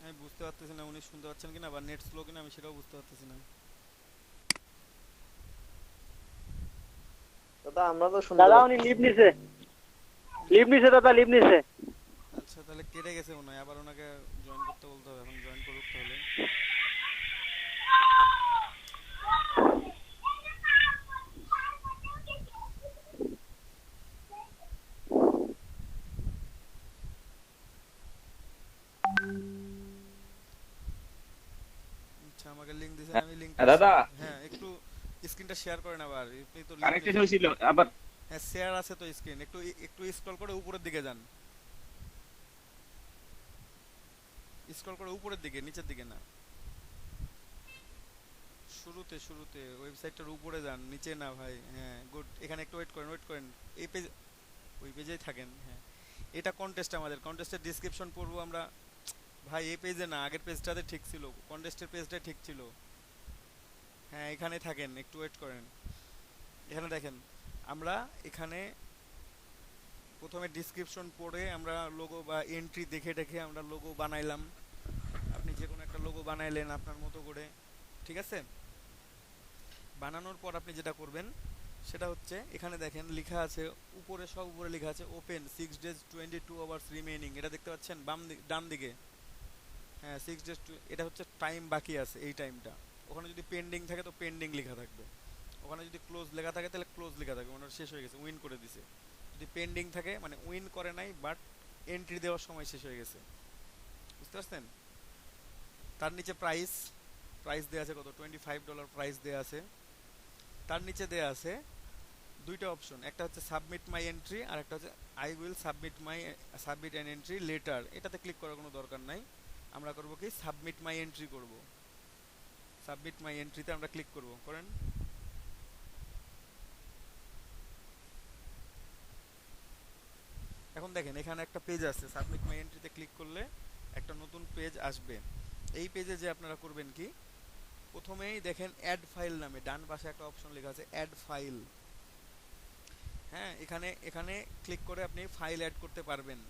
আমি বুঝতে পারতেছি না উনি শুনতে পাচ্ছেন কিনা বা নেট স্লো কিনা, আমি সেটাও বুঝতে পারতেছি না। দাদা আমরা তো শুনতে দাদা পাচ্ছি। উনি লিভ নিছে দাদা, লিভ নিছে। আচ্ছা তাহলে কেটে গেছে মনে হয়, আবার ওনাকে জয়েন করতে বলতে হবে। এখন জয়েন করুক তাহলে। আচ্ছা আমাকে লিংক দিয়েছেন, আমি লিংক দাদা হ্যাঁ একটু স্ক্রিনটা শেয়ার করেন আবার, আপনি তো কানেক্টেড হয়েছিল আবার। হ্যাঁ শেয়ার আছে তো স্ক্রিন, একটু একটু স্ক্রল করে উপরের দিকে যান। স্ক্রল করে উপরের দিকে, নিচের দিকে না। শুরুতে শুরুতে ওয়েবসাইটটার উপরে যান, নিচে না ভাই। হ্যাঁ গুড, এখানে একটু ওয়েট করেন। এই পেজ, ওই পেজেই থাকেন। হ্যাঁ এটা কন্টেস্ট, আমাদের কন্টেস্টের ডেসক্রিপশন পড়বো আমরা। ভাই এই পেজে না, আগের পেজটাতে ঠিক ছিল, কন্টেস্টের পেজটাই ঠিক ছিল। হ্যাঁ এখানে থাকেন, একটু ওয়েট করেন। এখানে দেখেন আমরা এখানে প্রথমে ডেসক্রিপশন পড়ে আমরা লোগো বা এন্ট্রি দেখে দেখে আমরা লোগো বানাইলাম। আপনি যে কোনো একটা লোগো বানাইলেন আপনার মতো করে, ঠিক আছে? বানানোর পর আপনি যেটা করবেন সেটা হচ্ছে, এখানে দেখেন লেখা আছে উপরে, সব উপরে লেখা আছে ওপেন 6 days 22 hours রিমেইনিং। এটা দেখতে পাচ্ছেন ডান দিকে? হ্যাঁ 6 days, এটা হচ্ছে টাইম বাকি আছে, এই টাইমটা। ওখানে যদি পেন্ডিং থাকে তো পেন্ডিং লেখা থাকবে, ওখানে যদি ক্লোজ লেখা থাকে তাহলে ক্লোজ লেখা থাকবে, মানে শেষ হয়ে গেছে, উইন করে দিছে। যদি পেন্ডিং থাকে মানে উইন করে নাই, বাট এন্ট্রি দেওয়ার সময় শেষ হয়ে গেছে। বুঝতে পারছেন? তার নিচে প্রাইস দেয়া আছে কত, $25 প্রাইস দেয়া আছে। তার নিচে দেয়া আছে দুইটা অপশন, একটা হচ্ছে সাবমিট মাই এন্ট্রি আর একটা হচ্ছে I will submit an entry letter. এটাতে ক্লিক করার কোনো দরকার নাই, আমরা করব কি সাবমিট মাই এন্ট্রি করব। সাবমিট মাই এন্ট্রিতে আমরা ক্লিক করব, করেন। এখন দেখেন এখানে একটা পেজ আছে, সাবমিট মাই এন্ট্রিতে ক্লিক করলে একটা নতুন পেজ আসবে। এই পেজে যে আপনারা করবেন কি, প্রথমেই দেখেন অ্যাড ফাইল নামে ডান পাশে একটা অপশন লেখা আছে অ্যাড ফাইল। হ্যাঁ এখানে এখানে ক্লিক করে আপনি ফাইল অ্যাড করতে পারবেন।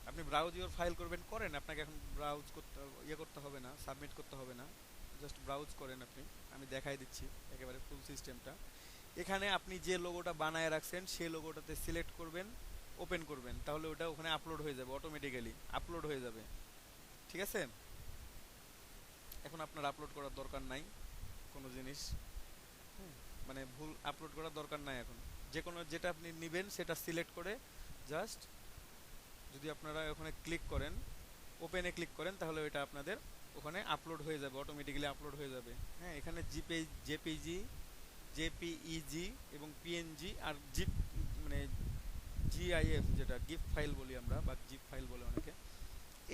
আপনি ব্রাউজ ইওর ফাইল করবেন, করেন। আপনাকে এখন ব্রাউজ করতে করতে হবে না, সাবমিট করতে হবে না, জাস্ট ব্রাউজ করেন আপনি। আমি দেখাই দিচ্ছি একেবারে ফুল সিস্টেমটা। এখানে আপনি যে লোগোটা বানায় রাখছেন সেই লোগোটাতে সিলেক্ট করবেন, ওপেন করবেন, তাহলে ওটা ওখানে আপলোড হয়ে যাবে, অটোমেটিক্যালি আপলোড হয়ে যাবে। ঠিক আছে? এখন আপনার আপলোড করার দরকার নাই কোনো জিনিস, মানে ভুল আপলোড করার দরকার নাই। এখন যে কোনো যেটা আপনি নেবেন সেটা সিলেক্ট করে জাস্ট যদি আপনারা ওখানে ক্লিক করেন, ওপেনে ক্লিক করেন, তাহলে ওইটা আপনাদের ওখানে আপলোড হয়ে যাবে, অটোমেটিক্যালি আপলোড হয়ে যাবে। হ্যাঁ এখানে জেপিইজি এবং পিএনজি আর জিপ, মানে জিআইএফ যেটা গিফট ফাইল বলি আমরা বা জিপ ফাইল বলে অনেকে,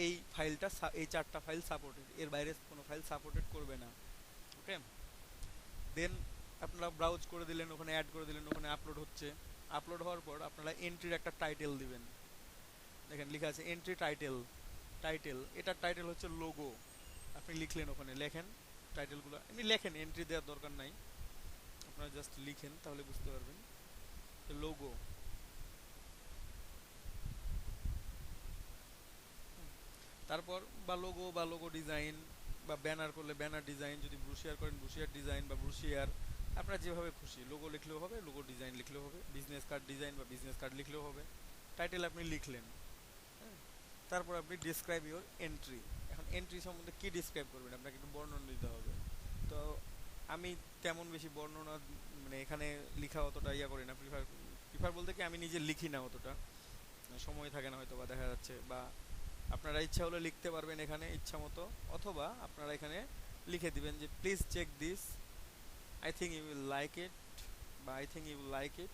এই ফাইলটা এই 4টা ফাইল সাপোর্টেড, এর বাইরে কোনো ফাইল সাপোর্টেড করবে না। ওকে, দেন আপনারা ব্রাউজ করে দিলেন, ওখানে অ্যাড করে দিলেন, ওখানে আপলোড হচ্ছে। আপলোড হওয়ার পর আপনারা এন্ট্রির একটা টাইটেল দিবেন। দেখেন লেখা আছে এন্ট্রি টাইটেল। এটার টাইটেল হচ্ছে লোগো। আপনি লিখলেন, ওখানে লেখেন টাইটেলগুলো, এমনি লেখেন, এন্ট্রি দেওয়ার দরকার নাই, আপনারা জাস্ট লিখেন, তাহলে বুঝতে পারবেন। লোগো, তারপর বা লোগো ডিজাইন, বা ব্যানার করলে ব্যানার ডিজাইন, যদি ব্রুশিয়ার করেন ব্রুশিয়ার ডিজাইন বা ব্রুশিয়ার, আপনারা যেভাবে খুশি। লোগো লিখলেও হবে, লোগো ডিজাইন লিখলেও হবে, বিজনেস কার্ড ডিজাইন বা বিজনেস কার্ড লিখলেও হবে। টাইটেল আপনি লিখলেন, হ্যাঁ। তারপর আপনি ডিসক্রাইব ইউর এন্ট্রি। এখন এন্ট্রি সম্বন্ধে কি ডিসক্রাইব করবেন, আপনাকে একটু বর্ণনা দিতে হবে। তো আমি তেমন বেশি বর্ণনা মানে এখানে লিখা অতটা ইয়া করি না, প্রিফার বলতে কি আমি নিজে লিখি না অতটা, সময় থাকে না হয়তো, বা দেখা যাচ্ছে, বা আপনারা ইচ্ছা হলে লিখতে পারবেন এখানে ইচ্ছা মতো, অথবা আপনারা এখানে লিখে দিবেন যে please check this, I think you will like it, বা I think you will like it,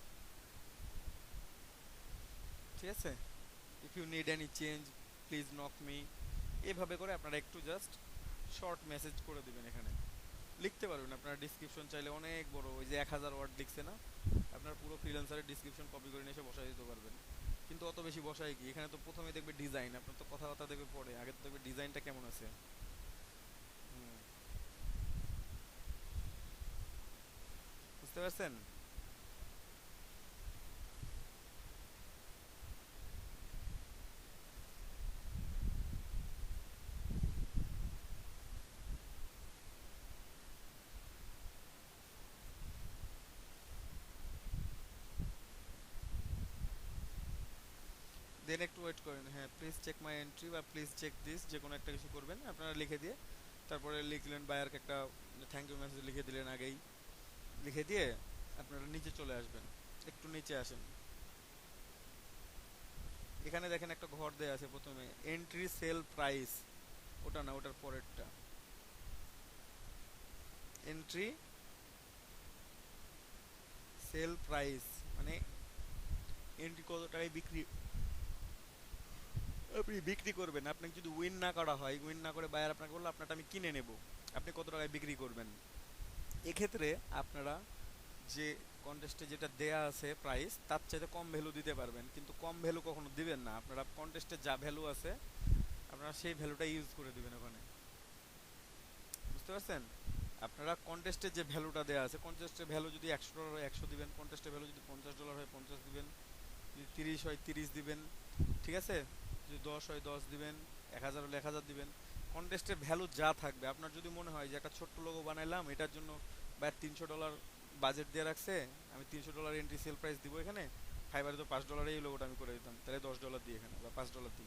ঠিক আছে। If you need any change please knock me, এভাবে করে আপনারা একটু জাস্ট শর্ট মেসেজ করে দিবেন। এখানে লিখতে পারবেন আপনারা ডিসক্রিপশন চাইলে অনেক বড়, ওই যে 1000 ওয়ার্ড লিখছে না, আপনার পুরো ফ্রিল্যান্সারের ডিসক্রিপশন কপি করে নিয়ে এসে বসাই দিতে পারবেন। কিন্তু অত বেশি বসাই কি, এখানে তো প্রথমে দেখবে ডিজাইন, আপনার তো কথাবার্তা দেখবে পরে, আগে তো দেখবে ডিজাইনটা কেমন আছে। বুঝতে পারছেন? দেন একটু ওয়েট করেন, হ্যাঁ, প্লিজ চেক মাই এন্ট্রি বা প্লিজ চেক দিস, যে কোনো একটা কিছু করবেন আপনারা লিখে দিয়ে, তারপরে লিখলেন বায়ারকে একটা থ্যাংক ইউ মেসেজ লিখে দিলেন আগেই, লিখে দিয়ে আপনারা নিচে চলে আসবেন। একটু নিচে আসেন, এখানে দেখেন একটা ঘর দেয়া আছে প্রথমে, এন্ট্রি সেল প্রাইস, ওটা না, ওটার পরেরটা, এন্ট্রি সেল প্রাইস, মানে এন্ট্রি কত টাকায় আপনি বিক্রি করবেন। আপনি যদি উইন না করা হয়, উইন না করে বায়ার আপনাকে বললো আপনারটা আমি কিনে নেব, আপনি কত টাকায় বিক্রি করবেন। এক্ষেত্রে আপনারা যে কন্টেস্টে যেটা দেয়া আছে প্রাইস, তার চাইতে কম ভ্যালু দিতে পারবেন, কিন্তু কম ভ্যালু কখনো দিবেন না। আপনারা কন্টেস্টে যা ভ্যালু আছে আপনারা সেই ভ্যালুটা ইউজ করে দিবেন ওখানে। বুঝতে পারছেন? আপনারা কন্টেস্টে যে ভ্যালুটা দেওয়া আছে, কন্টেস্টের ভ্যালু যদি $100 হয় 100 দিবেন, কন্টেস্টের ভ্যালু যদি $50 হয় 50 দিবেন, যদি 30 হয় 30 দিবেন, ঠিক আছে। যদি 10 হয় 10 দিবেন, 1000 হলে 1000 দিবেন। কন্টেস্টের ভ্যালু যা থাকবে, আপনার যদি মনে হয় যে একটা ছোট্ট লোগো বানাইলাম, এটার জন্য বা $300 বাজেট দিয়ে রাখছে, আমি $300 এন্ট্রি সেল প্রাইস দিব, এখানে ফাইবারে তো $5 এই লোগোটা আমি করে দিতাম, তাহলে $10 দিই এখানে, বা $5 দিই।